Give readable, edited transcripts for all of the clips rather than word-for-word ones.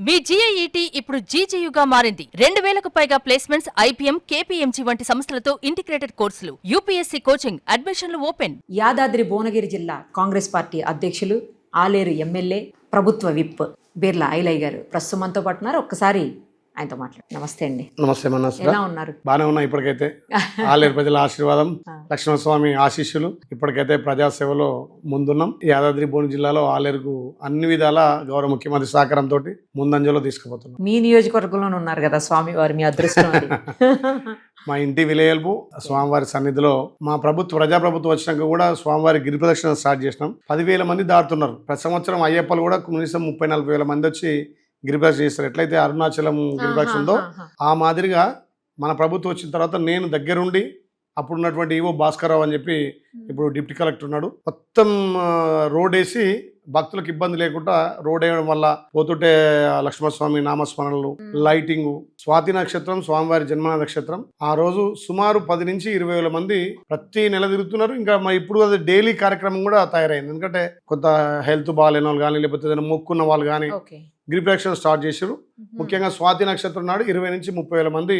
మీ జీఐఈటీ ఇప్పుడు జీజేయుగా మారింది. 2000కు పైగా ప్లేస్మెంట్స్, ఐపీఎం, కేపీఎంజీ వంటి సంస్థలతో ఇంటిగ్రేటెడ్ కోర్సులు. యూపీఎస్సీ కోచింగ్, అడ్మిషన్లు ఓపెన్. యాదాద్రి భువనగిరి జిల్లా కాంగ్రెస్ పార్టీ అధ్యక్షులు, ఆలేరు ఎమ్మెల్యే, ప్రభుత్వ విప్ బీర్లా ఐలయ్య గారు ప్రస్తుతం మనతో పాటు ఉన్నారు. ఒక్కసారి ఆయనతో మాట్లాడు. నమస్తే అండి. నమస్తే ఎలా ఉన్నారు? బాగానే ఉన్నా. ఇప్పటికైతే ఆలేరు ప్రజల ఆశీర్వాదం, లక్ష్మణస్వామి ఆశీస్సులు, ఇప్పటికైతే ప్రజాసేవలో ముందున్నాం. యాదాద్రి భువనగిరి జిల్లాలో ఆలేరుకు అన్ని విధాల గౌరవ ముఖ్యమంత్రి సహకారంతో ముందంజలో తీసుకుపోతున్నాం. మీ నియోజకవర్గంలోనే ఉన్నారు కదా స్వామి వారు, మీ అదృష్టం అది. మా ఇంటి విలేయల్పు స్వామివారి సన్నిధిలో మా ప్రజాప్రభుత్వం వచ్చినాక కూడా స్వామివారి గిరి ప్రదక్షిణ స్టార్ట్ చేసినాం. 10,000 మంది దాటుతున్నారు. ప్రతి సంవత్సరం అయ్యప్పలు కూడా కనీసం 30-40 మంది వచ్చి గిరిప్రదక్షిణ చేస్తారు. ఎట్లయితే అరుణాచలం గిరిప్రదక్షిణ ఉందో ఆ మాదిరిగా మన ప్రభుత్వం వచ్చిన తర్వాత నేను దగ్గరుండి అప్పుడున్నటువంటి ఈవో భాస్కర్రావు అని చెప్పి ఇప్పుడు డిప్యూటీ కలెక్టర్ ఉన్నాడు, మొత్తం రోడ్ వేసి భక్తులకు ఇబ్బంది లేకుండా రోడ్ వేయడం వల్ల పోతుంటే లక్ష్మణస్వామి నామస్మరణలు, లైటింగ్, స్వాతి నక్షత్రం స్వామివారి జన్మ నక్షత్రం. ఆ రోజు సుమారు 10 నుంచి 20,000 మంది ప్రతి నెల తిరుగుతున్నారు. ఇంకా ఇప్పుడు అది డైలీ కార్యక్రమం కూడా తయారైంది. ఎందుకంటే కొంత హెల్త్ బాగాలేని వాళ్ళు కానీ లేకపోతే ఏదైనా మొక్కున్న వాళ్ళు కానీ గిరి ప్రదక్షిణ స్టార్ట్ చేశారు. ముఖ్యంగా స్వాతి నక్షత్రం నాడు 20 నుంచి 30,000 మంది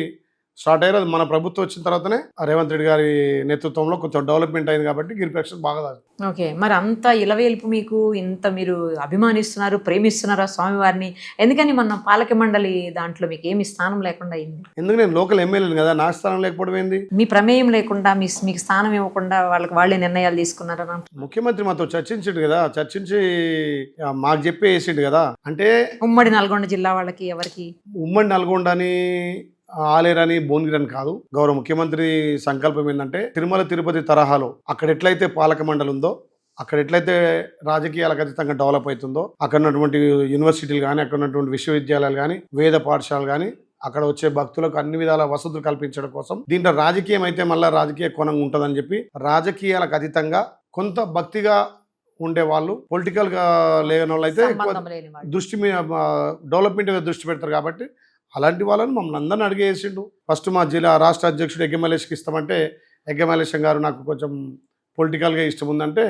స్టార్ట్ అయ్యారు. అది మన ప్రభుత్వం వచ్చిన తర్వాతనే రేవంత్ రెడ్డి గారి నేతృత్వంలో కొంచెం డెవలప్మెంట్ అయింది కాబట్టి గిరి ప్రదక్షిణ బాగా. ఓకే, మరి అంత ఇలవేల్పు మీకు ఇంత మీరు అభిమానిస్తున్నారు, ప్రేమిస్తున్నారు ఆ స్వామివారిని, ఎందుకని మన పాలక మండలి దాంట్లో మీకు ఏమి స్థానం లేకుండా అయింది? ఎందుకు నేను లోకల్ ఎమ్మెల్యేని కదా, నాకు స్థానం లేకపోవడం ఏంది? మీ ప్రమేయం లేకుండా మీకు స్థానం ఇవ్వకుండా వాళ్ళే నిర్ణయాలు తీసుకున్నారా? ముఖ్యమంత్రి మాతో చర్చించిండు కదా, చర్చించి మాకు చెప్పి వేసిండు కదా. అంటే ఉమ్మడి నల్గొండ జిల్లా వాళ్ళకి ఎవరికి? ఉమ్మడి నల్గొండ అని, ఆలేరని, భువనగిరి అని కాదు. గౌరవ ముఖ్యమంత్రి సంకల్పం ఏంటంటే తిరుమల తిరుపతి తరహాలో అక్కడ ఎట్లయితే పాలక మండలి ఉందో, అక్కడ ఎట్లయితే రాజకీయాలకు అతీతంగా డెవలప్ అవుతుందో, అక్కడ ఉన్నటువంటి యూనివర్సిటీలు కానీ, అక్కడ ఉన్నటువంటి విశ్వవిద్యాలయాలు కానీ, వేద పాఠశాలలు కానీ, అక్కడ వచ్చే భక్తులకు అన్ని విధాల వసతులు కల్పించడం కోసం దీంట్లో రాజకీయం అయితే మళ్ళీ రాజకీయ కోణం ఉంటుందని చెప్పి రాజకీయాలకు అతీతంగా కొంత భక్తిగా ఉండే వాళ్ళు, పొలిటికల్ గా లేని వాళ్ళు అయితే దృష్టి మీద డెవలప్మెంట్ మీద దృష్టి పెడతారు. కాబట్టి అలాంటి వాళ్ళని మమ్మల్ని అందరిని అడిగేసిండు. ఫస్ట్ మా జిల్లా రాష్ట్ర అధ్యక్షుడు ఎగ్గమల్లేష్కి ఇస్తామంటే ఎగ్గమల్లేశం గారు నాకు కొంచెం పొలిటికల్గా ఇష్టం ఉందంటే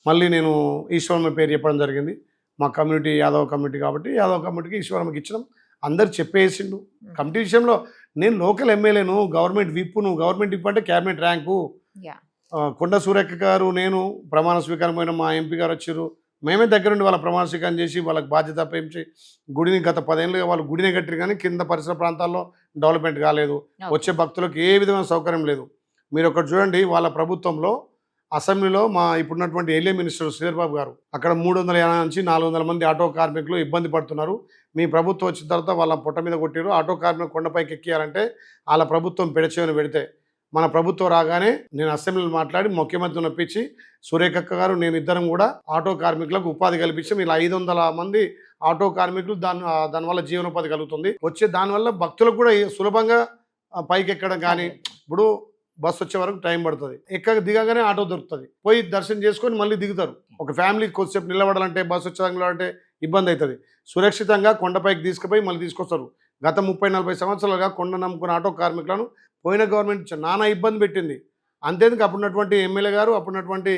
మళ్ళీ నేను ఈశ్వరమ్మ పేరు చెప్పడం జరిగింది. మా కమ్యూనిటీ యాదవ్ కమ్యూనిటీ కాబట్టి యాదవ్ కమ్యూనిటీకి ఈశ్వరమ్మకి ఇచ్చినాం. అందరు చెప్పేసిండు. కమిటీ విషయంలో నేను లోకల్ ఎమ్మెల్యేను, గవర్నమెంట్ విప్ను. గవర్నమెంట్ విప్ అంటే క్యాబినెట్ ర్యాంకు. కొండ సూర్యక్క గారు, నేను ప్రమాణ స్వీకారం పోయిన మా ఎంపీ గారు వచ్చారు. మేమే దగ్గరుండి వాళ్ళ ప్రమాణ స్వీకారం చేసి వాళ్ళకి బాధ్యత అప్పగించి గుడిని గత 10 ఏళ్ళుగా వాళ్ళు గుడిని కట్టారు కానీ కింద పరిసర ప్రాంతాల్లో డెవలప్మెంట్ కాలేదు. వచ్చే భక్తులకు ఏ విధమైన సౌకర్యం లేదు. మీరు ఒకటి చూడండి, వాళ్ళ ప్రభుత్వంలో అసెంబ్లీలో మా ఇప్పుడున్నటువంటి ఏలియా మినిస్టర్ శ్రీధర్బాబు గారు అక్కడ 350 నుంచి 400 మంది ఆటో కార్మికులు ఇబ్బంది పడుతున్నారు. మీ ప్రభుత్వం వచ్చిన తర్వాత వాళ్ళ పొట్ట మీద కొట్టారు. ఆటో కార్మికులు కొండపైకి ఎక్కియాలంటే వాళ్ళ ప్రభుత్వం పెడచేయని పెడితే మన ప్రభుత్వం రాగానే నేను అసెంబ్లీలో మాట్లాడి ముఖ్యమంత్రిని నొప్పించి సురేఖక్క గారు నేను ఇద్దరం కూడా ఆటో కార్మికులకు ఉపాధి కల్పించాం. ఇలా 500 మంది ఆటో కార్మికులు దానివల్ల జీవనోపాధి కలుగుతుంది. దానివల్ల భక్తులకు కూడా సులభంగా పైకి ఎక్కడం కానీ, ఇప్పుడు బస్సు వచ్చే వరకు టైం పడుతుంది, దిగగానే ఆటో దొరుకుతుంది, పోయి దర్శనం చేసుకొని మళ్ళీ దిగుతారు. ఒక ఫ్యామిలీ కొద్దిసేపు నిలబడాలంటే బస్సు వచ్చేదాంట్లో ఇబ్బంది అవుతుంది. సురక్షితంగా కొండపైకి తీసుకుపోయి మళ్ళీ తీసుకొస్తారు. గత 30-40 సంవత్సరాలుగా కొండ నమ్ముకున్న ఆటో కార్మికులను పోయిన గవర్నమెంట్ నానా ఇబ్బంది పెట్టింది. అంతేందుకు అప్పుడున్నటువంటి ఎమ్మెల్యే గారు, అప్పుడున్నటువంటి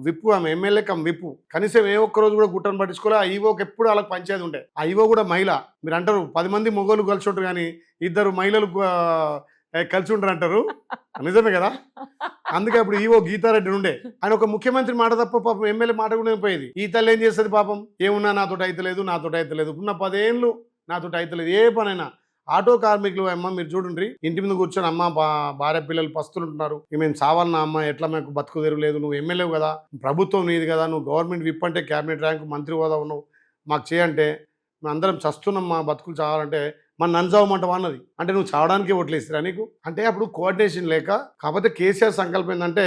విప్పు, ఆమె ఎమ్మెల్యే కమ్ విప్పు, కనీసం ఏ ఒక్కరోజు కూడా గుట్టను పట్టించుకోలే. ఆ ఈవోకి ఎప్పుడు వాళ్ళకి పంచాయతీ ఉంటాయి. ఆ ఈవో కూడా మహిళ. మీరు అంటారు 10 మంది మొగోళ్ళు కలిసి ఉంటారు కానీ 2 మహిళలు కలిసి ఉంటారు అంటారు, నిజమే కదా. అందుకే అప్పుడు ఈవో గీతారెడ్డి ఉండే. ఆయన ఒక ముఖ్యమంత్రి మాట తప్ప పాపం ఎమ్మెల్యే మాట కూడా పోయేది. ఈ తల్లి ఏం చేస్తుంది పాపం, ఏమున్నా నాతోటి అయితలేదు, ఉన్న 10 ఏళ్ళు నాతోటి అయితలేదు ఏ పనైనా. ఆటో కార్మికులు అమ్మ మీరు చూడండి, ఇంటి మీద కూర్చొని అమ్మ భార్య పిల్లలు పస్తులుంటున్నారు, మేము చావాలన్నా అమ్మ, ఎట్లా మాకు బతుకు తెరవలేదు, నువ్వు ఎమ్మెల్యే కదా, ప్రభుత్వం నీది కదా, నువ్వు గవర్నమెంట్ విప్ అంటే క్యాబినెట్ ర్యాంకు మంత్రి హోదా ఉన్నావు, మాకు చేయంటే మేము అందరం చస్తున్నాం, మా బతుకులు చావాలంటే మన నన్ను చావమంటావా అన్నది. అంటే నువ్వు చావడానికే ఓట్లేసిరా నీకు అంటే? అప్పుడు కోఆర్డినేషన్ లేక. కాకపోతే కేసీఆర్ సంకల్పం ఏంటంటే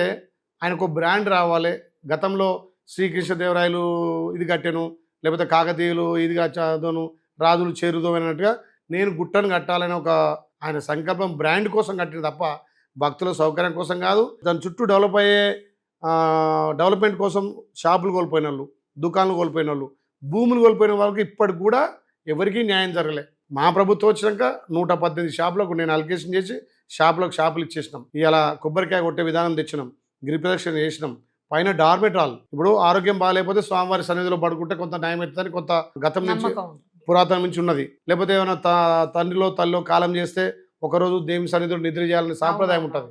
ఆయనకు బ్రాండ్ రావాలి. గతంలో శ్రీకృష్ణదేవరాయలు ఇది కట్టాను, లేకపోతే కాకతీయులు ఇది కట్టాను, రాజులు చేరుదో అన్నట్టుగా నేను గుట్టను కట్టాలని ఒక ఆయన సంకల్పం బ్రాండ్ కోసం కట్టిన తప్ప భక్తుల సౌకర్యం కోసం కాదు. దాని చుట్టూ డెవలప్మెంట్ కోసం షాపులు కోల్పోయిన వాళ్ళు, దుకాణాలు కోల్పోయిన వాళ్ళు, భూములు కోల్పోయిన వాళ్ళకి ఇప్పటికి కూడా ఎవరికీ న్యాయం జరగలే. మా ప్రభుత్వం వచ్చినాక 118 షాపులకు నేను అలికేషన్ చేసి షాపులు ఇచ్చేసినాం. ఇలా కొబ్బరికాయ కొట్టే విధానం తెచ్చినాం, గిరి ప్రదక్షిణ చేసినాం. పైన డార్మెట్ హాల్. ఇప్పుడు ఆరోగ్యం బాగాలేకపోతే స్వామివారి సన్నిధిలో పడుకుంటే కొంత న్యాయం అవుతుందని కొంత గతం నుంచి పురాతనం నుంచి ఉన్నది. లేకపోతే ఏమైనా తండ్రిలో తల్లిలో కాలం చేస్తే ఒకరోజు దేవుని సన్నిధిలో నిద్ర చేయాలనే సాంప్రదాయం ఉంటుంది.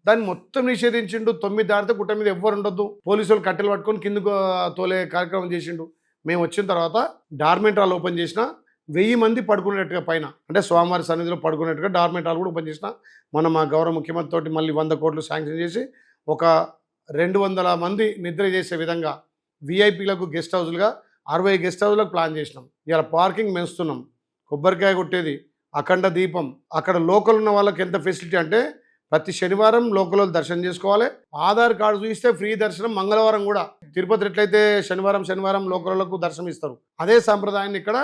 దాన్ని మొత్తం నిషేధించిండు. 9 దాటితే గుట్ట మీద ఎవ్వరు ఉండొద్దు, పోలీసులు కట్టెలు పట్టుకొని కిందకు తోలే కార్యక్రమం చేసిండు. మేము వచ్చిన తర్వాత డార్మెంట్ హాల్ ఓపెన్ చేసిన 1000 మంది పడుకునేట్టుగా పైన, అంటే స్వామివారి సన్నిధిలో పడుకునేట్టుగా డార్మెంట్ హాల్ కూడా ఓపెన్ చేసిన. మనం మా గౌరవ ముఖ్యమంత్రి తోటి మళ్ళీ 100 కోట్లు శాంక్షన్ చేసి ఒక 200 మంది నిద్ర చేసే విధంగా విఐపీలకు గెస్ట్ హౌస్లుగా 60 గెస్ట్ హౌస్లకు ప్లాన్ చేసినాం. ఇలా పార్కింగ్ పెంచుతున్నాం. కొబ్బరికాయ కొట్టేది, అఖండ దీపం. అక్కడ లోకల్ ఉన్న వాళ్ళకి ఎంత ఫెసిలిటీ అంటే ప్రతి శనివారం లోకల్ దర్శనం చేసుకోవాలి. ఆధార్ కార్డు చూపిస్తే ఫ్రీ దర్శనం. మంగళవారం కూడా తిరుపతి ఎట్లయితే శనివారం లోకలకు దర్శనం ఇస్తారు, అదే సాంప్రదాయాన్ని ఇక్కడ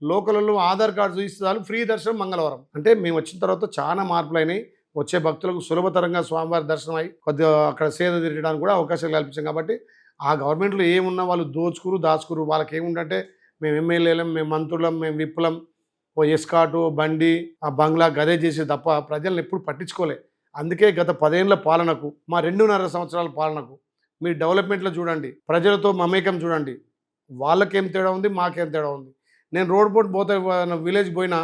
లోకల్లో ఆధార్ కార్డు చూపిస్తారు, ఫ్రీ దర్శనం మంగళవారం. అంటే మేము వచ్చిన తర్వాత చాలా మార్పులు అయినాయి. వచ్చే భక్తులకు సులభతరంగా స్వామివారి దర్శనం అయ్యి కొద్దిగా అక్కడ సేద తిరగడానికి కూడా అవకాశం కల్పించాం. కాబట్టి ఆ గవర్నమెంట్లో ఏమున్నా వాళ్ళు దాచుకురు. వాళ్ళకి ఏముందంటే మేము ఎమ్మెల్యేలం, మేము మంత్రులం, మేము విప్పులం, ఓ ఎస్కాటు, బండి, ఆ బంగ్లా గదే చేసే తప్ప ప్రజలను ఎప్పుడు పట్టించుకోలే. అందుకే గత 10 ఏళ్ల పాలనకు, మా 2.5 సంవత్సరాల పాలనకు మీరు డెవలప్మెంట్లో చూడండి, ప్రజలతో మమేకం చూడండి, వాళ్ళకేం తేడా ఉంది, మాకేం తేడా ఉంది. నేను రోడ్ పోతే విలేజ్ పోయినా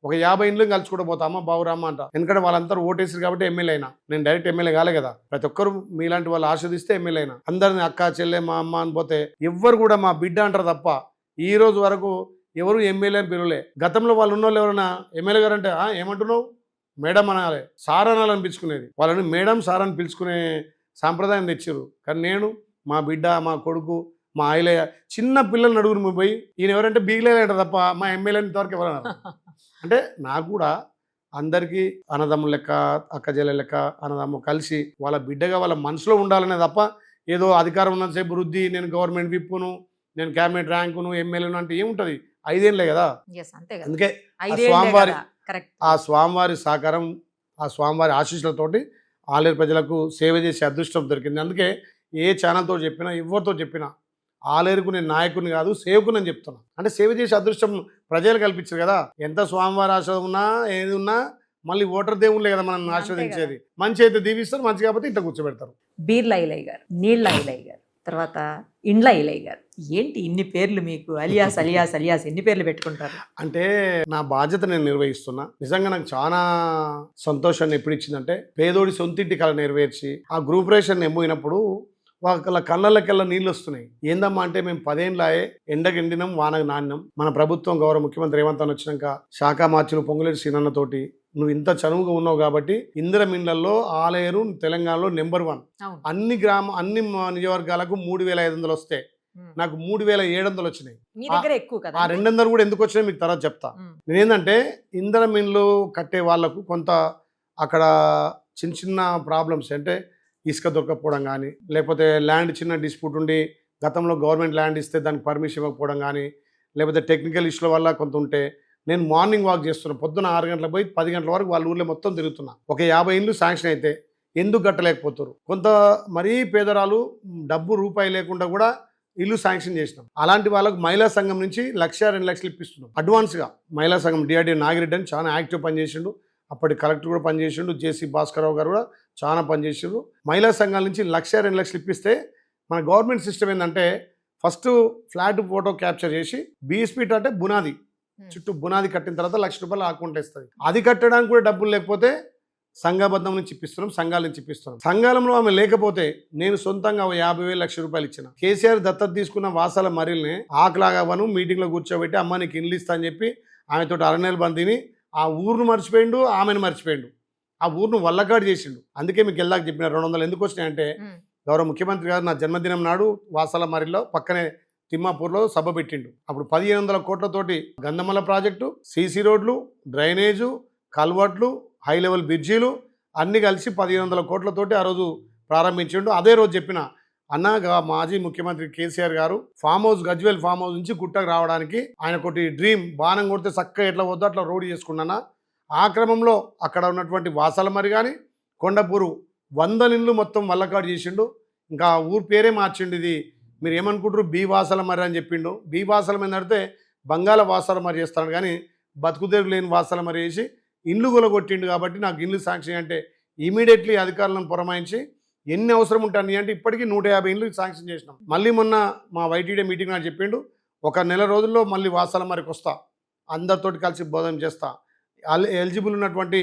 ఒక 50 ఇండ్లు కలిసి కూడా పోతా, అమ్మ బావురామ్మ అంట. ఎందుకంటే వాళ్ళందరూ ఓటేసారు కాబట్టి ఎమ్మెల్యే అయినా. నేను డైరెక్ట్ ఎమ్మెల్యే కాలే కదా. ప్రతి ఒక్కరు మీలాంటి వాళ్ళు ఆస్వాదిస్తే ఎమ్మెల్యే అయినా. అందరిని అక్క, చెల్లె, మా అమ్మ అని పోతే ఎవ్వరు కూడా మా బిడ్డ అంటారు తప్ప ఈ రోజు వరకు ఎవరు ఎమ్మెల్యే అని పిలవలే. గతంలో వాళ్ళు ఉన్న వాళ్ళు ఎవరైనా ఎమ్మెల్యే గారు అంటే ఏమంటున్నావు మేడం అనాలి, సార్ అనాలని పిలుచుకునేది. వాళ్ళని మేడం సార్ అని పిలుచుకునే సాంప్రదాయం తెచ్చారు. కానీ నేను మా బిడ్డ, మా కొడుకు, మా ఆయిలయ్య, చిన్న పిల్లల్ని అడుగురు పోయి ఈయన ఎవరంటే బీగిలే అంటారు తప్ప మా ఎమ్మెల్యే ఇంతవరకు ఎవరన్నారు. అంటే నాకు కూడా అందరికీ అన్నదమ్ముల లెక్క, అక్కజెల్ల లెక్క అన్నదమ్ము కలిసి వాళ్ళ బిడ్డగా వాళ్ళ మనసులో ఉండాలనే తప్ప ఏదో అధికారం ఉన్నంతసేపు వృద్ధి, నేను గవర్నమెంట్ విప్పును, నేను క్యాబినెట్ ర్యాంకును, ఎమ్మెల్యేను అంటే ఏముంటుంది? 5 ఏళ్ళే కదా. అందుకే ఆ స్వామివారి సహకారం, ఆ స్వామివారి ఆశీస్సులతోటి ఆలేరు ప్రజలకు సేవ చేసే అదృష్టం దొరికింది. అందుకే ఏ ఛానల్తో చెప్పినా, ఎవరితో చెప్పినా ఆలేరుకు నేను నాయకుని కాదు, సేవకుని అని చెప్తున్నా. అంటే సేవ చేసే అదృష్టం ప్రజలు కల్పించారు కదా. ఎంత స్వామివారి ఆశ ఉన్నా ఏది ఉన్నా మళ్ళీ ఓటర్ దేవుళ్ళే కదా మనం ఆస్వాదించేది. మంచి అయితే దీవిస్తారు, మంచి కాకపోతే ఇంట్లో కూర్చోబెడతారు. బీర్ల ఐలయ్య గారు, నీళ్ళ ఐలయ్య గారు, తర్వాత ఇండ్ల ఐలయ్య గారు, ఏంటి ఇన్ని పేర్లు మీకు? అలియాస్ అలియాస్ అలియాస్ ఎన్ని పేర్లు పెట్టుకుంటారు? అంటే నా బాధ్యత నేను నిర్వహిస్తున్నా. నిజంగా నాకు చాలా సంతోషాన్ని ఎప్పుడు ఇచ్చిందంటే, పేదోడి సొంతింటి కళ నెరవేర్చి ఆ గ్రూప్ రేషన్ ఎమ్మినప్పుడు వాళ్ళ కళ్ళకెళ్ళ నీళ్ళు వస్తున్నాయి. ఏందమ్మా అంటే మేము 10 ఏళ్ళాయే ఎండకు ఎండినాం, వానకు నాన్నం. మన ప్రభుత్వం గౌరవ ముఖ్యమంత్రి రేవంత్ అన్న వచ్చినాక శాఖ మార్చిన పొంగులేటి సీనన్నతోటి నువ్వు ఇంత చనువుగా ఉన్నావు కాబట్టి ఇందిరమిండ్లలో ఆలేరు తెలంగాణలో నెంబర్ 1. అన్ని నియోజకవర్గాలకు 3,500 వస్తే నాకు 3,700 వచ్చినాయి. ఆ 200 కూడా ఎందుకు వచ్చినాయి మీకు తర్వాత చెప్తా. నేనేంటంటే ఇందిరమిండ్లు కట్టే వాళ్లకు కొంత అక్కడ చిన్న ప్రాబ్లమ్స్, అంటే ఇసుక దొరకపోవడం కానీ, లేకపోతే ల్యాండ్ చిన్న డిస్ప్యూట్ ఉండి గతంలో గవర్నమెంట్ ల్యాండ్ ఇస్తే దానికి పర్మిషన్ ఇవ్వకపోవడం కానీ, లేకపోతే టెక్నికల్ ఇష్యూల వల్ల కొంత ఉంటే నేను మార్నింగ్ వాక్ చేస్తున్నాను. పొద్దున 6 గంటలకు పోయి 10 గంటల వరకు వాళ్ళ ఊళ్ళో మొత్తం తిరుగుతున్నా. ఒక 50 ఇండ్లు శాంక్షన్ అయితే ఎందుకు కట్టలేకపోతారు? కొంత మరీ పేదరాలు డబ్బు రూపాయి లేకుండా కూడా ఇల్లు శాంక్షన్ చేసినాం. అలాంటి వాళ్ళకు మహిళా సంఘం నుంచి 1,00,000 2 లక్షలు ఇప్పిస్తున్నాం అడ్వాన్స్గా. మహిళా సంఘం డిఆర్డీ నాగిరెడ్డి అని చాలా యాక్టివ్ పనిచేసిండు. అప్పటి కలెక్టర్ కూడా పనిచేసిండు. జేసీ భాస్కరరావు గారు కూడా చాలా పనిచేసారు. మహిళా సంఘాల నుంచి 1,00,000 2 లక్షలు ఇప్పిస్తే మన గవర్నమెంట్ సిస్టమ్ ఏంటంటే ఫస్ట్ ఫ్లాట్ ఫోటో క్యాప్చర్ చేసి బీఎస్పీట్ అంటే బునాది చుట్టూ బునాది కట్టిన తర్వాత ₹1,00,000 అకౌంట్ ఇస్తుంది. అది కట్టడానికి కూడా డబ్బులు లేకపోతే సంఘబద్ధం నుంచి ఇప్పిస్తున్నాం, సంఘాల నుంచి ఇప్పిస్తున్నాం. సంఘాలంలో ఆమె లేకపోతే నేను సొంతంగా ₹50,000 ₹1,00,000 ఇచ్చిన. కేసీఆర్ దత్తత తీసుకున్న వాసాల మరిల్ని ఆకలాగవను మీటింగ్లో కూర్చోబెట్టి అమ్మ నీకు ఇల్లు ఇస్తా అని చెప్పి ఆమెతో 6 నెలలు బందిని ఆ ఊరును మర్చిపోయిండు, ఆమెను మర్చిపోయిండు, ఆ ఊరును వల్లకాడు చేసిండు. అందుకే మీకు వెళ్ళాక చెప్పిన 200 ఎందుకు వచ్చినాయంటే గౌరవ ముఖ్యమంత్రి గారు నా జన్మదినం నాడు వాసాల మరిలో పక్కనే తిమ్మాపూర్లో సభ పెట్టిండు. అప్పుడు 1,500 కోట్లతోటి గంధమల ప్రాజెక్టు, సీసీ రోడ్లు, డ్రైనేజు, కల్వర్ట్లు, హై లెవెల్ బ్రిడ్జీలు అన్నీ కలిసి 1,500 కోట్లతోటి ఆ రోజు ప్రారంభించిండు. అదే రోజు చెప్పిన అన్నగా మాజీ ముఖ్యమంత్రి కేసీఆర్ గారు farm house, Gajwel farm house నుంచి గుట్టకు రావడానికి ఆయన ఒకటి డ్రీమ్, బాణం కొడితే చక్కగా ఎట్లా వద్దో అట్లా రోడ్ చేసుకున్నానా. ఆ క్రమంలో అక్కడ ఉన్నటువంటి వాసాల మరి కానీ కొండపూరు 100 ఇళ్ళు మొత్తం వల్లకాడు చేసిండు. ఇంకా ఊరు పేరే మార్చిండు. ఇది మీరు ఏమనుకుంటారు బి వాసాల మరి అని చెప్పిండు. బి వాసాల మీద నడితే బంగాళ వాసాల మరి చేస్తాడు కానీ బతుకుదేరు లేని వాసాల మరి వేసి ఇండ్లు కొలగొట్టిండు. కాబట్టి నాకు ఇండ్లు శాంక్షన్ అంటే ఇమీడియట్లీ అధికారులను పురమాయించి ఎన్ని అవసరం ఉంటాయి అంటే ఇప్పటికీ 150 ఇండ్లు శాంక్షన్ చేసినాం. మళ్ళీ మొన్న మా వైటీడీ మీటింగ్ నాడు చెప్పిండు 1 నెల రోజుల్లో మళ్ళీ వాసాల మరికి వస్తా. అందరితోటి కలిసి భోజనం చేస్తా. ఎలిజిబుల్ ఉన్నటువంటి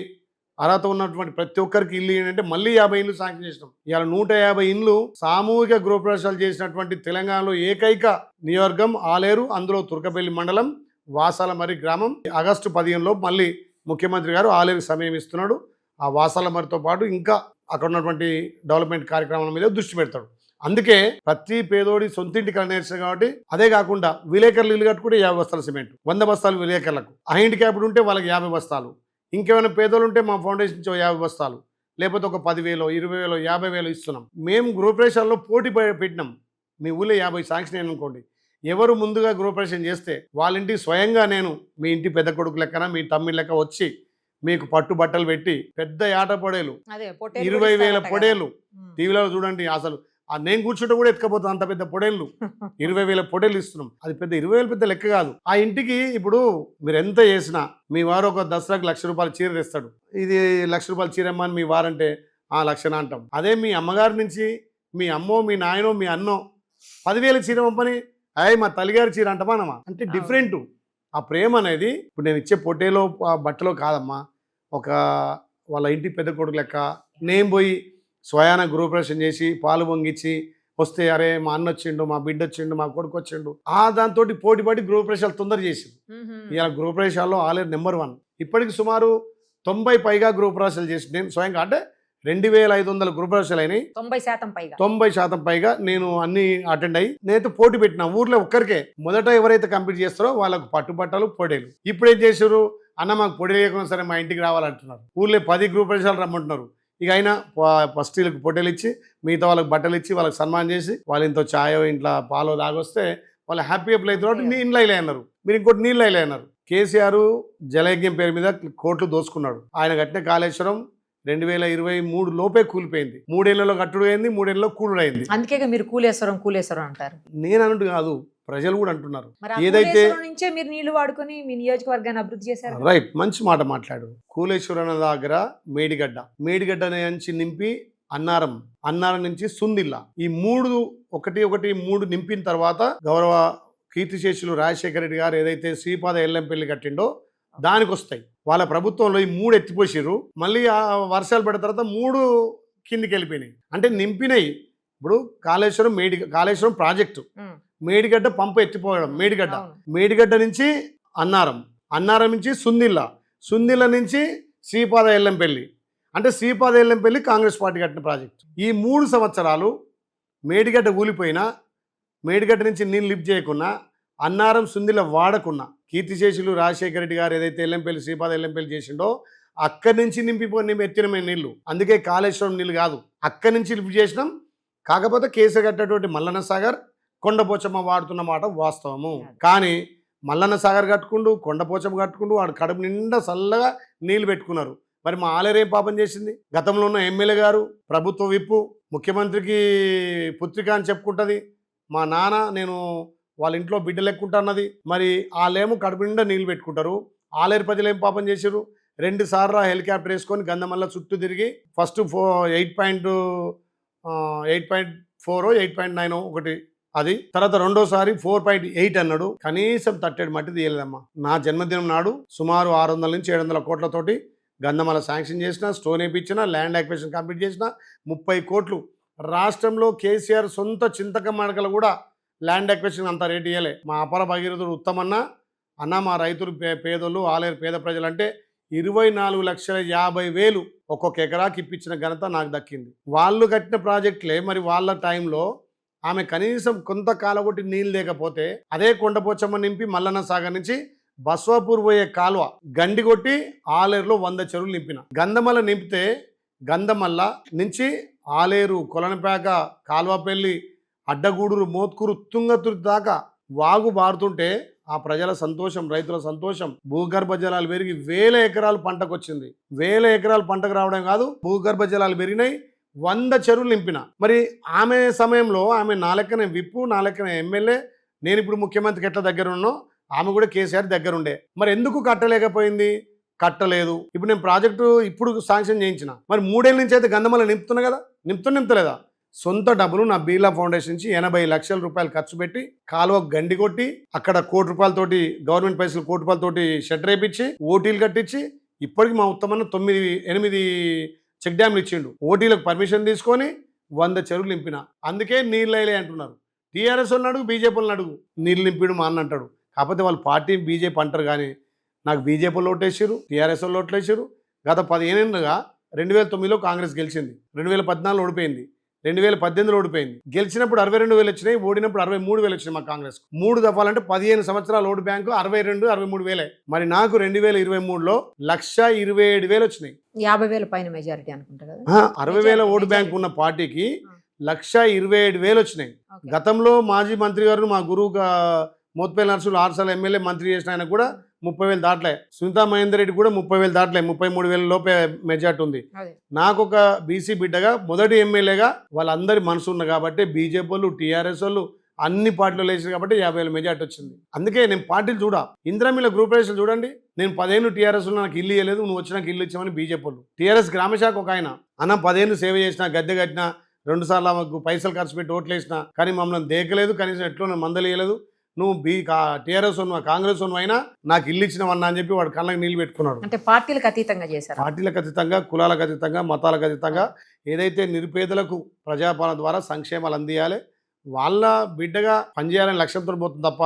అర్హత ఉన్నటువంటి ప్రతి ఒక్కరికి ఇల్లు ఏంటంటే మళ్ళీ 50 ఇండ్లు శాంక్షన్ చేసినాం. ఇవాళ 150 ఇండ్లు సామూహిక గృహప్రవేశాలు చేసినటువంటి తెలంగాణలో ఏకైక నియోజకవర్గం ఆలేరు. అందులో తుర్కపల్లి మండలం వాసాలమర్రి గ్రామం. ఆగస్టు 15లో మళ్ళీ ముఖ్యమంత్రి గారు ఆలేరు సమయం ఇస్తున్నాడు. ఆ వాసాలమర్రితో పాటు ఇంకా అక్కడ ఉన్నటువంటి డెవలప్మెంట్ కార్యక్రమాల మీద దృష్టి పెడతాడు. అందుకే ప్రతి పేదోడి సొంతింటికి నేర్చారు కాబట్టి. అదే కాకుండా విలేకరులు ఇల్లు కట్టుకుంటే 50 బస్తాల సిమెంట్, 100 బస్తాలు విలేకరులకు, హ్యాండిక్యాప్డ్ ఉంటే వాళ్ళకి 50 బస్తాలు, ఇంకేమైనా పేదోళ్ళు ఉంటే మా ఫౌండేషన్ నుంచి 50 బస్తాలు, లేకపోతే ఒక 10,000, 20,000, 50,000 ఇస్తున్నాం. మేము గృహప్రవేశాల్లో పోటీ పెట్టినాం. మీ ఊళ్ళో 50 శాంక్షన్ అయిన అనుకోండి, ఎవరు ముందుగా గృహప్రవేశం చేస్తే వాళ్ళ ఇంటికి స్వయంగా నేను మీ ఇంటి పెద్ద కొడుకు లెక్కన మీ తమ్మి లెక్క వచ్చి మీకు పట్టు బట్టలు పెట్టి పెద్ద యాట పొడేలు 20,000 పొడేలు టీవీలో చూడండి. అసలు నేను కూర్చుంటే కూడా ఎత్తుకపోతుంది అంత పెద్ద పొడేళ్ళు. 20,000 పొడేళ్ళు ఇస్తున్నాం. అది పెద్ద 20,000 పెద్ద లెక్క కాదు. ఆ ఇంటికి ఇప్పుడు మీరు ఎంత చేసినా మీ వారు ఒక దసరాకి ₹1,00,000 చీర తెస్తాడు. ఇది ₹1,00,000 చీరమ్మ అని మీ వారంటే ఆ లక్షణ అంటాం. అదే మీ అమ్మగారి నుంచి మీ అమ్మో మీ నాయనో మీ అన్నో 10,000 చీర పంపని అయ్యి మా తల్లిగారి చీర అంటమానమా అంటే డిఫరెంట్. ఆ ప్రేమ అనేది ఇప్పుడు నేను ఇచ్చే పొట్టేలో బట్టలో కాదమ్మా. ఒక వాళ్ళ ఇంటి పెద్ద కొడుకు లెక్క నేను పోయి స్వయాన గృహప్రవేశం చేసి పాలు పొంగిచ్చి వస్తే అరే మా అన్న వచ్చిండు, మా బిడ్డ వచ్చిండు, మా కొడుకు వచ్చిండు, దాంతో పోటీపడి గృహప్రవేశాలు తొందర చేసిండు. ఇలా గృహప్రవేశాల్లో ఆలేరు నెంబర్ 1. ఇప్పటికి సుమారు 90 పైగా గృహప్రవేశాలు చేసి నేను స్వయంగా అంటే 2,500 గృహప్రవేశాలు అయినాయి. 90% పైగా నేను అన్ని అటెండ్ అయ్యి నేనైతే పోటీ పెట్టిన ఊర్లో ఒక్కరికే. మొదట ఎవరైతే కంప్లీట్ చేస్తారో వాళ్ళకు పట్టుబట్టలు పొడేలు. ఇప్పుడు ఏం చేశారు, అన్న మాకు పొడి లేకుండా సరే మా ఇంటికి రావాలంటున్నారు. ఊర్లో 10 గృహప్రవేశాలు రమ్మంటున్నారు. ఇక అయినా ఫస్ట్ వీళ్ళకి పొట్టేలు ఇచ్చి మిగతా వాళ్ళకి బట్టలు ఇచ్చి వాళ్ళకి సన్మానం చేసి వాళ్ళు ఇంతో ఛాయో ఇంట్లో పాలో తాగొస్తే వాళ్ళు హ్యాపీ అప్లై అవుతున్నారు. నీ ఇంట్లో అయిలే అన్నారు, మీరు ఇంకోటి నీళ్ళు అయిలే అన్నారు. కేసీఆర్ జలయజ్ఞం పేరు మీద కోట్లు దోసుకున్నాడు. ఆయన కట్టిన కాళేశ్వరం 2023 లోపే కూలిపోయింది. 3 ఏళ్లలో కట్టుడు అయింది, 3 ఏళ్లలో కూలుడు అయింది. అందుకే మీరు కూలేశ్వరం అంటారు. నేను అన్నట్టు కాదు, ప్రజలు కూడా అంటున్నారు. ఏదైతే నుంచే మీరు నీళ్లు వాడుకొని మీ నియోజకవర్గాన్ని అభివృద్ధి చేశారు. రైట్, మంచి మాట మాట్లాడు. కూలేశ్వరం దగ్గర మేడిగడ్డ నుంచి నింపి అన్నారం నుంచి సుందిల్లా, ఈ 3 నింపిన తర్వాత గౌరవ కీర్తిశేషులు రాజశేఖర రెడ్డి గారు ఏదైతే శ్రీపాద ఎల్లంపల్లి కట్టిండో దానికి వస్తాయి. వాళ్ళ ప్రభుత్వంలో ఈ 3 ఎత్తిపోసిర్రు. మళ్ళీ ఆ వర్షాలు పడిన తర్వాత 3 కిందికి వెళ్ళిపోయినాయి. అంటే నింపినాయి. ఇప్పుడు కాళేశ్వరం ప్రాజెక్టు, మేడిగడ్డ పంపు ఎత్తిపోవడం, మేడిగడ్డ నుంచి అన్నారం నుంచి సుందిల్ల నుంచి శ్రీపాద ఎల్లంపల్లి. అంటే శ్రీపాద ఎల్లంపల్లి కాంగ్రెస్ పార్టీ కట్టిన ప్రాజెక్టు. ఈ 3 సంవత్సరాలు మేడిగడ్డ కూలిపోయినా, మేడిగడ్డ నుంచి నీళ్ళు లిఫ్ట్ చేయకున్నా, అన్నారం సుందిల్ల వాడకున్నా, కీర్తిశేషులు రాజశేఖర రెడ్డి గారు ఏదైతే శ్రీపాద ఎల్లంపల్లి చేసిండో అక్కడి నుంచి ఎత్తినమే నీళ్లు. అందుకే కాళేశ్వరం నీళ్ళు కాదు, అక్కడి నుంచి లిఫ్ట్ చేసినాం. కాకపోతే కేసీఆర్ కట్టినటువంటి మల్లన్న సాగర్, కొండపోచమ్మ వాడుతున్న మాట వాస్తవము. కానీ మల్లన్న సాగర్ కట్టుకుంటూ కొండపోచమ్మ కట్టుకుంటూ వాడు కడుపు నిండా చల్లగా నీళ్లు పెట్టుకున్నారు. మరి మా ఆలేరు ఏం పాపం చేసింది? గతంలో ఉన్న ఎమ్మెల్యే గారు ప్రభుత్వ విప్పు, ముఖ్యమంత్రికి పుత్రిక అని చెప్పుకుంటుంది. మా నాన్న నేను వాళ్ళ ఇంట్లో బిడ్డ లెక్కుంటా అన్నది. మరి వాళ్ళేమో కడుపు నిండా నీళ్ళు పెట్టుకుంటారు. ఆలేరు ప్రజలు ఏం పాపం చేశారు? 2 సార్లు హెలికాప్టర్ వేసుకొని గంధమల్ల చుట్టూ తిరిగి ఫస్ట్ 8.4 8.9 ఒకటి, అది తర్వాత రెండోసారి 4.8 అన్నాడు. కనీసం తట్టేడు మట్టి తీయలేదమ్మా. నా జన్మదినం నాడు సుమారు 600 నుంచి 700 కోట్లతోటి గంధమల శాంక్షన్ చేసిన, స్టోన్ వేయించిన, ల్యాండ్ యాక్విజిషన్ కంప్లీట్ చేసిన, 30 కోట్లు. రాష్ట్రంలో కేసీఆర్ సొంత చింతక మడకలు కూడా ల్యాండ్ యాక్విజిషన్ అంత రేటు ఇవ్వలే. మా అపర భగీరథుడు ఉత్తమన్న అన్న మా రైతులు పేదోళ్ళు, ఆలేరు పేద ప్రజలు అంటే 24,50,000 ఒక్కొక్క ఎకరాకి ఇప్పించిన ఘనత నాకు దక్కింది. వాళ్ళు కట్టిన ప్రాజెక్టులే. మరి వాళ్ళ టైంలో ఆమె కనీసం కొంతకాలం కొట్టి నీళ్ళు లేకపోతే అదే కొండపోచమ్మ నింపి మల్లన్న సాగర్ నుంచి బస్వాపూర్ పోయే కాలువ గండి కొట్టి ఆలేరులో 100 చెరువులు నింపిన. గంధమల్ల నింపితే గంధమల్ల నుంచి ఆలేరు, కొలనపేక, కాల్వపల్లి, అడ్డగూడూరు, మోత్కూరు, తుంగతుర్తి దాకా వాగు బారుతుంటే ఆ ప్రజల సంతోషం, రైతుల సంతోషం, భూగర్భ జలాలు పెరిగి 1000 ఎకరాలు పంటకు వచ్చింది. 1000 ఎకరాలు పంటకు రావడం కాదు, భూగర్భ జలాలు పెరిగినాయి, 100 చెరువులు నింపిన. మరి ఆమె సమయంలో ఆమె నా లెక్కనే విప్పు, నా లెక్కనే ఎమ్మెల్యే. నేను ఇప్పుడు ముఖ్యమంత్రికి ఎట్లా దగ్గర ఉన్నో ఆమె కూడా కేసీఆర్ దగ్గర ఉండే. మరి ఎందుకు కట్టలేకపోయింది? కట్టలేదు. ఇప్పుడు నేను ప్రాజెక్టు ఇప్పుడు శాంక్షన్ చేయించిన, మరి 3 ఏళ్ళ నుంచి అయితే గంధమల్ల నింపుతున్నా కదా, నింపుతలేదా? సొంత డబ్బులు నా బిర్లా ఫౌండేషన్ నుంచి 80 లక్షల రూపాయలు ఖర్చు పెట్టి కాలువ గండి కొట్టి అక్కడ ₹1 కోటి రూపాయలతోటి గవర్నమెంట్ పైసలు ₹1 కోటి రూపాయలతోటి షెటర్ వేయించి ఓటీలు కట్టించి ఇప్పటికి మా ఉత్తమన్న 8 చెక్ డ్యామ్లు ఇచ్చిండు. ఓటీలకు పర్మిషన్ తీసుకొని 100 చెరువులు నింపిన. అందుకే నీళ్ళు అయిలే అంటున్నారు. టీఆర్ఎస్ వాళ్ళని అడుగు, బీజేపీ వాళ్ళని అడుగు, నీళ్ళు నింపిడు మా అన్న అంటాడు. కాకపోతే వాళ్ళు పార్టీ బీజేపీ అంటారు కానీ నాకు బీజేపీ వాళ్ళు ఓటేసారు, టీఆర్ఎస్ వాళ్ళు ఓట్లేసారు. గత 15 ఏళ్ళుగా 2009లో కాంగ్రెస్ గెలిచింది, 2014లో ఓడిపోయింది, 2018లో ఓడిపోయింది. గెలిచినప్పుడు 62,000 వచ్చినాయి, ఓడినప్పుడు 63,000 వచ్చినాయి మా కాంగ్రెస్. 3 దఫాలంటే 15 సంవత్సరాల ఓటు బ్యాంకు 62, 63,000. మరి నాకు 2023లో 1,27,000 వచ్చినాయి. 50,000 పైన మెజారిటీ అనుకుంటా కదా. 60,000 ఓటు బ్యాంక్ ఉన్న పార్టీకి 1,27,000 వచ్చినాయి. గతంలో మాజీ మంత్రి గారు మా గురువు మోత్పల్లి నరసులు 6 సార్లు ఎమ్మెల్యే మంత్రి చేసిన ఆయన కూడా 30,000 దాటలే. సునీతా మహేందర్ రెడ్డి కూడా 30,000 దాటలే, 33,000 లోపే మెజార్టీ ఉంది. నాకు ఒక బీసీ బిడ్డగా మొదటి ఎమ్మెల్యేగా వాళ్ళందరి మనసు ఉన్న కాబట్టి బీజేపీ వాళ్ళు, టీఆర్ఎస్ వాళ్ళు అన్ని పార్టీలు వేసారు కాబట్టి 50,000 మెజార్టీ వచ్చింది. అందుకే నేను పార్టీలు చూడా. ఇందిరామిల గ్రూప్ రేషన్ చూడండి, నేను 10 ఏళ్ళు టీఆర్ఎస్ నాకు ఇల్లు ఇవ్వలేదు, నువ్వు వచ్చినాక ఇల్లు ఇచ్చామని బీజేపీ వాళ్ళు. టీఆర్ఎస్ గ్రామశాఖ ఒక ఆయన అన్న 10 ఏళ్ళు సేవ చేసిన, గద్దె కట్టిన, 2 సార్లు మాకు పైసలు ఖర్చు పెట్టి ఓట్లు వేసిన, కానీ మమ్మల్ని దేకలేదు, కనీసం ఎట్లో మందలు ఇవ్వలేదు. నువ్వు టీఆర్ఎస్ కాంగ్రెస్ అయినా నాకు ఇల్లు ఇచ్చినవన్నా అని చెప్పి వాడు కళ్ళకి నీళ్ళు పెట్టుకున్నాడు. అంటే పార్టీలకు అతీతంగా చేశారు. పార్టీలకు అతీతంగా, కులాలకు అతీతంగా, మతాలకు అతీతంగా ఏదైతే నిరుపేదలకు ప్రజాపాలన ద్వారా సంక్షేమాలు అందియాలి, వాళ్ళ బిడ్డగా పనిచేయాలని లక్ష్యంతో పోతుంది తప్ప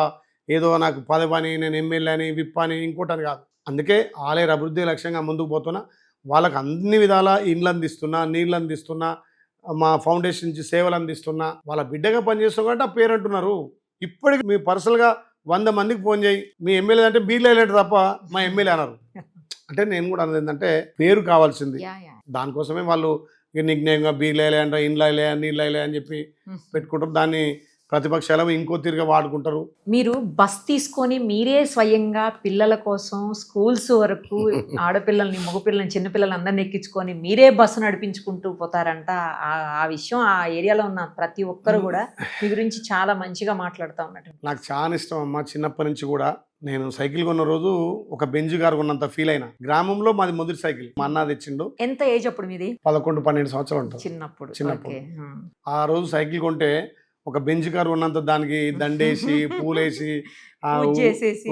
ఏదో నాకు పదవని, నేను ఎమ్మెల్యే అని, విప్ అని, ఇంకోటని కాదు. అందుకే ఆలయ అభివృద్ధి లక్ష్యంగా ముందుకు పోతున్నా. వాళ్ళకి అన్ని విధాల ఇండ్లు అందిస్తున్నా, నీళ్ళు అందిస్తున్నా, మా ఫౌండేషన్ నుంచి సేవలు అందిస్తున్నా. వాళ్ళ బిడ్డగా పనిచేస్తున్నా కాబట్టి ఆ పేరు అంటున్నారు. ఇప్పటికి మీ పర్సనల్గా 100 మందికి ఫోన్ చేయి, మీ ఎమ్మెల్యే అంటే బీర్లే లేట తప్ప మా ఎమ్మెల్యే అన్నారు. అంటే నేను కూడా అన్నది ఏంటంటే పేరు కావాల్సింది. దానికోసమే వాళ్ళు నిగ్నేయంగా బీర్లే అంట, ఇండ్లే నీళ్ళే అని చెప్పి పెట్టుకుంటారు. దాన్ని ప్రతిపక్షాలు ఇంకో తిరిగి వాడుకుంటారు. మీరు బస్ తీసుకొని మీరే స్వయంగా పిల్లల కోసం స్కూల్స్ వరకు ఆడపిల్లల్ని, మగపిల్లల్ని, చిన్నపిల్లల్ని అందరిని ఎక్కించుకొని మీరే బస్సు నడిపించుకుంటూ పోతారంట. ఆ విషయం ఆ ఏరియాలో ఉన్న ప్రతి ఒక్కరు కూడా మీ గురించి చాలా మంచిగా మాట్లాడుతూ ఉన్నట్టు. నాకు చాలా ఇష్టం అమ్మ. చిన్నప్పటి నుంచి కూడా నేను సైకిల్ కొన్న రోజు ఒక బెంజ్ కారు కొన్నంత ఫీల్ అయినా. గ్రామంలో మాది మొదటి సైకిల్ మా అన్న తెచ్చిండు. ఎంత ఏజ్ అప్పుడు మీది? 11-12 సంవత్సరాలు ఉంటుంది. చిన్నప్పుడు ఆ రోజు సైకిల్ కొంటే ఒక బెంచ్ కారు ఉన్నంత దానికి దండేసి, పూలేసి,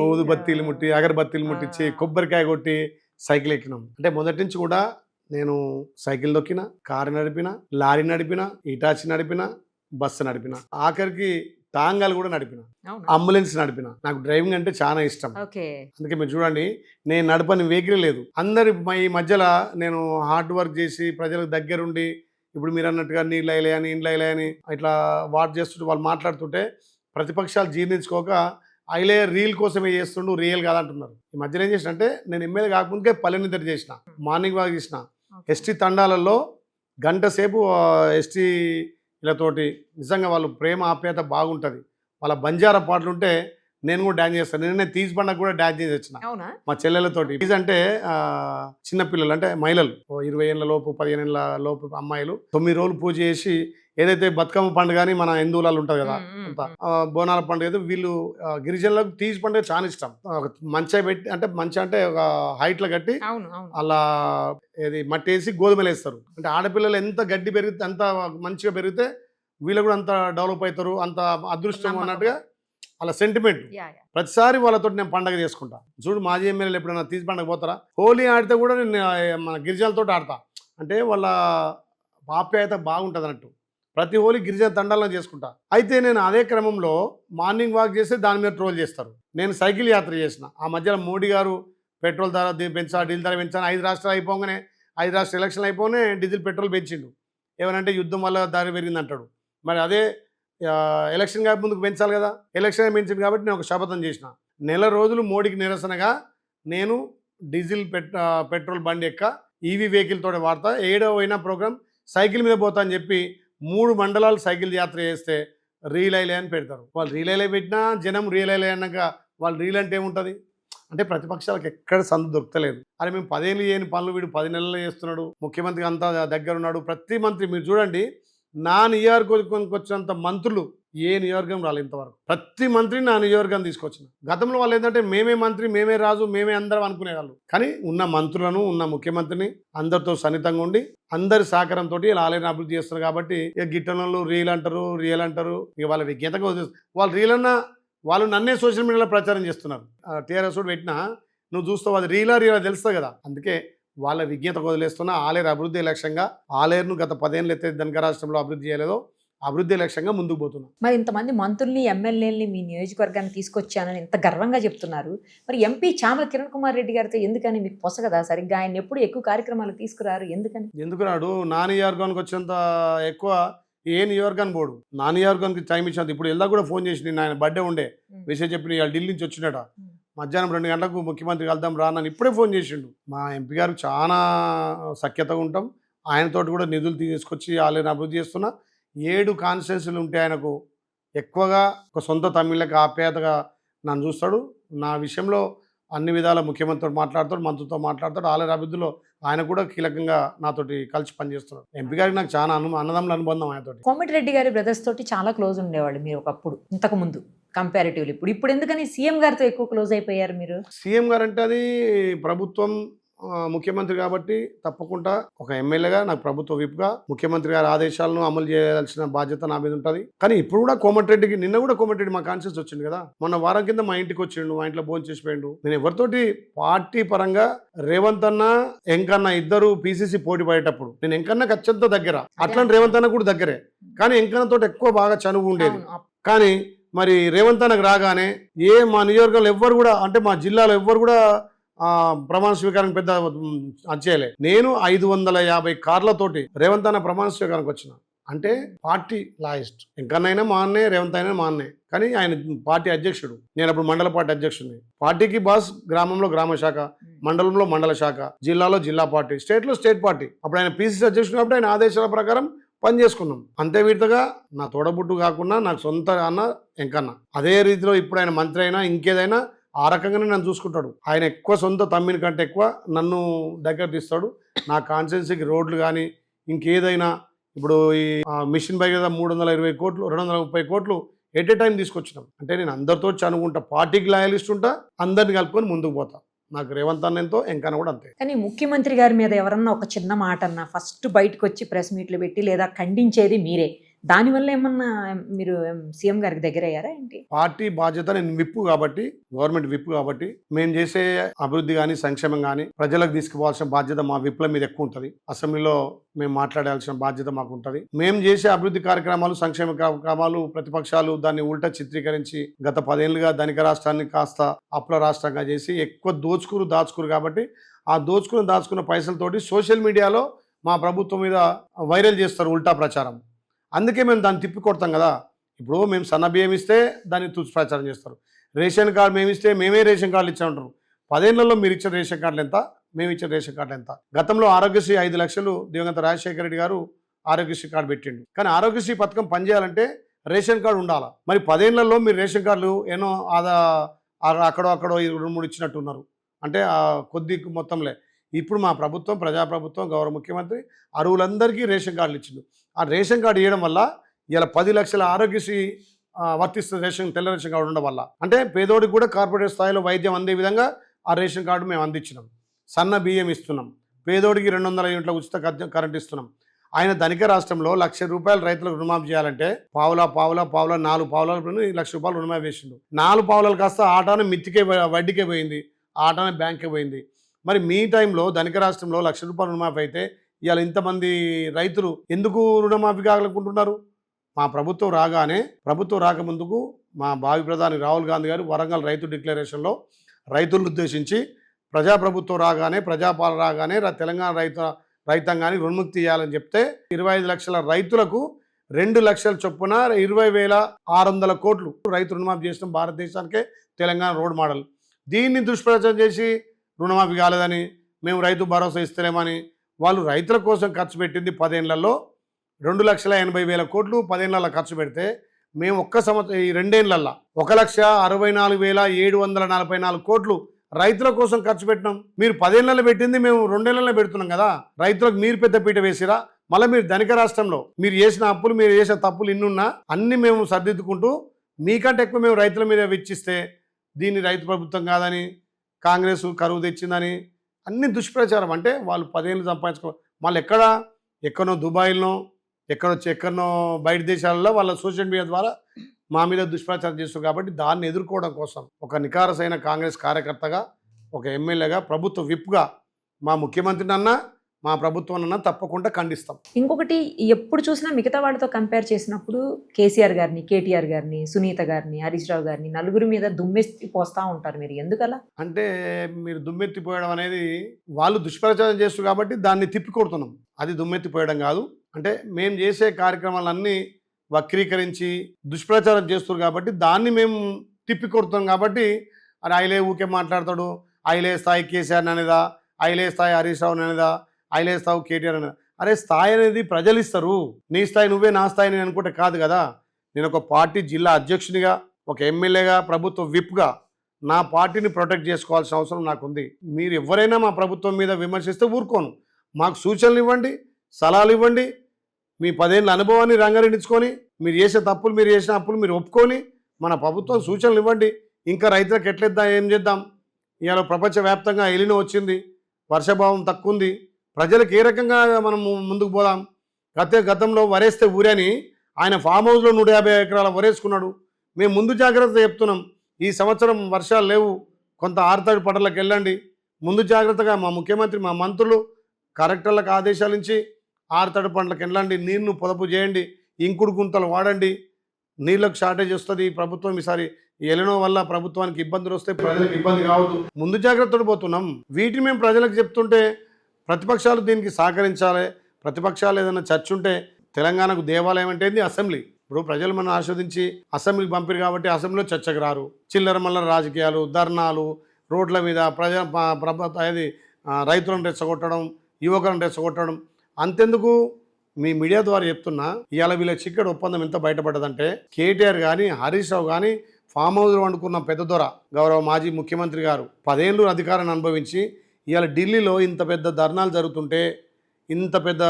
ఊదుబత్తీలు ముట్టి, అగరబత్తీలు ముట్టించి, కొబ్బరికాయ కొట్టి సైకిల్ ఎక్కినాం. అంటే మొదటి నుంచి కూడా నేను సైకిల్ దొక్కిన, కారు నడిపిన, లారీ నడిపిన, ఇటాచి నడిపిన, బస్సు నడిపిన, ఆఖరికి టాంగాలు కూడా నడిపిన, అంబులెన్స్ నడిపిన. నాకు డ్రైవింగ్ అంటే చాలా ఇష్టం. అందుకే మీరు చూడండి, నేను నడపని వెహికల్ లేదు. అందరి ఈ మధ్యలో నేను హార్డ్ వర్క్ చేసి ప్రజలకు దగ్గరుండి, ఇప్పుడు మీరు అన్నట్టుగా నీళ్ళు అయ్యాయని, ఇండ్లు అయ్యాయని ఇట్లా వాట్ చేస్తుంటే వాళ్ళు మాట్లాడుతుంటే ప్రతిపక్షాలు జీర్ణించుకోక అయిలే రీల్ కోసమే చేస్తుండు, రియల్ కాదంటున్నారు. ఈ మధ్యలో ఏం చేసిన అంటే, నేను ఎమ్మెల్యే కాకముందుకే పల్లెనిద్దరు చేసిన, మార్నింగ్ వాక్ చేసిన. ఎస్టీ తండాలలో గంట సేపు ఎస్టీలతోటి నిజంగా వాళ్ళు ప్రేమ ఆప్యాయత బాగుంటుంది. వాళ్ళ బంజారా పాటలు ఉంటే నేను కూడా డాన్స్ చేస్తాను. నేనే తీసి పండగ కూడా డాన్స్ చేసి వచ్చిన మా చెల్లెలతోటి. తీజ్ అంటే చిన్నపిల్లలు అంటే మహిళలు 20 ఏళ్ళ లోపు, 15 ఏళ్ళ లోపు అమ్మాయిలు 9 రోజులు పూజ చేసి, ఏదైతే బతుకమ్మ పండుగ అని మన హిందువులలో ఉంటుంది కదా, అంత బోనాల పండుగ అయితే వీళ్ళు గిరిజనులకు తీజ్ పండుగ చాలా ఇష్టం. ఒక మంచి పెట్టి, అంటే మంచి అంటే ఒక హైట్లో కట్టి అలా ఏది మట్టి వేసి గోధుమలు వేస్తారు. అంటే ఆడపిల్లలు ఎంత గడ్డి పెరిగితే, అంత మంచిగా పెరిగితే వీళ్ళు కూడా అంత డెవలప్ అవుతారు, అంత అదృష్టం అన్నట్టుగా అలా సెంటిమెంట్. ప్రతిసారి వాళ్ళతో నేను పండగ చేసుకుంటా. చూడు, మాజీ ఎమ్మెల్యేలు ఎప్పుడైనా తీసి పండగ పోతారా? హోలీ ఆడితే కూడా నేను మన గిరిజనులతో ఆడతా. అంటే వాళ్ళ ఆప్యాయత బాగుంటుంది అన్నట్టు. ప్రతి హోలీ గిరిజన తండాలను చేసుకుంటా. అయితే నేను అదే క్రమంలో మార్నింగ్ వాక్ చేస్తే దాని మీద ట్రోల్ చేస్తారు. నేను సైకిల్ యాత్ర చేసిన. ఆ మధ్యలో మోడీ గారు పెట్రోల్ ధర పెంచా, డీజిల్ ధర పెంచాను. 5 రాష్ట్రాలు అయిపోగానే, 5 రాష్ట్ర ఎలక్షన్లు అయిపోగానే డీజిల్ పెట్రోల్ పెంచిండు. ఏమనంటే యుద్ధం వల్ల ధర పెరిగింది అంటాడు. మరి అదే ఎలక్షన్ కాక ముందుకు పెంచాలి కదా. ఎలక్షన్ పెంచింది కాబట్టి నేను ఒక శపథం చేసిన. నెల రోజులు మోడీకి నిరసనగా నేను డీజిల్ పెట్రోల్ బండి ఎక్క, ఈవీ వెహికల్ తోటి వాడతా. 7వ అయినా ప్రోగ్రామ్ సైకిల్ మీద పోతా అని చెప్పి 3 మండలాలు సైకిల్ యాత్ర చేస్తే రీల్ అయిలే అని పెడతారు. వాళ్ళు రీల్ అయిలే పెట్టినా జనం రీల్ అయిలే అన్నాక వాళ్ళు రీల్ అంటే ఏముంటుంది? అంటే ప్రతిపక్షాలకు ఎక్కడ సందు దొరకలేదు. అరే మేము 10 ఏళ్ళు చేయని పనులు వీడు 10 నెలలు చేస్తున్నాడు, ముఖ్యమంత్రికి అంతా దగ్గర ఉన్నాడు. ప్రతి మంత్రి మీరు చూడండి, నా నియోజకవర్గానికి వచ్చినంత మంత్రులు ఏ నియోజకవర్గం రాలేదు ఇంతవరకు. ప్రతి మంత్రిని నా నియోజకవర్గం తీసుకొచ్చిన. గతంలో వాళ్ళు ఏంటంటే మేమే మంత్రి, మేమే రాజు, మేమే అందరం అనుకునేవాళ్ళు. కానీ ఉన్న మంత్రులను, ఉన్న ముఖ్యమంత్రిని అందరితో సన్నిహితంగా ఉండి అందరి సహకారంతో ఇలా ఆలయాన్ని అభివృద్ధి చేస్తున్నారు. కాబట్టి ఇక గిట్టనోళ్ళు రియల్ అంటారు, ఇక వాళ్ళ విజ్ఞతగా వాళ్ళు రియల్ అన్నా వాళ్ళు నన్నే సోషల్ మీడియాలో ప్రచారం చేస్తున్నారు. టీఆర్ఎస్ పెట్టినా నువ్వు చూస్తావు అది రీలా తెలుస్తుంది కదా. అందుకే వాళ్ళ విజ్ఞతకు వదిలేస్తున్న ఆలేరు అభివృద్ధి లక్ష్యంగా, ఆలేరును గత 10 ఏళ్ళు అయితే ధనిక రాష్ట్రంలో అభివృద్ధి చేయలేదో అభివృద్ధి లక్ష్యంగా ముందుకు పోతున్నాం. మరి ఇంతమంది మంత్రుల్ని, ఎమ్మెల్యేలని మీ నియోజకవర్గాన్ని తీసుకొచ్చానని ఇంత గర్వంగా చెప్తున్నారు. మరి ఎంపీ చామల కిరణ్ కుమార్ రెడ్డి గారితో ఎందుకని మీకు పొసగదా సరిగ్గా? ఆయన ఎప్పుడు ఎక్కువ కార్యక్రమాలు తీసుకురారు, ఎందుకని? ఎందుకు రాడు? నా నియోజకవర్గానికి వచ్చేంత ఎక్కువ ఏ నియోజకవర్గానికి పోడు. నా నియోజకవర్గానికి టైం ఇచ్చినంత. ఇప్పుడు ఎలా కూడా ఫోన్ చేసి నేను ఆయన బర్త్డే ఉండే విషయం చెప్పి ఇవాళ ఢిల్లీ నుంచి వచ్చినట. మధ్యాహ్నం 2 గంటలకు ముఖ్యమంత్రి కలుద్దాం రానని ఇప్పుడే ఫోన్ చేసిండు. మా ఎంపీ గారు చాలా సఖ్యతగా ఉంటాం. ఆయనతోటి కూడా నిధులు తీసుకొచ్చి ఆలయాన్ని అభివృద్ధి చేస్తున్నా. 7 కాన్స్టిట్యున్సీలు ఉంటే ఆయనకు ఎక్కువగా ఒక సొంత తమిళకి ఆప్యాయతగా నన్ను చూస్తాడు. నా విషయంలో అన్ని విధాల ముఖ్యమంత్రితో మాట్లాడతాడు, మంత్రితో మాట్లాడతాడు. ఆలయ అభివృద్ధిలో ఆయన కూడా కీలకంగా నాతోటి కలిసి పనిచేస్తున్నాడు. ఎంపీ గారికి నాకు చాలా అన్నదమ్ముల అనుబంధం ఆయనతోటి. కోమటిరెడ్డి గారి బ్రదర్స్ తోటి చాలా క్లోజ్ ఉండేవాళ్ళు మీరు ఒకప్పుడు, ఇంతకు ముందు కంపారిటివ్లీ. ఇప్పుడు ఎందుకని సీఎం గారితో ఎక్కువ క్లోజ్ అయిపోయారు మీరు? సీఎం గారు అంటే అది ప్రభుత్వం, ముఖ్యమంత్రి కాబట్టి తప్పకుండా ఒక ఎమ్మెల్యేగా నాకు ప్రభుత్వ విప్గా ముఖ్యమంత్రి గారి ఆదేశాలను అమలు చేయాల్సిన బాధ్యత నా మీద ఉంటుంది. కానీ ఇప్పుడు కూడా కోమటిరెడ్డికి, నిన్న కూడా కోమటిరెడ్డి మా కాన్షియస్ వచ్చింది కదా. మొన్న వారం కింద మా ఇంటికి వచ్చిండు, మా ఇంట్లో భోజనం చేసిపోయిండు. నేను ఎవరితోటి పార్టీ పరంగా రేవంత్ అన్న, ఎంకన్న ఇద్దరు పీసీసీ పోటీ పడేటప్పుడు నేను ఎంకన్నకి అత్యంత దగ్గర, అట్లా రేవంత్ అన్న కూడా దగ్గరే. కానీ ఎంకన్నతో ఎక్కువ బాగా చనువు ఉండేది. కానీ మరి రేవంత్ అన్నకు రాగానే మా నియోజకవర్గంలో ఎవ్వరు కూడా, అంటే మా జిల్లాలో ఎవ్వరు కూడా ప్రమాణ స్వీకారం పెద్ద చేయలే. నేను 550 కార్లతోటి రేవంత్ అన్న ప్రమాణ స్వీకారానికి వచ్చిన. అంటే పార్టీ లాయెస్ట్. ఎంకన్నైనా మా అన్నే, రేవంత్ అయినా మా అన్నే. కానీ ఆయన పార్టీ అధ్యక్షుడు, నేను అప్పుడు మండల పార్టీ అధ్యక్షుడిని. పార్టీకి బాస్ గ్రామంలో గ్రామ శాఖ, మండలంలో మండల శాఖ, జిల్లాలో జిల్లా పార్టీ, స్టేట్లో స్టేట్ పార్టీ. అప్పుడు ఆయన పీసీసీ అధ్యక్షుడు కాబట్టి ఆయన ఆదేశాల ప్రకారం పని చేసుకున్నాం. అంతే విడతగా నా తోడబుట్టు కాకుండా నాకు సొంత అన్న ఎంకన్న. అదే రీతిలో ఇప్పుడు ఆయన మంత్రి అయినా ఇంకేదైనా ఆ రకంగానే నన్ను చూసుకుంటాడు. ఆయన ఎక్కువ సొంత తమ్మిని కంటే ఎక్కువ నన్ను దగ్గర తీస్తాడు. నా కాన్స్టిట్యున్సీకి రోడ్లు కానీ ఇంకేదైనా, ఇప్పుడు ఈ మిషన్ బై కదా 320 కోట్లు 230 కోట్లు ఎట్ ఏ టైం తీసుకొచ్చినాం. అంటే నేను అందరితో చనుకుంటా, పార్టీకి లాయలిస్ట్ ఉంటా, అందరిని కలుపుకొని ముందుకు పోతా. నాకు రేవంత్ అన్న ఎంతో, ఎంకన్న కూడా అంతే. కానీ ముఖ్యమంత్రి గారి మీద ఎవరన్నా ఒక చిన్న మాట అన్నా ఫస్ట్ బయటకు వచ్చి ప్రెస్ మీట్లు పెట్టి లేదా ఖండించేది మీరే. దానివల్ల ఏమన్నా మీరు సీఎం గారికి దగ్గర అయ్యారా ఏంటి? పార్టీ బాధ్యత, నేను విప్పు కాబట్టి, గవర్నమెంట్ విప్పు కాబట్టి, మేము చేసే అభివృద్ధి కానీ సంక్షేమం కానీ ప్రజలకు తీసుకుపోవాల్సిన బాధ్యత మా విప్ల మీద ఎక్కువ ఉంటుంది. అసెంబ్లీలో మేము మాట్లాడాల్సిన బాధ్యత మాకు ఉంటుంది. మేము చేసే అభివృద్ధి కార్యక్రమాలు, సంక్షేమ కార్యక్రమాలు ప్రతిపక్షాలు దాన్ని ఉల్టా చిత్రీకరించి గత 10 ఏళ్ళుగా ధనిక రాష్ట్రాన్ని కాస్త అప్పుల రాష్ట్రంగా చేసి ఎక్కువ దాచుకురు కాబట్టి ఆ దాచుకున్న పైసలతోటి సోషల్ మీడియాలో మా ప్రభుత్వం మీద వైరల్ చేస్తారు ఉల్టా ప్రచారం. అందుకే మేము దాన్ని తిప్పి కొడతాం కదా. ఇప్పుడు మేము సన్న బియ్యం ఇస్తే దాన్ని తుచ్చి ప్రచారం చేస్తారు. రేషన్ కార్డు మేము ఇస్తే మేమే రేషన్ కార్డులు ఇచ్చామంటారు. 10 ఏళ్లలో మీరు ఇచ్చిన రేషన్ కార్డులు ఎంత, మేము ఇచ్చిన రేషన్ కార్డులు ఎంత? గతంలో ఆరోగ్యశ్రీ 5 లక్షలు దివంగత రాజశేఖర రెడ్డి గారు ఆరోగ్యశ్రీ కార్డు పెట్టిండు. కానీ ఆరోగ్యశ్రీ పథకం పనిచేయాలంటే రేషన్ కార్డు ఉండాలి. మరి 10 ఏళ్లలో మీరు రేషన్ కార్డులు ఏమో అక్కడో 2-3 ఇచ్చినట్టున్నారు. అంటే కొద్ది మొత్తంలో. ఇప్పుడు మా ప్రభుత్వం, ప్రజాప్రభుత్వం, గౌరవ ముఖ్యమంత్రి అరువులందరికీ రేషన్ కార్డులు ఇచ్చిండు. ఆ రేషన్ కార్డు ఇవ్వడం వల్ల ఇలా 10 లక్షల ఆరోగ్యశ్రీ వర్తిస్తుంది. తెల్ల రేషన్ కార్డు ఉండడం వల్ల అంటే పేదోడికి కూడా కార్పొరేట్ స్థాయిలో వైద్యం అందే విధంగా ఆ రేషన్ కార్డు మేము అందించినాం. సన్న బియ్యం ఇస్తున్నాం. పేదోడికి 200 యూనిట్ల ఉచిత కరెంట్ ఇస్తున్నాం. ఆయన ధనిక రాష్ట్రంలో ₹1,00,000 రైతులకు రుణమాఫీ చేయాలంటే పావులా 4 పావులాలు ₹1,00,000 రుణమాఫీ వేసిండు. 4 పావులాలు కాస్త ఆటానే మిత్తికే వడ్డీకే పోయింది, ఆటానే బ్యాంకే పోయింది. మరి మీ టైంలో ధనిక రాష్ట్రంలో ₹1,00,000 రుణమాఫీ అయితే ఇవాళ ఇంతమంది రైతులు ఎందుకు రుణమాఫీ కావాలనుకుంటున్నారు? మా ప్రభుత్వం రాకముందుకు మా భావి ప్రధాని రాహుల్ గాంధీ గారు వరంగల్ రైతు డిక్లరేషన్లో రైతులను ఉద్దేశించి ప్రజాప్రభుత్వం రాగానే, ప్రజాపాలన రాగానే తెలంగాణ రైతాంగాన్ని రుణముక్తి చేయాలని చెప్తే 25 లక్షల రైతులకు 2 లక్షల చొప్పున 20,600 కోట్లు రైతు రుణమాఫీ చేసిన భారతదేశానికే తెలంగాణ రోడ్ మోడల్. దీన్ని దుష్ప్రచారం చేసి రుణమాఫీ కాలేదని, మేము రైతు భరోసా ఇస్తలేమని, వాళ్ళు రైతుల కోసం ఖర్చు పెట్టింది 10 ఏళ్లలో 2,80,000 కోట్లు 10 ఏళ్లలో ఖర్చు పెడితే మేము ఒక్క సంవత్సరం ఈ 2 ఏళ్లలో 1,64,744 కోట్లు రైతుల కోసం ఖర్చు పెట్టినాం. మీరు 10 ఏళ్లలో పెట్టింది మేము 2 ఏళ్లలో పెడుతున్నాం కదా. రైతులకు మీరు పెద్ద పీట వేసిరా, మళ్ళీ మీరు ధనిక రాష్ట్రంలో మీరు చేసిన అప్పులు, మీరు చేసిన తప్పులు ఇన్నున్నా అన్ని మేము సర్దిద్దుకుంటూ మీకంటే ఎక్కువ మేము రైతుల మీద వెచ్చిస్తే దీన్ని రైతు ప్రభుత్వం కాదని, కాంగ్రెస్ కరువు తెచ్చిందని అన్ని దుష్ప్రచారం. అంటే వాళ్ళు 10 ఏళ్ళు సంపాదించుకో, మళ్ళీ ఎక్కడో దుబాయ్లో ఎక్కడో బయట దేశాలలో వాళ్ళ సోషల్ మీడియా ద్వారా మా మీద దుష్ప్రచారం చేస్తారు. కాబట్టి దాన్ని ఎదుర్కోవడం కోసం ఒక నికారసైన కాంగ్రెస్ కార్యకర్తగా, ఒక ఎమ్మెల్యేగా, ప్రభుత్వ విప్గా మా ముఖ్యమంత్రిని అన్నా మా ప్రభుత్వం అన్నా తప్పకుండా ఖండిస్తాం. ఇంకొకటి, ఎప్పుడు చూసినా మిగతా వాళ్ళతో కంపేర్ చేసినప్పుడు కేసీఆర్ గారిని, కేటీఆర్ గారిని, సునీత గారిని, హరీష్ రావు గారిని నలుగురి మీద దుమ్మెత్తి పోస్తూ ఉంటారు. మీరు ఎందుకలా? అంటే మీరు దుమ్మెత్తిపోయడం అనేది వాళ్ళు దుష్ప్రచారం చేస్తారు కాబట్టి దాన్ని తిప్పికొడుతున్నాం. అది దుమ్మెత్తిపోయడం కాదు. అంటే మేము చేసే కార్యక్రమాలన్నీ వక్రీకరించి దుష్ప్రచారం చేస్తారు కాబట్టి దాన్ని మేము తిప్పికొడుతున్నాం. కాబట్టి అది ఐలే ఊకే మాట్లాడతాడు, ఐలే స్థాయి కేసీఆర్ అనేదా, ఐలే స్థాయి హరీష్ రావు అనేదా, ఐలే స్థాయి కేటీఆర్ అనేది. అరే స్థాయి అనేది ప్రజలు ఇస్తారు. నీ స్థాయి నువ్వే, నా స్థాయి నేను అనుకుంటే కాదు కదా. నేను ఒక పార్టీ జిల్లా అధ్యక్షునిగా, ఒక ఎమ్మెల్యేగా, ప్రభుత్వ విప్గా నా పార్టీని ప్రొటెక్ట్ చేసుకోవాల్సిన అవసరం నాకుంది. మీరు ఎవరైనా మా ప్రభుత్వం మీద విమర్శిస్తే ఊరుకోను. మాకు సూచనలు ఇవ్వండి, సలహాలు ఇవ్వండి. మీ 10 ఏళ్ళ అనుభవాన్ని రంగరించుకొని మీరు చేసే తప్పులు, మీరు చేసిన అప్పులు మీరు ఒప్పుకొని మన ప్రభుత్వం సూచనలు ఇవ్వండి. ఇంకా రైతులకు ఎట్లేద్దాం, ఏం చేద్దాం. ఇవాళ ప్రపంచవ్యాప్తంగా ఎలినో వచ్చింది, వర్షభావం తక్కువ ఉంది. ప్రజలకు ఏ రకంగా మనం ముందుకు పోదాం. గతంలో వరేస్తే ఊరని ఆయన ఫామ్ హౌస్లో 150 ఎకరాల వరేసుకున్నాడు. మేము ముందు జాగ్రత్త చెప్తున్నాం. ఈ సంవత్సరం వర్షాలు లేవు, కొంత ఆరుతడి పంటలకు వెళ్ళండి. ముందు జాగ్రత్తగా మా ముఖ్యమంత్రి, మా మంత్రులు, కలెక్టర్లకు ఆదేశాలు ఇచ్చి ఆరుతడి పంటలకు వెళ్ళండి, నీరును పొదుపు చేయండి, ఇంకుడు గుంతలు వాడండి. నీళ్ళకు షార్టేజ్ వస్తుంది. ప్రభుత్వం ఈసారి ఎలినో వల్ల ప్రభుత్వానికి ఇబ్బందులు వస్తే ప్రజలకు ఇబ్బంది కావద్దు. ముందు జాగ్రత్తలు పోతున్నాం. వీటిని మేము ప్రజలకు చెప్తుంటే ప్రతిపక్షాలు దీనికి సహకరించాలి. ప్రతిపక్షాలు ఏదైనా చర్చ ఉంటే, తెలంగాణకు దేవాలయం అంటే అసెంబ్లీ. ఇప్పుడు ప్రజలు మనం ఆస్వాదించి అసెంబ్లీకి పంపిరు కాబట్టి అసెంబ్లీలో చర్చకు రారు. చిల్లర మల్లర రాజకీయాలు, ధర్నాలు, రోడ్ల మీద రైతులను రెచ్చగొట్టడం, యువకులను రెచ్చగొట్టడం. అంతెందుకు, మీ మీడియా ద్వారా చెప్తున్నా, ఇవాళ వీళ్ళ చిక్కడి ఒప్పందం ఎంత బయటపడ్డదంటే కేటీఆర్ కానీ, హరీష్ రావు కానీ ఫామ్ హౌస్లో వండుకున్న పెద్ద దొర గౌరవ మాజీ ముఖ్యమంత్రి గారు 10 ఏళ్ళు అధికారాన్ని అనుభవించి ఇవాళ ఢిల్లీలో ఇంత పెద్ద ధర్నాలు జరుగుతుంటే, ఇంత పెద్ద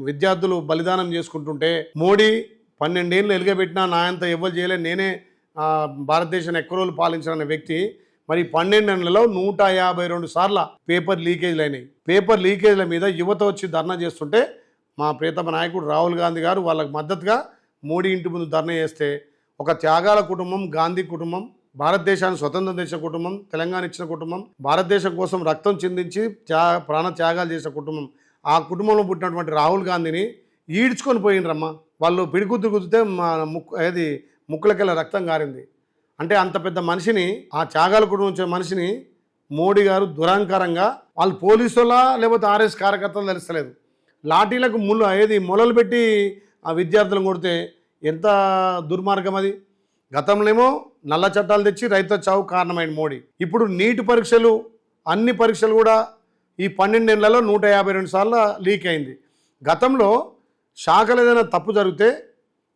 విద్యార్థులు బలిదానం చేసుకుంటుంటే, మోడీ 12 ఏళ్ళు ఎలుగబెట్టినా నా అంత ఎవ్వరు చేయలేదు, నేనే భారతదేశాన్ని ఎక్కువ రోజులు పాలించాలనే వ్యక్తి మరి 12 నెలలలో 152 సార్ల పేపర్ లీకేజ్లు అయినాయి. పేపర్ లీకేజ్ల మీద యువత వచ్చి ధర్నా చేస్తుంటే మా ప్రియతమ నాయకుడు రాహుల్ గాంధీ గారు వాళ్ళకు మద్దతుగా మోడీ ఇంటి ముందు ధర్నా చేస్తే, ఒక త్యాగాల కుటుంబం, గాంధీ కుటుంబం, భారతదేశాన్ని స్వతంత్రం చేసిన కుటుంబం, తెలంగాణ ఇచ్చిన కుటుంబం, భారతదేశం కోసం రక్తం చిందించి ప్రాణ త్యాగాలు చేసిన కుటుంబం, ఆ కుటుంబంలో పుట్టినటువంటి రాహుల్ గాంధీని ఈడ్చుకొని పోయిండ్రమ్మా. వాళ్ళు పిడికుద్దు కుదితే ముక్కులకెళ్ళ రక్తం కారింది. అంటే అంత పెద్ద మనిషిని, ఆ త్యాగాల కుటుంబం వచ్చిన మనిషిని మోడీ గారు దురహంకారంగా, వాళ్ళు పోలీసులా లేకపోతే ఆర్ఎస్ కార్యకర్తలు తెలుస్తలేదు, లాఠీలకు మొలలు పెట్టి ఆ విద్యార్థులను కొడితే ఎంత దుర్మార్గం అది. గతంలోనేమో నల్ల చట్టాలు తెచ్చి రైతుల చావు కారణమైన మోడీ. ఇప్పుడు నీట్ పరీక్షలు, అన్ని పరీక్షలు కూడా ఈ 12 నెలలలో 152 సార్లు లీక్ అయింది. గతంలో శాఖలు ఏదైనా తప్పు జరిగితే,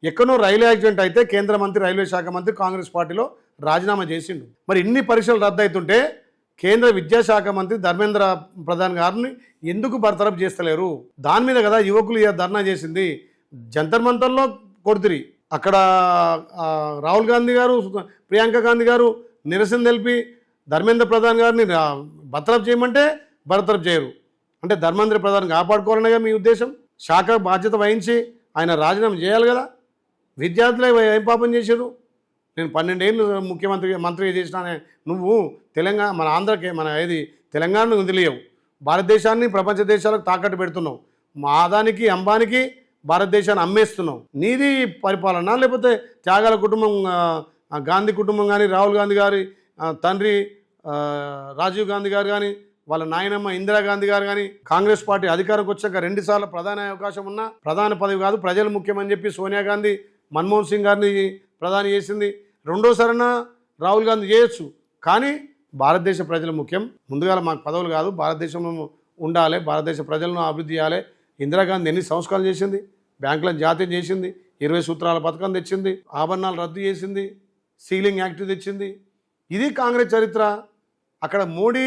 ఎక్కడో రైలు యాక్సిడెంట్ అయితే కేంద్ర మంత్రి, రైల్వే శాఖ మంత్రి కాంగ్రెస్ పార్టీలో రాజీనామా చేసిండు. మరి ఇన్ని పరీక్షలు రద్దు అవుతుంటే కేంద్ర విద్యాశాఖ మంత్రి ధర్మేంద్ర ప్రధాన్ గారిని ఎందుకు బర్తరఫ్ చేస్తలేరు? దాని మీద కదా యువకులు ధర్నా చేసింది. జంతర్ మంతర్లో కొడుతురి, అక్కడ రాహుల్ గాంధీ గారు, ప్రియాంక గాంధీ గారు నిరసన తెలిపి ధర్మేంద్ర ప్రధాన్ గారిని బర్తరఫ్ చేయమంటే బర్తరఫ్ చేయరు. అంటే ధర్మేంద్ర ప్రధాన్ కాపాడుకోవాలనేగా మీ ఉద్దేశం. శాఖ బాధ్యత వహించి ఆయన రాజీనామా చేయాలి కదా. విద్యార్థులే ఏం పాపం చేశారు? నేను 12 ఏళ్ళు మంత్రిగా చేసినా, నువ్వు తెలంగాణ, మన ఆంధ్రకే, తెలంగాణను వదిలేయవు, భారతదేశాన్ని ప్రపంచ దేశాలకు తాకట్టు పెడుతున్నావు, మా అదానికి అంబానికి భారతదేశాన్ని అమ్మేస్తున్నావు. నీది పరిపాలన లేకపోతే త్యాగాల కుటుంబం, గాంధీ కుటుంబం కానీ, రాహుల్ గాంధీ గారి తండ్రి రాజీవ్ గాంధీ గారు కానీ, వాళ్ళ నాయనమ్మ ఇందిరాగాంధీ గారు కానీ, కాంగ్రెస్ పార్టీ అధికారంకి వచ్చాక 2 సార్లు ప్రధాని అవకాశం ఉన్నా ప్రధాన పదవి కాదు, ప్రజలు ముఖ్యమని చెప్పి సోనియా గాంధీ మన్మోహన్ సింగ్ గారిని ప్రధాని చేసింది. 2వ రాహుల్ గాంధీ చేయొచ్చు, కానీ భారతదేశ ప్రజలు ముఖ్యం. ముందుగా మాకు పదవులు కాదు, భారతదేశంలో ఉండాలి, భారతదేశ ప్రజలను అభివృద్ధి చేయాలి. ఇందిరాగాంధీ ఎన్ని సంస్కరణలు చేసింది, బ్యాంకులను జాతీయం చేసింది, 20 సూత్రాల పథకం తెచ్చింది, ఆభరణాలు రద్దు చేసింది, సీలింగ్ యాక్ట్ తెచ్చింది. ఇది కాంగ్రెస్ చరిత్ర. అక్కడ మోడీ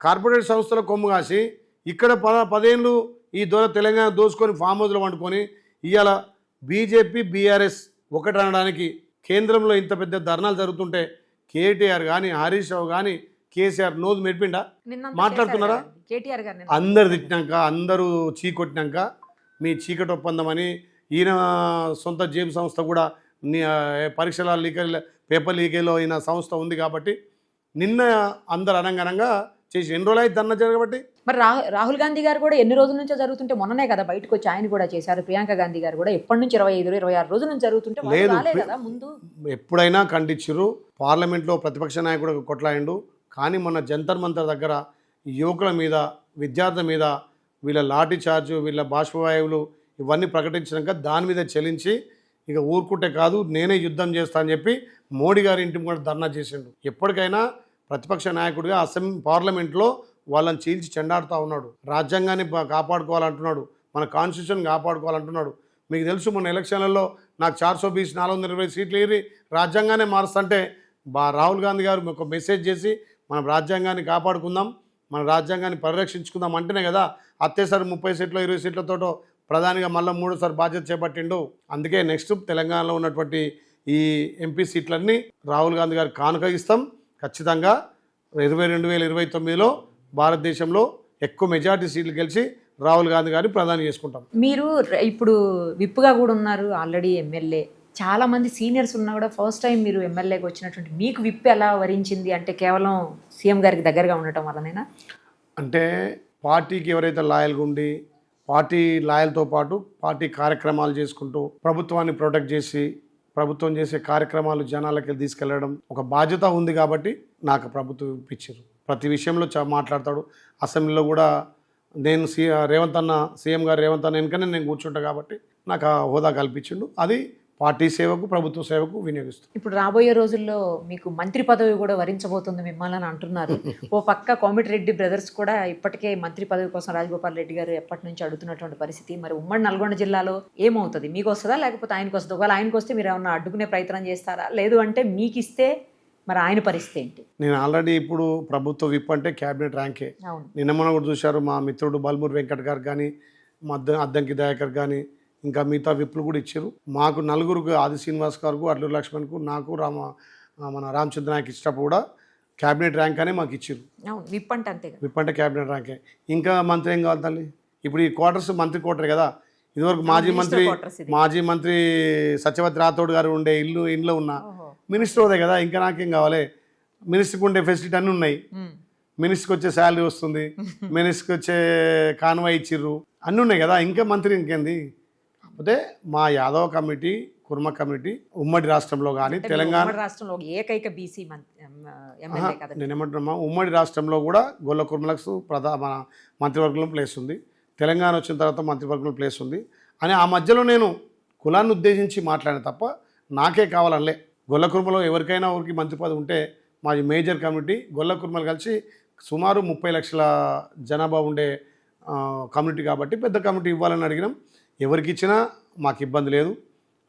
కార్పొరేట్ సంస్థల కొమ్ము కాసి ఇక్కడ 10 ఏళ్ళు ఈ తెలంగాణ దోసుకొని ఫామ్ హౌస్లో వండుకొని ఇవాళ బీజేపీ బీఆర్ఎస్ ఒకటి అనడానికి కేంద్రంలో ఇంత పెద్ద ధర్నాలు జరుగుతుంటే కేటీఆర్ కానీ హరీష్ రావు కానీ కేసీఆర్ నోరు మెరిపిండా? మాట్లాడుతున్నారా? కేటీఆర్ గారు అందరు తిట్టినాక అందరూ చీకొట్టినాక మీ చీకటి ఒప్పందం అని ఈయన సొంత జేబు సంస్థ కూడా పరీక్షల పేపర్ లీకేలో అయిన సంస్థ ఉంది కాబట్టి నిన్న అందరు అనంగనంగా చేసి ఎన్ని రోజులు అయితే ధర్నా జరగబట్టి. మరి రాహుల్ గాంధీ గారు కూడా ఎన్ని రోజుల నుంచో జరుగుతుంటే మొన్ననే కదా బయటకు వచ్చి ఆయన కూడా చేశారు. ప్రియాంక గాంధీ గారు కూడా ఎప్పటి నుంచి 25-26 రోజుల నుంచి జరుగుతుంటే లేదు కదా ముందు ఎప్పుడైనా ఖండించారు. పార్లమెంట్లో ప్రతిపక్ష నాయకుడు కొట్లాయిండు. కానీ మొన్న జంతర్ మంతర్ దగ్గర యువకుల మీద విద్యార్థుల మీద వీళ్ళ లాఠీ చార్జు వీళ్ళ బాష్పవాయువులు ఇవన్నీ ప్రకటించినాక దాని మీద చెల్లించి ఇక ఊరుకుంటే కాదు నేనే యుద్ధం చేస్తా అని చెప్పి మోడీ గారి ఇంటికి కూడా ధర్నా చేసిండు. ఎప్పటికైనా ప్రతిపక్ష నాయకుడిగా పార్లమెంట్లో వాళ్ళని చీల్చి చెండాడుతూ ఉన్నాడు. రాజ్యాంగాన్ని కాపాడుకోవాలంటున్నాడు, మన కాన్స్టిట్యూషన్ కాపాడుకోవాలంటున్నాడు. మీకు తెలుసు మొన్న ఎలక్షన్లలో నాకు 420 420 సీట్లు ఏరి రాజ్యాంగాన్ని మారుస్తుంటే రాహుల్ గాంధీ గారు ఒక మెసేజ్ చేసి మనం రాజ్యాంగాన్ని కాపాడుకుందాం, మన రాజ్యాంగాన్ని పరిరక్షించుకుందాం అంటేనే కదా అత్తేసారి 30 సీట్లు 20 సీట్లతోటో ప్రధానిగా మళ్ళీ 3సారి బాధ్యత చేపట్టిండు. అందుకే నెక్స్ట్ తెలంగాణలో ఉన్నటువంటి ఈ ఎంపీ సీట్లన్నీ రాహుల్ గాంధీ గారికి కానుక ఇస్తాం. ఖచ్చితంగా 2029లో భారతదేశంలో ఎక్కువ మెజార్టీ సీట్లు గెలిచి రాహుల్ గాంధీ గారిని ప్రధాని చేసుకుంటాం. మీరు ఇప్పుడు విప్పుగా కూడా ఉన్నారు, ఆల్రెడీ ఎమ్మెల్యే. చాలా మంది సీనియర్స్ ఉన్నా కూడా ఫస్ట్ టైం మీరు ఎమ్మెల్యేకి వచ్చినటువంటి మీకు విప్ ఎలా వరించింది అంటే కేవలం సీఎం గారికి దగ్గరగా ఉండటం వల్లనేనా? అంటే పార్టీకి ఎవరైతే లాయల్గా ఉండి పార్టీ లాయల్తో పాటు పార్టీ కార్యక్రమాలు చేసుకుంటూ ప్రభుత్వాన్ని ప్రొటెక్ట్ చేసి ప్రభుత్వం చేసే కార్యక్రమాలు జనాలకి తీసుకెళ్లడం ఒక బాధ్యత ఉంది కాబట్టి నాకు ప్రభుత్వం ఇప్పించారు. ప్రతి విషయంలో మాట్లాడతాడు. అసెంబ్లీలో కూడా నేను సీఎం గారు రేవంత్ అన్న వెనుకనే నేను కూర్చుంటా కాబట్టి నాకు ఆ హోదా కల్పించిండు. అది పార్టీ సేవకు ప్రభుత్వ సేవకు వినియోగిస్తుంది. ఇప్పుడు రాబోయే రోజుల్లో మీకు మంత్రి పదవి కూడా వరించబోతుంది మిమ్మల్ని అని అంటున్నారు. ఓ పక్క కోమటిరెడ్డి బ్రదర్స్ కూడా ఇప్పటికే మంత్రి పదవి కోసం రాజగోపాల్ రెడ్డి గారు ఎప్పటి నుంచి అడుగుతున్నటువంటి పరిస్థితి. మరి ఉమ్మడి నల్గొండ జిల్లాలో ఏమవుతుంది? మీకు వస్తుందా లేకపోతే ఆయనకు వస్తుంది? ఒకవేళ ఆయనకు వస్తే మీరు ఏమన్నా అడ్డుకునే ప్రయత్నం చేస్తారా? లేదు అంటే మీకు ఇస్తే మరి ఆయన పరిస్థితి ఏంటి? నేను ఆల్రెడీ ఇప్పుడు ప్రభుత్వ విప్ అంటే క్యాబినెట్ ర్యాంకే. నిన్న మొన్న కూడా చూశారు మా మిత్రుడు బల్మూరి వెంకట్ గారు కానీ అద్దంకి దయాకర్ కానీ ఇంకా మిగతా విప్పులు కూడా ఇచ్చారు. మాకు నలుగురికి ఆది శ్రీనివాస్ గారికి అడ్లూరు లక్ష్మణ్కు నాకు మన రామచంద్ర నాయక్ ఇచ్చినప్పుడు కూడా క్యాబినెట్ ర్యాంక్ అనే మాకు ఇచ్చారు. విప్ అంటే అంతే, విప్ అంటే క్యాబినెట్ ర్యాంకే. ఇంకా మంత్రి ఏం కావాలి తల్లి? ఇప్పుడు ఈ క్వార్టర్స్ మంత్రి క్వార్టర్ కదా. ఇదివరకు మాజీ మంత్రి సత్యవతి రాథోడ్ గారు ఉండే ఇంట్లో ఉన్న మినిస్టర్ అదే కదా. ఇంకా నాకేం కావాలి? మినిస్టర్కి ఉండే ఫెసిలిటీ అన్నీ ఉన్నాయి. మినిస్టర్కి వచ్చే శాలరీ వస్తుంది, మినిస్టర్కి వచ్చే కాన్వాయ్ ఇచ్చిర్రు, అన్నీ ఉన్నాయి కదా. ఇంకా మంత్రి ఇంకేంది? కాకపోతే మా యాదవ కమిటీ కుర్మ కమిటీ ఉమ్మడి రాష్ట్రంలో కానీ తెలంగాణ రాష్ట్రంలో ఏకైక బీసీ నేను ఏమంటున్నా ఉమ్మడి రాష్ట్రంలో కూడా గొల్ల కుర్మలకు మన మంత్రివర్గంలో ప్లేస్ ఉంది. తెలంగాణ వచ్చిన తర్వాత మంత్రివర్గంలో ప్లేస్ ఉంది అని ఆ మధ్యలో నేను కులాన్ని ఉద్దేశించి మాట్లాడిన తప్ప నాకే కావాలనలే. గొల్ల కుర్మలో ఎవరికైనా ఊరికి మంత్రి పదవి ఉంటే మాది మేజర్ కమిటీ గొల్ల కుర్మలు కలిసి సుమారు 30 లక్షల జనాభా ఉండే కమ్యూనిటీ కాబట్టి పెద్ద కమిటీ ఇవ్వాలని అడిగినాం. ఎవరికి ఇచ్చినా మాకు ఇబ్బంది లేదు.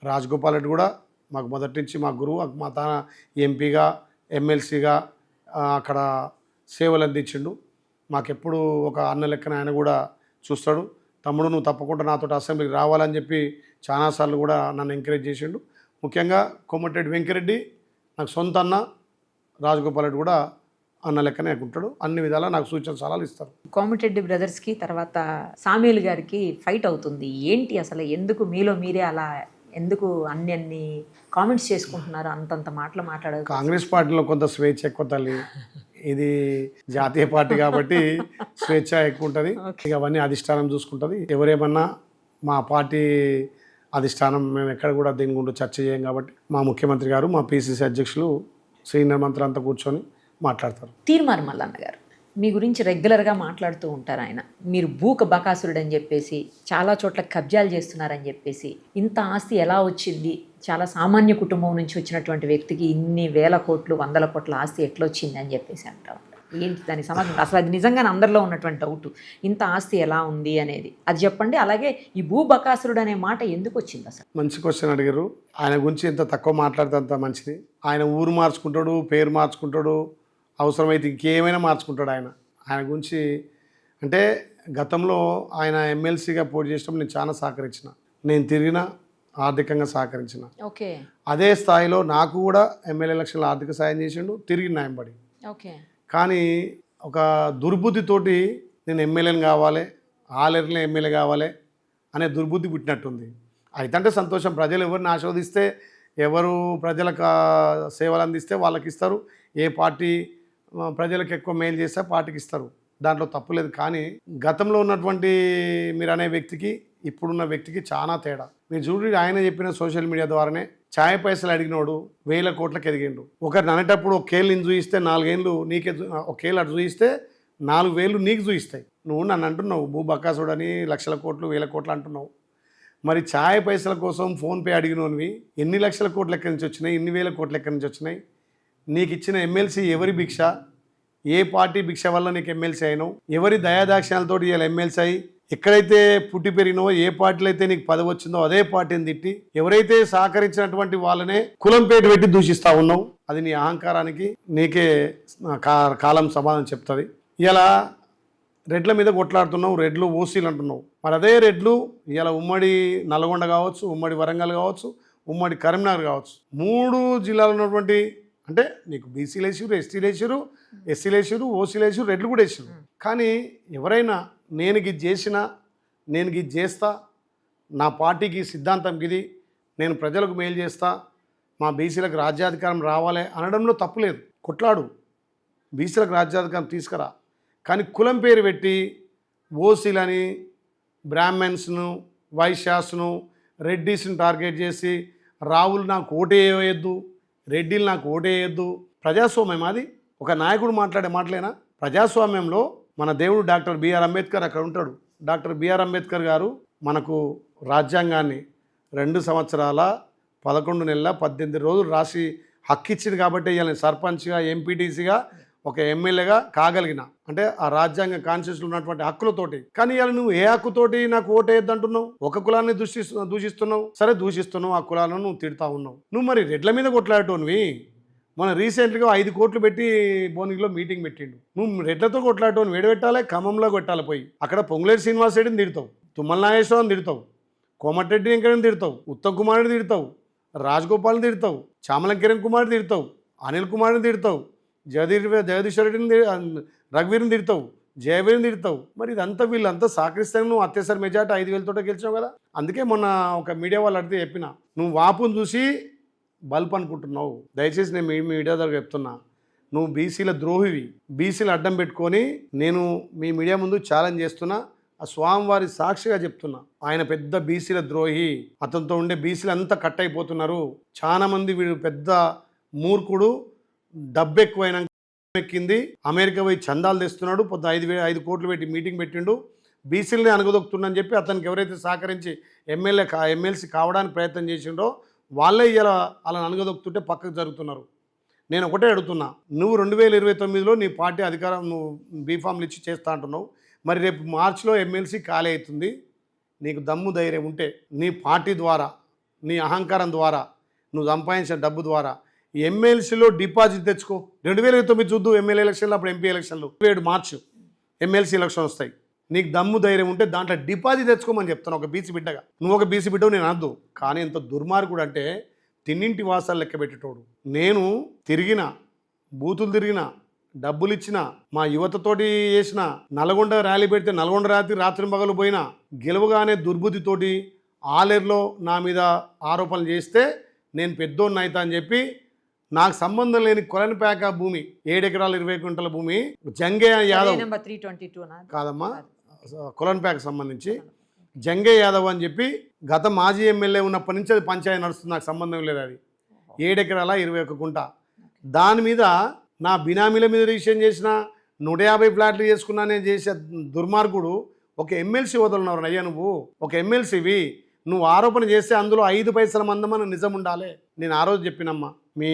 రాజగోపాల్ రెడ్డి కూడా మాకు మొదటి నుంచి మా గురువు, మా తాన ఎంపీగా ఎమ్మెల్సీగా అక్కడ సేవలు అందించిండు. మాకెప్పుడు ఒక అన్న లెక్కన ఆయన కూడా చూస్తాడు. తమ్ముడు నువ్వు తప్పకుండా నాతో అసెంబ్లీకి రావాలని చెప్పి చాలాసార్లు కూడా నన్ను ఎంకరేజ్ చేసిండు. ముఖ్యంగా కోమటిరెడ్డి వెంకరెడ్డి నాకు సొంత అన్న, రాజగోపాల్ రెడ్డి కూడా అన్న లెక్కనే ఉంటాడు. అన్ని విధాలా నాకు సూచన సలహాలు ఇస్తారు. కోమటిరెడ్డి బ్రదర్స్కి తర్వాత సామ్యూల్ గారికి ఫైట్ అవుతుంది. ఏంటి అసలు? ఎందుకు మీలో మీరే అలా ఎందుకు అన్ని కామెంట్స్ చేసుకుంటున్నారు? అంతంత మాటలు మాట్లాడారు. కాంగ్రెస్ పార్టీలో కొంత స్వేచ్ఛ ఎక్కువ తల్లి. ఇది జాతీయ పార్టీ కాబట్టి స్వేచ్ఛ ఎక్కువ ఉంటుంది. ఇక అవన్నీ అధిష్టానం చూసుకుంటుంది. ఎవరేమన్నా మా పార్టీ అధిష్టానం మేము ఎక్కడ కూడా దీని గురించి చర్చ చేయం కాబట్టి మా ముఖ్యమంత్రి గారు మా పిసిసి అధ్యక్షులు సీనియర్ మంత్రులు అంతా కూర్చొని మాట్లాడతారు. తీర్మార్ మల్లన్న గారు మీ గురించి రెగ్యులర్గా మాట్లాడుతూ ఉంటారు. ఆయన మీరు భూక బకాసురుడు అని చెప్పేసి చాలా చోట్ల కబ్జాలు చేస్తున్నారని చెప్పేసి, ఇంత ఆస్తి ఎలా వచ్చింది, చాలా సామాన్య కుటుంబం నుంచి వచ్చినటువంటి వ్యక్తికి ఇన్ని వేల కోట్లు 100 కోట్ల ఆస్తి ఎట్లా వచ్చింది అని చెప్పేసి అంటారు. ఏంటి దానికి సమాధానం? అసలు అది నిజంగానే అందరిలో ఉన్నటువంటి డౌట్, ఇంత ఆస్తి ఎలా ఉంది అనేది అది చెప్పండి. అలాగే ఈ భూ బకాసురుడు అనే మాట ఎందుకు వచ్చింది అసలు? మంచి క్వశ్చన్ అడిగారు. ఆయన గురించి ఎంత తక్కువ మాట్లాడితే అంత మంచిది. ఆయన ఊరు మార్చుకుంటాడు, పేరు మార్చుకుంటాడు, అవసరమైతే ఇంకేమైనా మార్చుకుంటాడు. ఆయన గురించి అంటే గతంలో ఆయన ఎమ్మెల్సీగా పోటీ చేసినప్పుడు నేను చాలా సహకరించిన, నేను తిరిగిన ఆర్థికంగా సహకరించిన. ఓకే అదే స్థాయిలో నాకు కూడా ఎమ్మెల్యే ఎలక్షన్లో ఆర్థిక సాయం చేసిండు, తిరిగి న్యాయం పడి. ఓకే కానీ ఒక దుర్బుద్ధితోటి నేను ఎమ్మెల్యేని కావాలి, ఆలేరులో ఎమ్మెల్యే కావాలి అనే దుర్బుద్ధి పుట్టినట్టుంది. అయితే అంటే సంతోషం, ప్రజలు ఎవరిని ఆశీర్వదిస్తే, ఎవరు ప్రజలకు సేవలు అందిస్తే వాళ్ళకి ఇస్తారు. ఏ పార్టీ ప్రజలకు ఎక్కువ మేలు చేస్తే పార్టీకి ఇస్తారు, దాంట్లో తప్పు లేదు. కానీ గతంలో ఉన్నటువంటి మీరు అనే వ్యక్తికి ఇప్పుడున్న వ్యక్తికి చాలా తేడా. మీరు చూడండి, ఆయన చెప్పిన సోషల్ మీడియా ద్వారానే ఛాయ్ పైసలు అడిగినోడు 1000 కోట్లకు ఎదిగిండు. ఒకరిని అనేటప్పుడు ఒక కేళ్ళు నేను చూయిస్తే 4 ఏళ్ళు నీకే, ఒక కేళ్ళు అటు చూయిస్తే 4000 నీకు చూయిస్తాయి. నువ్వు నన్ను అంటున్నావు భూబక్కాసుడు అని, లక్షల కోట్లు 1000 కోట్లు అంటున్నావు. మరి ఛాయ్ పైసల కోసం ఫోన్పే అడిగినోనివి ఎన్ని లక్షల కోట్ల ఎక్కడి నుంచి వచ్చినాయి, ఎన్ని వేల కోట్ల ఎక్కడి నుంచి వచ్చినాయి? నీకు ఇచ్చిన ఎమ్మెల్సీ ఎవరి భిక్ష? ఏ పార్టీ భిక్ష వల్ల నీకు ఎమ్మెల్సీ అయినావు? ఎవరి దయాదాక్షిణాలతో ఇలా ఎమ్మెల్సీ అయ్యి ఎక్కడైతే పుట్టి పెరిగినావో, ఏ పార్టీలో అయితే నీకు పదవి వచ్చిందో అదే పార్టీని తిట్టి, ఎవరైతే సహకరించినటువంటి వాళ్ళనే కులం పేట పెట్టి దూషిస్తూ ఉన్నావు. అది నీ అహంకారానికి నీకే కాలం సమాధానం చెప్తుంది. ఇలా రెడ్ల మీద కొట్లాడుతున్నావు, రెడ్లు ఓసీలు అంటున్నావు. మరి అదే రెడ్లు ఇలా ఉమ్మడి నల్గొండ కావచ్చు, ఉమ్మడి వరంగల్ కావచ్చు, ఉమ్మడి కరీంనగర్ కావచ్చు, 3 జిల్లాలో ఉన్నటువంటి, అంటే నీకు బీసీలు వేసారు, ఎస్టీలు వేసారు, ఎస్సీలు వేసారు, ఓసీలు వేసారు, రెడ్లు కూడా వేసారు. కానీ ఎవరైనా నేను ఇది చేసినా, నేను ఇది చేస్తా, నా పార్టీకి సిద్ధాంతం ఇది, నేను ప్రజలకు మేలు చేస్తా, మా బీసీలకు రాజ్యాధికారం రావాలి అనడంలో తప్పులేదు. కొట్లాడు, బీసీలకు రాజ్యాధికారం తీసుకురా. కానీ కులం పేరు పెట్టి ఓసీలని, బ్రాహ్మణ్స్ను, వైశ్యాస్ను, రెడ్డీస్ని టార్గెట్ చేసి రావులు నాకు ఓటేయద్దు, రెడ్డిలు నాకు ఓటేయద్దు. ప్రజాస్వామ్యం అది? ఒక నాయకుడు మాట్లాడే మాటలేనా? ప్రజాస్వామ్యంలో మన దేవుడు డాక్టర్ బిఆర్ అంబేద్కర్ అక్కడ ఉంటాడు. డాక్టర్ బిఆర్ అంబేద్కర్ గారు మనకు రాజ్యాంగాన్ని 2 సంవత్సరాల 11 నెలల 18 రోజులు రాసి హక్కు ఇచ్చింది. కాబట్టి ఇవాళ సర్పంచ్గా, ఎంపీటీసీగా, ఒక ఎమ్మెల్యేగా కాగలిగిన, అంటే ఆ రాజ్యాంగ కాన్స్టిట్యూషన్లో ఉన్నటువంటి హక్కులతోటి. కానీ ఇవాళ నువ్వు ఏ హక్కుతోటి నాకు ఓటేయద్దు అంటున్నావు? ఒక కులాన్ని దూషిస్తున్నావు. సరే దూషిస్తున్నావు, ఆ కులాలను నువ్వు తిడతా ఉన్నావు. నువ్వు మరి రెడ్ల మీద కొట్లాడటోనివి. మన రీసెంట్గా 5 కోట్లు పెట్టి భువనగిరిలో మీటింగ్ పెట్టిండు. నువ్వు రెడ్లతో కొట్లాడటోని వేడబెట్టాలి, ఖమ్మంలో కొట్టాలి. పోయి అక్కడ పొంగులేటి శ్రీనివాస్ రెడ్డిని తిడతావు, తుమ్మల నాగేశ్వరరావుని తిడతావు, కోమటిరెడ్డి వెంకటని తిడతావు, ఉత్తమ్ కుమార్ని తిడతావు, రాజగోపాల్ని తిడతావు, చామలం కిరణ్ కుమార్ని తిడతావు, అనిల్ కుమార్ని తిడతావు, జగదీశ్వర రెడ్డిని, రఘువీర్ని తిడతావు, జయవీర్ని తిడతావు. మరి ఇదంతా వీళ్ళంతా సహకరిస్తాను. నువ్వు అత్యవసర మెజార్టీ 5,000 గెలిచావు కదా. అందుకే మొన్న ఒక మీడియా వాళ్ళు అడిగితే చెప్పిన, నువ్వు వాపును చూసి బల్బ్ అనుకుంటున్నావు. దయచేసి నేను మీ మీడియా దగ్గర చెప్తున్నా, నువ్వు బీసీల ద్రోహివి. బీసీలు అడ్డం పెట్టుకొని నేను మీ మీడియా ముందు ఛాలెంజ్ చేస్తున్నా, ఆ స్వామివారి సాక్షిగా చెప్తున్నా, ఆయన పెద్ద బీసీల ద్రోహి. అతనితో ఉండే బీసీలు అంతా కట్ అయిపోతున్నారు. చాలామంది వీడు పెద్ద మూర్ఖుడు, డబ్బు ఎక్కువైనా ఎక్కింది, అమెరికా పోయి చందాలు తెస్తున్నాడు, 5 కోట్లు పెట్టి మీటింగ్ పెట్టిండు, బీసీలని అనగదొక్కుతుండని చెప్పి అతనికి ఎవరైతే సహకరించి ఎమ్మెల్సీ కావడానికి ప్రయత్నం చేసిండో వాళ్ళే ఇలా అలా అనగదొక్కుతుంటే పక్కకు జరుగుతున్నారు. నేను ఒకటే అడుగుతున్నా, నువ్వు 2029లో నీ పార్టీ అధికారం నువ్వు బీఫామ్లు ఇచ్చి చేస్తా అంటున్నావు. మరి రేపు మార్చిలో ఎమ్మెల్సీ ఖాళీ అవుతుంది. నీకు దమ్ము ధైర్యం ఉంటే నీ పార్టీ ద్వారా, నీ అహంకారం ద్వారా, నువ్వు సంపాదించిన డబ్బు ద్వారా ఎమ్మెల్సీలో డిపాజిట్ తెచ్చుకో. 2029 చూద్దు ఎమ్మెల్యే ఎలక్షన్లు, అప్పుడు ఎంపీ ఎలక్షన్లు, 7 మార్చి ఎమ్మెల్సీ ఎలక్షన్ వస్తాయి. నీకు దమ్ము ధైర్యం ఉంటే దాంట్లో డిపాజిట్ తెచ్చుకోమని చెప్తాను, ఒక బీసీ బిడ్డగా. నువ్వు ఒక బీసీ బిడ్డవు, నేను అనద్దు. కానీ ఎంత దుర్మార్గుడు అంటే తిన్నింటి వాసాలు లెక్క పెట్టేటోడు. నేను తిరిగిన, బూతులు తిరిగిన, డబ్బులు ఇచ్చిన, మా యువతతోటి చేసిన, నల్గొండ ర్యాలీ పెడితే నల్గొండ రాత్రి పగలు పోయినా, గెలవగానే దుర్బుద్ధితోటి ఆలేరులో నా మీద ఆరోపణలు చేస్తే నేను పెద్దోడిని అవుతా అని చెప్పి, నాకు సంబంధం లేని కొలన్పేక భూమి, 7 ఎకరాల 20 గుంటల భూమి, జంగే యాదవ్ కాదమ్మా, కొలన్పేకకు సంబంధించి జంగే యాదవ్ అని చెప్పి గత మాజీ ఎమ్మెల్యే ఉన్నప్పటి నుంచి అది పంచాయతీ నడుస్తుంది, నాకు సంబంధం లేదు. అది 7 ఎకరాల 21 గుంట. దాని మీద నా బినామీల మీద రిజిస్ట్రేషన్ చేసిన, 150 ఫ్లాట్లు చేసుకున్నా నేను చేసే దుర్మార్గుడు ఒక ఎమ్మెల్సీ వదులున్నారు. అయ్యా నువ్వు ఒక ఎమ్మెల్సీవి, నువ్వు ఆరోపణ చేస్తే అందులో 5 పైసల మందమని నిజం ఉండాలి. నేను ఆ రోజు చెప్పినమ్మా, మీ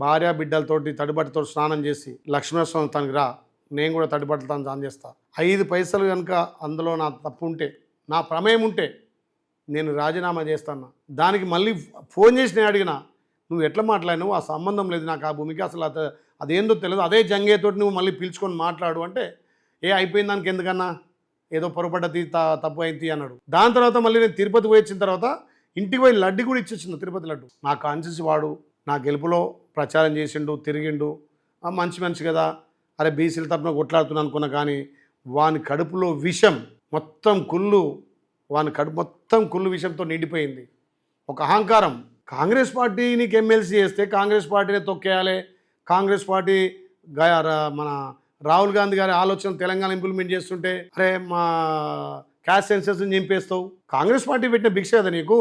భార్య బిడ్డలతోటి తడిబట్టతో స్నానం చేసి లక్ష్మీనరసింహ తనకి రా, నేను కూడా తడిబట్టలతో స్నానం చేస్తా. 5 పైసలు కనుక అందులో నా తప్పు ఉంటే, నా ప్రమేయం ఉంటే నేను రాజీనామా చేస్తాను. దానికి మళ్ళీ ఫోన్ చేసి నేను అడిగినా, నువ్వు ఎట్లా మాట్లాడినావు, ఆ సంబంధం లేదు నాకు ఆ భూమికి, అసలు అదేందో తెలియదు, అదే జంగేతోటి నువ్వు మళ్ళీ పిలుచుకొని మాట్లాడు అంటే, అయిపోయింది దానికి ఎందుకన్నా, ఏదో పొరపడ్డది తప్పు అయింది అన్నాడు. దాని తర్వాత మళ్ళీ నేను తిరుపతి పోయి వచ్చిన తర్వాత ఇంటికి పోయి లడ్డు కూడా ఇచ్చేసిండు, తిరుపతి లడ్డు. నా కాన్షియస్ వాడు నా గెలుపులో ప్రచారం చేసిండు, తిరిగిండు, మంచి మనిషి కదా, అరే బీసీల తరపున కొట్లాడుతున్నా అనుకున్నా. కానీ వాని కడుపులో విషం మొత్తం కుళ్ళు, వాని కడుపు మొత్తం కుళ్ళు విషంతో నిండిపోయింది. ఒక అహంకారం. కాంగ్రెస్ పార్టీ నీకు ఎమ్మెల్సీ చేస్తే కాంగ్రెస్ పార్టీనే తొక్కేయాలి, కాంగ్రెస్ పార్టీ మన రాహుల్ గాంధీ గారి ఆలోచన తెలంగాణ ఇంప్లిమెంట్ చేస్తుంటే అరే మా క్యాస్ట్ సెన్సెస్ని చింపేస్తావు. కాంగ్రెస్ పార్టీ పెట్టిన భిక్ష కదా నీకు.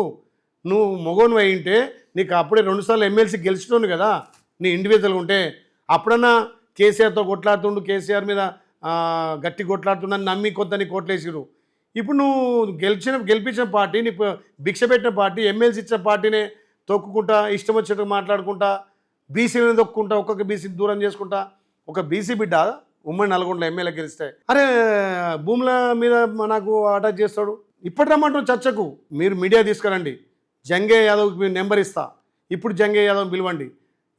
నువ్వు మొగోను అయింటే నీకు అప్పుడే 2 సార్లు ఎమ్మెల్సీ గెలిచిటోను కదా, నీ ఇండివిజువల్గా ఉంటే. అప్పుడన్నా కేసీఆర్తో కొట్లాడుతుండు, కేసీఆర్ మీద గట్టి కొట్లాడుతుండని నమ్మి కొద్దని కోట్లేసిరు. ఇప్పుడు నువ్వు గెలిపించిన పార్టీ, నీకు భిక్ష పెట్టిన పార్టీ, ఎమ్మెల్సీ ఇచ్చిన పార్టీనే తొక్కుకుంటా, ఇష్టం వచ్చినట్టు మాట్లాడుకుంటా, బీసీని తొక్కుంటా, ఒక్కొక్క బీసీని దూరం చేసుకుంటా. ఒక బీసీ బిడ్డ ఉమ్మడి నల్గొండలో ఎమ్మెల్యే గెలిస్తే అరే భూముల మీద నాకు అటాచ్ చేస్తాడు. ఇప్పటి రమ్మంటాం చర్చకు. మీరు మీడియా తీసుకురండి, జంగే యాదవ్కి మీరు నెంబర్ ఇస్తా, ఇప్పుడు జంగే యాదవ్ పిలవండి.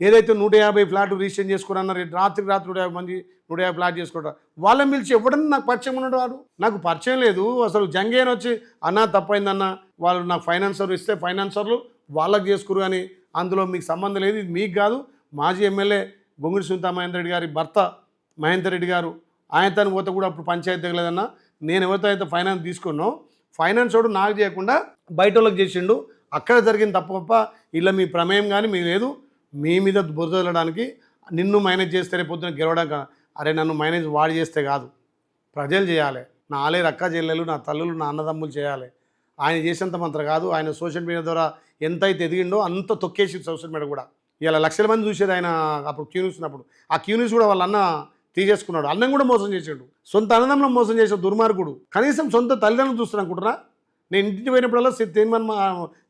ఏదైతే 150 ఫ్లాట్లు రిజిస్ట్రేషన్ చేసుకున్నారు, రాత్రికి రాత్రి 150 మంది 150 ఫ్లాట్ చేసుకుంటారు. వాళ్ళని పిలిచి ఎవడన్నా నాకు పరిచయం ఉన్నాడు, వాడు నాకు పరిచయం లేదు. అసలు జంగేని వచ్చి అన్న తప్పైందన్న, వాళ్ళు నాకు ఫైనాన్సర్ ఇస్తే ఫైనాన్సర్లు వాళ్ళకి చేసుకురు, కానీ అందులో మీకు సంబంధం లేదు, ఇది మీకు కాదు. మాజీ ఎమ్మెల్యే బొంగుడి సునీతా మహేందర్ రెడ్డి గారి భర్త మహేందర్ రెడ్డి గారు, ఆయనతో పోతే కూడా అప్పుడు పంచాయతీ తగలేదన్నా. నేను ఎవరితో అయితే ఫైనాన్స్ తీసుకున్నానో ఫైనాన్స్ వాడు నాకు చేయకుండా బయట వాళ్ళకి చేసిండు. అక్కడ జరిగిన తప్ప ఇలా మీ ప్రమేయం కానీ మీ లేదు. మీ మీద బురద వెళ్ళడానికి నిన్ను మేనేజ్ చేస్తే రేపు పొద్దున గెలవడానికి. అరే నన్ను మేనేజ్ వాడు చేస్తే కాదు, ప్రజలు చేయాలి. నా ఆలేరు అక్క చెల్లెలు, నా తల్లులు, నా అన్నదమ్ములు చేయాలి. ఆయన చేసేంత మంత్రం కాదు. ఆయన సోషల్ మీడియా ద్వారా ఎంత అయితే ఎదిగిండో అంత తొక్కేసి సోషల్ మీడియా కూడా. ఇలా లక్షల మంది చూసేది ఆయన అప్పుడు క్యూ న్యూస్ ఉన్నప్పుడు. ఆ క్యూ న్యూస్ కూడా వాళ్ళ అన్న తీసేసుకున్నాడు. అన్నం కూడా మోసం చేసాడు, సొంత అన్నదంలో మోసం చేసిన దుర్మార్గుడు. కనీసం సొంత తల్లిదండ్రులు చూస్తున్నాను అనుకుంటున్నా. నేను ఇంటికి పోయినప్పుడల్లా తేన్మన్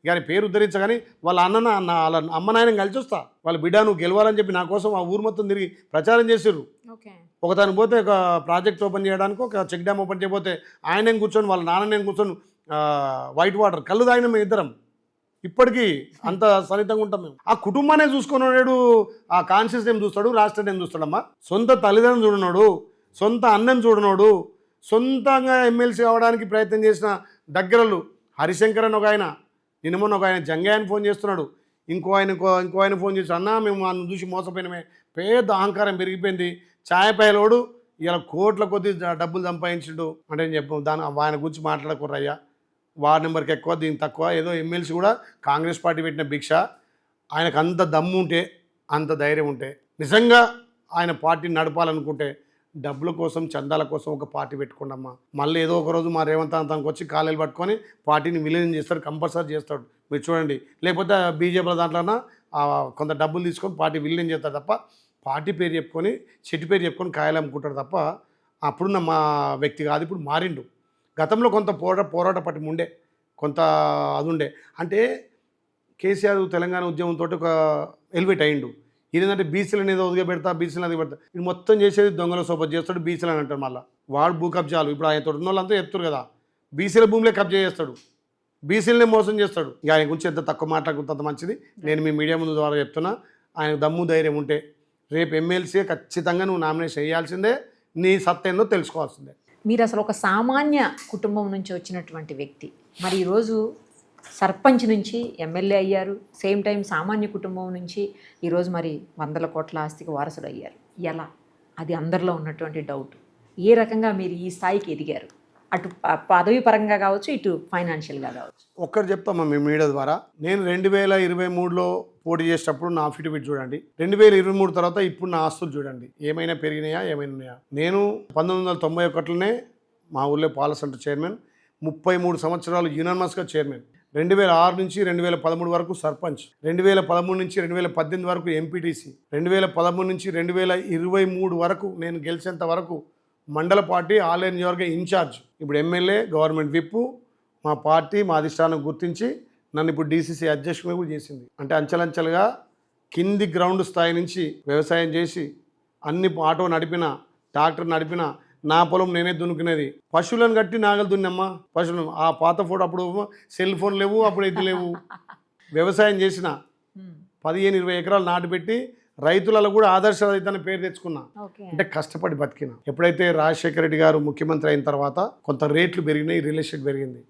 గారి పేరు ఉద్ధరించగాని వాళ్ళ వాళ్ళ అమ్మ నాయన కలిసి వస్తా. వాళ్ళ బిడ్డ నువ్వు గెలవాలని చెప్పి నా కోసం ఆ ఊరు మొత్తం తిరిగి ప్రచారం చేసారు. ఒకదానికి పోతే ఒక ప్రాజెక్ట్ ఓపెన్ చేయడానికి, ఒక చెక్ డ్యామ్ ఓపెన్ చేయబోతే ఆయన కూర్చొని వాళ్ళ నాన్న నేను కూర్చొని వైట్ వాటర్ కళ్ళు తాగిన మేము ఇద్దరం. ఇప్పటికీ అంత సన్నిహితంగా ఉంటాం మేము. ఆ కుటుంబాన్ని చూసుకున్నాడు, ఆ కాన్షియస్ ఏం చూస్తాడు, రాష్ట్రం ఏం చూస్తాడమ్మా. సొంత తల్లిదండ్రులు చూడనోడు, సొంత అన్నం చూడనోడు, సొంతంగా ఎమ్మెల్సీ అవడానికి ప్రయత్నం చేసిన దగ్గరలు హరిశంకర్ అని ఒక ఆయన, నిన్నమొన్న ఒక ఆయన జంగయ్యని ఫోన్ చేస్తున్నాడు, ఇంకో ఆయన ఫోన్ చేసి అన్నా మేము అన్ను చూసి మోసపోయినమే. పెద్ద అహంకారం పెరిగిపోయింది. ఛాయపాయలోడు ఇలా కోట్ల కొద్ది డబ్బులు సంపాదించిండు అంటే నేను చెప్పాను. ఆయన గురించి మాట్లాడకూడయ్యా. వార్డ్ నెంబర్కి ఎక్కువ, దీనికి తక్కువ. ఏదో ఎమ్మెల్సీ కూడా కాంగ్రెస్ పార్టీ పెట్టిన భిక్ష. ఆయనకు అంత దమ్ము ఉంటే, అంత ధైర్యం ఉంటే, నిజంగా ఆయన పార్టీని నడపాలనుకుంటే డబ్బుల కోసం, చందాల కోసం ఒక పార్టీ పెట్టుకోండమ్మా. మళ్ళీ ఏదో ఒక రోజు మా రేవంత్ తనకు వచ్చి కాలేలు పట్టుకొని పార్టీని విలీనం చేస్తాడు, కంపల్సరీ చేస్తాడు. మీరు చూడండి. లేకపోతే బీజేపీల దాంట్లోనా కొంత డబ్బులు తీసుకొని పార్టీ విలీనం చేస్తాడు తప్ప, పార్టీ పేరు చెప్పుకొని చెట్టు పేరు చెప్పుకొని కాయలు అమ్ముకుంటాడు తప్ప అప్పుడున్న మా వ్యక్తి కాదు. ఇప్పుడు మారిండు. గతంలో కొంత పోరాట పట్టి ఉండే, కొంత అది ఉండే. అంటే కేసీఆర్ తెలంగాణ ఉద్యమంతో ఒక ఎలివేట్ అయ్యిండు. ఏంటంటే బీసీలను ఏదో ఒదిగా పెడతా, బీసీలను అది పెడతా. ఇది మొత్తం చేసేది దొంగల సోపతి చేస్తాడు, బీసీలు అని అంటారు. మళ్ళీ వాడు భూ కబ్జాలు. ఇప్పుడు ఆయన తోటి ఉన్న వాళ్ళంతా చెప్తారు కదా, బీసీల భూమిలే కబ్జా చేస్తాడు, బీసీలనే మోసం చేస్తాడు. ఇక ఆయన గురించి ఎంత తక్కువ మాట్లాడుకుంటే అంత మంచిది. నేను మీ మీడియా ముందు ద్వారా చెప్తున్నా, ఆయన దమ్ము ధైర్యం ఉంటే రేపు ఎమ్మెల్సీ ఖచ్చితంగా నువ్వు నామినేషన్ చేయాల్సిందే, నీ సత్తా ఏందో తెలుసుకోవాల్సిందే. మీరు అసలు ఒక సామాన్య కుటుంబం నుంచి వచ్చినటువంటి వ్యక్తి, మరి ఈరోజు సర్పంచ్ నుంచి ఎమ్మెల్యే అయ్యారు, సేమ్ టైం సామాన్య కుటుంబం నుంచి ఈరోజు మరి 100 కోట్ల ఆస్తికి వారసుడు అయ్యారు. ఎలా? అది అందరిలో ఉన్నటువంటి డౌట్. ఏ రకంగా మీరు ఈ స్థాయికి ఎదిగారు, అటు పదవి పరంగా కావచ్చు, ఇటు ఫైనాన్షియల్గా కావచ్చు? ఒక్కటి చెప్తామా మీ మీడియా ద్వారా. నేను 2023లో పోటీ చేసేటప్పుడు నా అఫిడవిట్ చూడండి, 2023 తర్వాత ఇప్పుడు నా ఆస్తులు చూడండి, ఏమైనా పెరిగినాయా, ఏమైనా ఉన్నాయా. నేను 1991లోనే మా ఊళ్ళో పాల సెంటర్ చైర్మన్, 33 సంవత్సరాలు యునానిమస్గా చైర్మన్, 2006 నుంచి 2013 వరకు సర్పంచ్, 2013 నుంచి 2018 వరకు ఎంపీటీసీ, 2013 నుంచి 2023 వరకు నేను గెలిచేంత వరకు మండల పార్టీ ఆల్ నియోజకవర్గ ఇన్ఛార్జ్, ఇప్పుడు ఎమ్మెల్యే, గవర్నమెంట్ విప్పు. మా పార్టీ మా అధిష్టానం గుర్తించి నన్ను ఇప్పుడు డీసీసీ అధ్యక్షుడిగా కూడా చేసింది. అంటే అంచెలంచెలుగా కింది గ్రౌండ్ స్థాయి నుంచి వ్యవసాయం చేసి అన్ని ఆటో నడిపిన, ట్రాక్టర్ నడిపిన, నా పొలం నేనే దున్నుకునేది, పశువులను కట్టి నాగలు దున్నమ్మా. పశువులు ఆ పాత ఫోటో, అప్పుడు సెల్ ఫోన్ లేవు, అప్పుడు ఎద్దు లేవు. వ్యవసాయం చేసిన 15-20 ఎకరాలు నాటుపెట్టి రైతులలో కూడా ఆదర్శ రైతు అనే పేరు తెచ్చుకున్నా. ఓకే. అంటే కష్టపడి బతికిన. ఎప్పుడైతే రాజశేఖర రెడ్డి గారు ముఖ్యమంత్రి అయిన తర్వాత కొంత రేట్లు పెరిగినాయి, రియల్ ఎస్టేట్ పెరిగింది.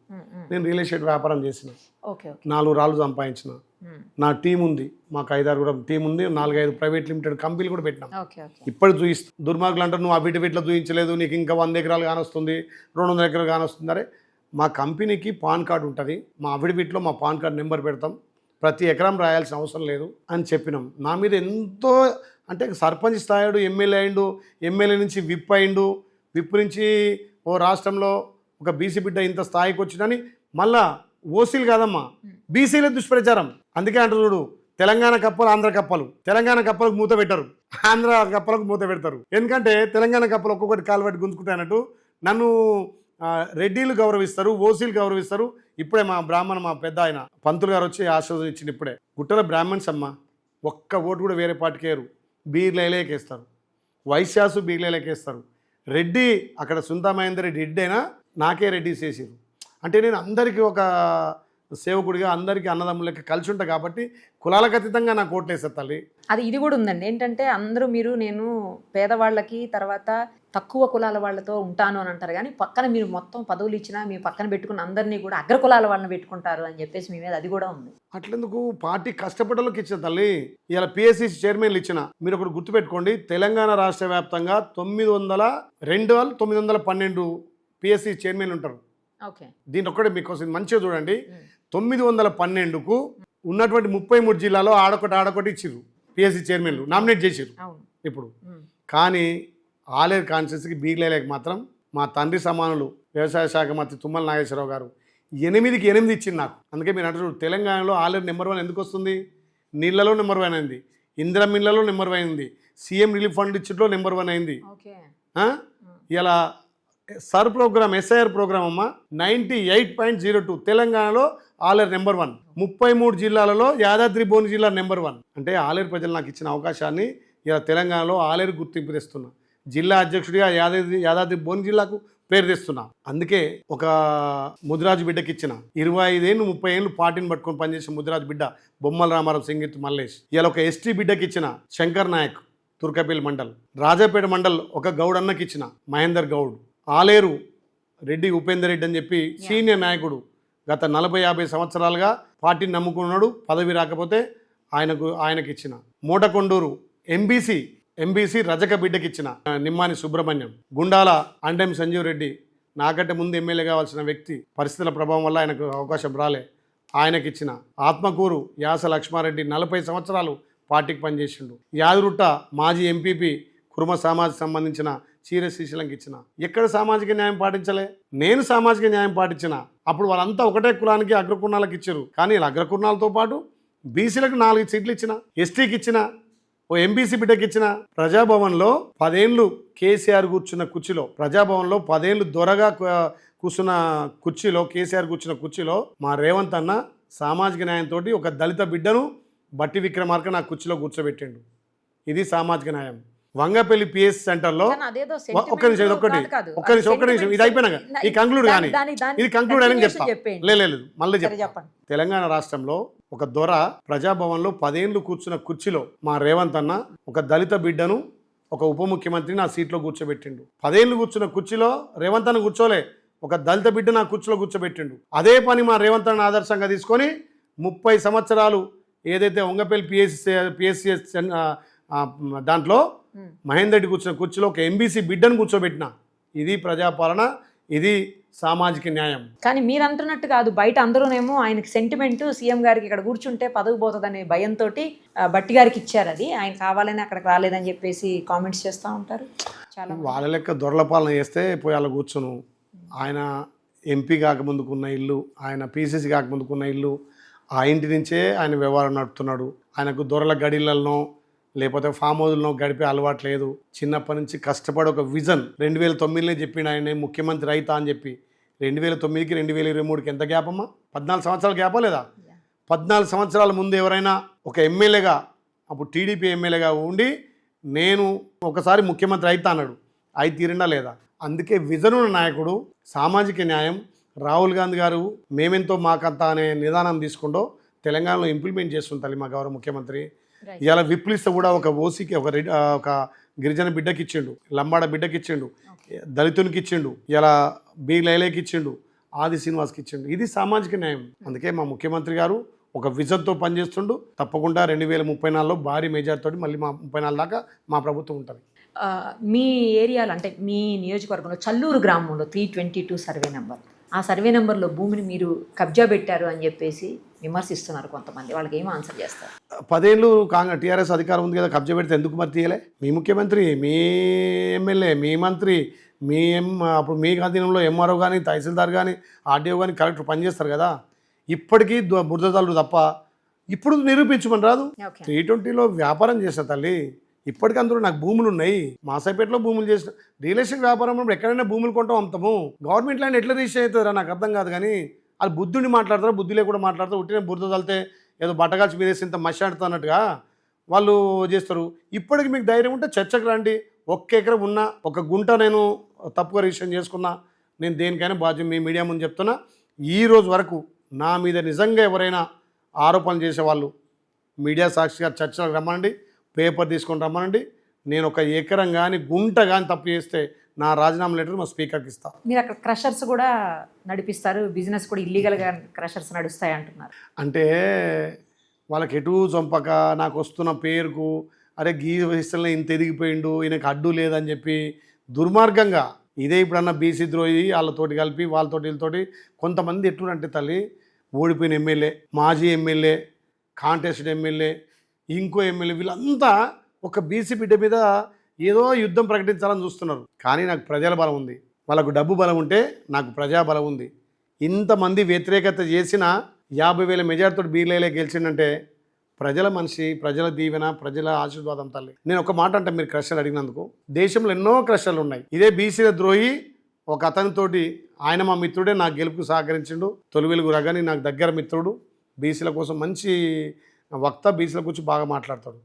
నేను రియల్ ఎస్టేట్ వ్యాపారం చేసిన, ఓకే. 4 రాళ్ళు సంపాదించిన. నా టీం ఉంది, మాకు 5-6 కూడా టీం ఉంది, 4-5 ప్రైవేట్ లిమిటెడ్ కంపెనీలు కూడా పెట్టినాం. ఇప్పుడు చూయిస్తా. దుర్మార్గులు అంటారు నువ్వు వీటిలో చూపించలేదు, నీకు ఇంకా 100 ఎకరాలు కానొస్తుంది, 200 ఎకరాలు కానొస్తుంది. అరే మా కంపెనీకి పాన్ కార్డు ఉంటుంది, మా అఫిడవిట్లో మా పాన్ కార్డు నెంబర్ పెడతాం, ప్రతి ఎకరం రాయాల్సిన అవసరం లేదు అని చెప్పినాం. నా మీద ఎంతో అంటే సర్పంచ్ స్థాయిడు, ఎమ్మెల్యే అయిండు, ఎమ్మెల్యే నుంచి విప్ అయిండు, విప్ నుంచి ఓ రాష్ట్రంలో ఒక బీసీ బిడ్డ ఇంత స్థాయికి వచ్చినని మళ్ళా ఓసీలు కాదమ్మా బీసీలే దుష్ప్రచారం. అందుకే అంటారు చూడు, తెలంగాణ కప్పలు ఆంధ్ర కప్పలు, తెలంగాణ కప్పలకు మూత పెట్టరు, ఆంధ్ర కప్పలకు మూత పెడతారు. ఎందుకంటే తెలంగాణ కప్పలు ఒక్కొక్కటి కాలు పట్టి గుంజుకుంటానట్టు నన్ను రెడ్డిలు గౌరవిస్తారు, ఓసీలు గౌరవిస్తారు. ఇప్పుడే మా బ్రాహ్మణ మా పెద్ద ఆయన పంతులు గారు వచ్చి ఆశీర్వాదం ఇచ్చింది. ఇప్పుడే గుట్టల బ్రాహ్మణ్స్ అమ్మ ఒక్క ఓటు కూడా వేరే పార్టీకి వేయరు, బీర్లైలేకేస్తారు, వైశ్యాసు బీర్లైలేకేస్తారు. రెడ్డి అక్కడ సుందరమహేందర్ రెడ్డి అయినా నాకే రెడ్డి చేసిరు. అంటే నేను అందరికీ ఒక సేవకుడిగా అందరికీ అన్నదమ్ములకి కలిసి ఉంటా కాబట్టి కులాలకు అతీతంగా నాకు ఓట్లేస్తారు తల్లి. అది ఇది కూడా ఉందండి. ఏంటంటే అందరూ నేను పేదవాళ్ళకి తర్వాత తక్కువ కులాల వాళ్ళతో ఉంటాను అని అంటారు, కానీ పక్కన మీరు మొత్తం పదవులు ఇచ్చినా మీ పక్కన పెట్టుకున్న అందరినీ కూడా అగ్ర కులాల వాళ్ళని పెట్టుకుంటారు అని చెప్పేసి మీ మీద అది కూడా ఉంది. అట్లెందుకు పార్టీ కష్టపడలోకి ఇచ్చిన తల్లి. ఇలా పిఎస్సి చైర్మన్లు ఇచ్చిన. మీరు ఒకటి గుర్తుపెట్టుకోండి, తెలంగాణ రాష్ట్ర వ్యాప్తంగా 912 పిఎస్సి చైర్మన్లు ఉంటారు. ఓకే. దీని ఒక్కడే మీకోసం మంచిగా చూడండి. 912కు ఉన్నటువంటి 33 జిల్లాలో ఆడొకటి ఇచ్చిర్రు పిఎస్సి చైర్మన్లు నామినేట్ చేసిర్రు ఇప్పుడు. కానీ ఆలేరు కాన్స్టిట్యూన్సీకి బీగ్లేలేక మాత్రం మా తండ్రి సమానులు వ్యవసాయ శాఖ మంత్రి తుమ్మల నాగేశ్వరరావు గారు 8కి 8 ఇచ్చింది నాకు. అందుకే మీరు అంటారు తెలంగాణలో ఆలేరు నెంబర్ 1 ఎందుకు వస్తుంది? నీళ్లలో నెంబర్ 1 అయింది, ఇందిరా మిల్లలో నెంబర్ 1 అయింది, సీఎం రిలీఫ్ ఫండ్ ఇచ్చిట్లో నెంబర్ 1 అయింది. ఇలా సర్ ప్రోగ్రామ్ ఎస్ఐఆర్ ప్రోగ్రామ్ అమ్మ 98.02 తెలంగాణలో ఆలేరు నెంబర్ 1. 33 జిల్లాలలో యాదాద్రి భువనగిరి జిల్లా నెంబర్ 1. అంటే ఆలేరు ప్రజలు నాకు ఇచ్చిన అవకాశాన్ని ఇలా తెలంగాణలో ఆలేరు గుర్తింపు తెస్తున్నా. జిల్లా అధ్యక్షుడిగా యాదాద్రి భువనగిరి జిల్లాకు పేరు తెస్తున్నా. అందుకే ఒక ముదిరాజు బిడ్డకి ఇచ్చిన 25 ఏళ్ళు 30 ఏళ్ళు పార్టీని పట్టుకొని పనిచేసిన ముదిరాజు బిడ్డ బొమ్మల రామారావు సింగిత్ మల్లేష్. ఇలా ఒక ఎస్టీ బిడ్డకి ఇచ్చిన శంకర్ నాయక్ తుర్కపల్లి మండల్. రాజాపేట మండల్ ఒక గౌడ్ అన్నకి ఇచ్చిన మహేందర్ గౌడ్. ఆలేరు రెడ్డి ఉపేందర్ రెడ్డి అని చెప్పి సీనియర్ నాయకుడు గత 40-50 సంవత్సరాలుగా పార్టీని నమ్ముకున్నాడు, పదవి రాకపోతే ఆయనకి ఇచ్చిన. మూటకొండూరు ఎంబీసీ రజక బిడ్డకి ఇచ్చిన నిమ్మాని సుబ్రహ్మణ్యం. గుండాల అండెం సంజీవ్ రెడ్డి నాకంటే ముందు ఎమ్మెల్యే కావాల్సిన వ్యక్తి, పరిస్థితుల ప్రభావం వల్ల ఆయనకు అవకాశం రాలే, ఆయనకి ఇచ్చిన. ఆత్మకూరు యాస లక్ష్మారెడ్డి 40 సంవత్సరాలు పార్టీకి పనిచేసిండు. యాదరుట్ట మాజీ ఎంపీపీ కుర్మ సమాజం సంబంధించిన చీర శ్రీశైలంకి ఇచ్చిన. ఎక్కడ సామాజిక న్యాయం పాటించలే? నేను సామాజిక న్యాయం పాటించిన. అప్పుడు వాళ్ళంతా ఒకటే కులానికి అగ్రకుర్ణాలకు ఇచ్చారు, కానీ ఇలా అగ్రకుర్ణాలతో పాటు బీసీలకు 4 సీట్లు ఇచ్చిన, ఎస్టీకి ఇచ్చిన, ఓ ఎంబీసీ బిడ్డకి ఇచ్చిన. ప్రజాభవన్లో 10 ఏళ్ళు కేసీఆర్ కూర్చున్న కుర్చీలో, ప్రజాభవన్లో 10 ఏళ్ళు దొరగా కూర్చున్న కుర్చీలో, కేసీఆర్ కూర్చున్న కుర్చీలో మా రేవంత్ అన్న సామాజిక న్యాయంతో ఒక దళిత బిడ్డను బట్టి విక్రమార్క నా కుర్చీలో కూర్చోబెట్టిండు. ఇది సామాజిక న్యాయం. వంగపల్లి పిఎస్ సెంటర్లో ఒక్క నిమిషం ఇది అయిపోయినాక ఈ కంక్లూడ్ కానీ ఇది కంక్లూడ్ అని లేదు మళ్ళీ చెప్పండి. తెలంగాణ రాష్ట్రంలో ఒక దొర ప్రజాభవన్లో 10 ఏళ్ళు కూర్చున్న కుర్చీలో మా రేవంత్ అన్న ఒక దళిత బిడ్డను ఒక ఉప ముఖ్యమంత్రి నా సీట్లో కూర్చోబెట్టిండు. 10 ఏళ్ళు కూర్చున్న కుర్చీలో రేవంత్ అన్న కూర్చోలే, ఒక దళిత బిడ్డ నా కుర్చీలో కూర్చోబెట్టిండు. అదే పని మా రేవంత్ అన్న ఆదర్శంగా తీసుకొని 30 సంవత్సరాలు ఏదైతే వంగపల్లి పిఎస్సి దాంట్లో మహేందర్ రెడ్డి కూర్చున్న కుర్చీలో ఒక ఎంబీసీ బిడ్డను కూర్చోబెట్టిన. ఇది ప్రజాపాలన, ఇది సామాజిక న్యాయం. కానీ మీరు అంటున్నట్టు కాదు, బయట అందరూనేమో ఆయనకి సెంటిమెంట్, సీఎం గారికి ఇక్కడ కూర్చుంటే పదవి పోతుందనే భయంతో బట్టి గారికి ఇచ్చారు. అది ఆయన కావాలని అక్కడికి రాలేదని చెప్పేసి కామెంట్స్ చేస్తూ ఉంటారు చాలా. వాళ్ళ లెక్క దొరల పాలన చేస్తే పోయి అలా కూర్చును. ఆయన ఎంపీ కాకముందుకున్న ఇల్లు, ఆయన పీసీసీ కాకముందుకున్న ఇల్లు, ఆ ఇంటి నుంచే ఆయన వ్యవహారం నడుపుతున్నాడు. ఆయనకు దొరల గడిలల్లో లేకపోతే ఫామ్ హౌస్లో గడిపే అలవాటు లేదు. చిన్నప్పటి నుంచి కష్టపడి ఒక విజన్ 2009 చెప్పిండు ఆయన ముఖ్యమంత్రి అయితా అని చెప్పి. 2009కి 2023కి ఎంత గ్యాప్ అమ్మా? 14 సంవత్సరాల గ్యాపా లేదా? 14 సంవత్సరాల ముందు ఎవరైనా ఒక ఎమ్మెల్యేగా, అప్పుడు టీడీపీ ఎమ్మెల్యేగా ఉండి నేను ఒకసారి ముఖ్యమంత్రి అయితా అన్నాడు, అయి తీరిండా లేదా? అందుకే విజన్ ఉన్న నాయకుడు, సామాజిక న్యాయం. రాహుల్ గాంధీ గారు మేమెంతో మాకంతా అనే నిదానం తీసుకుంటూ తెలంగాణలో ఇంప్లిమెంట్ చేస్తుంటారు మా గౌరవ ముఖ్యమంత్రి. ఇవాళ విప్లిస్తే కూడా ఒక ఓసీకి ఒక గిరిజన బిడ్డకి ఇచ్చిండు, లంబాడ బిడ్డకి ఇచ్చిండు, దళితునికి ఇచ్చిండు, ఇలా బి లైలేకి ఇచ్చిండు, ఆది శ్రీనివాస్కి ఇచ్చిండు. ఇది సామాజిక న్యాయం. అందుకే మా ముఖ్యమంత్రి గారు ఒక విజన్తో పనిచేస్తుండు. తప్పకుండా 2034లో భారీ మెజార్టీతో మళ్ళీ మా 34 దాకా మా ప్రభుత్వం ఉంటుంది. మీ ఏరియాలో అంటే మీ నియోజకవర్గంలో చల్లూరు గ్రామంలో 322 సర్వే నెంబర్, ఆ సర్వే నెంబర్లో భూమిని మీరు కబ్జా పెట్టారు అని చెప్పేసి విమర్శిస్తున్నారు కొంతమంది. వాళ్ళకి ఏం ఆన్సర్ చేస్తారు? 10 ఏళ్ళు టీఆర్ఎస్ అధికారం ఉంది కదా, కబ్జా పెడితే ఎందుకు మరి తీయలే? మీ ముఖ్యమంత్రి, మీ ఎమ్మెల్యే, మీ మంత్రి, అప్పుడు మీ అధీనంలో ఎంఆర్ఓ కానీ, తహసీల్దార్ కానీ, ఆర్డీఓ కానీ, కలెక్టర్ పనిచేస్తారు కదా. ఇప్పటికీ బురదలు తప్ప ఇప్పుడు నిరూపించమని రాదు. 320లో వ్యాపారం చేసిన తల్లి, ఇప్పటికీ అందులో నాకు భూములు ఉన్నాయి. మాసాయిపేటలో భూములు చేసిన రియల్ ఎస్టేట్ వ్యాపారం ఎక్కడైనా భూములు కొంటాం అమ్ముతాము. గవర్నమెంట్ ల్యాండ్ ఎట్లా రిజిస్టర్ అవుతుందిరా నాకు అర్థం కాదు. కానీ వాళ్ళు బుద్ధుని మాట్లాడతారు, బుద్ధి లేకుండా మాట్లాడతారు. ఉట్టిన బురద తలితే ఏదో బట్టగాల్చి మీరేసి ఇంత మషాడుతా అన్నట్టుగా వాళ్ళు చేస్తారు. ఇప్పటికి మీకు ధైర్యం ఉంటే చర్చకు రండి. 1 ఎకరం ఉన్న ఒక గుంట నేను తప్పుగా రిజిస్ట్రేషన్ చేసుకున్నా, నేను దేనికైనా బాధ్యత మీ మీడియా ముందు చెప్తున్నా. ఈ రోజు వరకు నా మీద నిజంగా ఎవరైనా ఆరోపణలు చేసేవాళ్ళు మీడియా సాక్షిగా చర్చలకు రమ్మనండి, పేపర్ తీసుకొని రమ్మనండి. నేను 1 ఎకరం కానీ గుంట కానీ తప్పు చేస్తే నా రాజీనామా లెటర్ మా స్పీకర్కి ఇస్తాను. మీరు అక్కడ క్రషర్స్ కూడా నడిపిస్తారు, బిజినెస్ కూడా ఇల్లీగల్గా క్రషర్స్ నడుస్తాయి అంటున్నారు. అంటే వాళ్ళకి ఎటు చంపక నాకు వస్తున్న పేరుకు అరే గీ వయసులో ఇంత ఎదిగిపోయిండు, ఈయనకు అడ్డు లేదని చెప్పి దుర్మార్గంగా ఇదే ఇప్పుడన్నా బీసీ ద్రోహి వాళ్ళతోటి కలిపి వాళ్ళతోటి వీళ్ళతోటి కొంతమంది ఎట్లుంటే తల్లి ఓడిపోయిన ఎమ్మెల్యే, మాజీ ఎమ్మెల్యే, కాంటెస్టెడ్ ఎమ్మెల్యే, ఇంకో ఎమ్మెల్యే, వీళ్ళంతా ఒక బీసీ బిడ్డ మీద ఏదో యుద్ధం ప్రకటించాలని చూస్తున్నారు. కానీ నాకు ప్రజల బలం ఉంది, వాళ్ళకు డబ్బు బలం ఉంటే నాకు ప్రజాబలం ఉంది. ఇంతమంది వ్యతిరేకత చేసిన 50,000 మెజార్టీతో బీర్లేలే గెలిచిందంటే ప్రజల మనిషి, ప్రజల దీవెన, ప్రజల ఆశీర్వాదం తల్లి. నేను ఒక మాట అంటే మీరు క్రషర్లు అడిగినందుకు, దేశంలో ఎన్నో క్రషర్లు ఉన్నాయి. ఇదే బీసీల ద్రోహి ఒక అతనితోటి ఆయన మా మిత్రుడే నాకు గెలుపుకు సహకరించిండు. తొలి వెలుగు రగని నాకు దగ్గర మిత్రుడు, బీసీల కోసం మంచి వక్త, బీసీల గురించి బాగా మాట్లాడతాడు.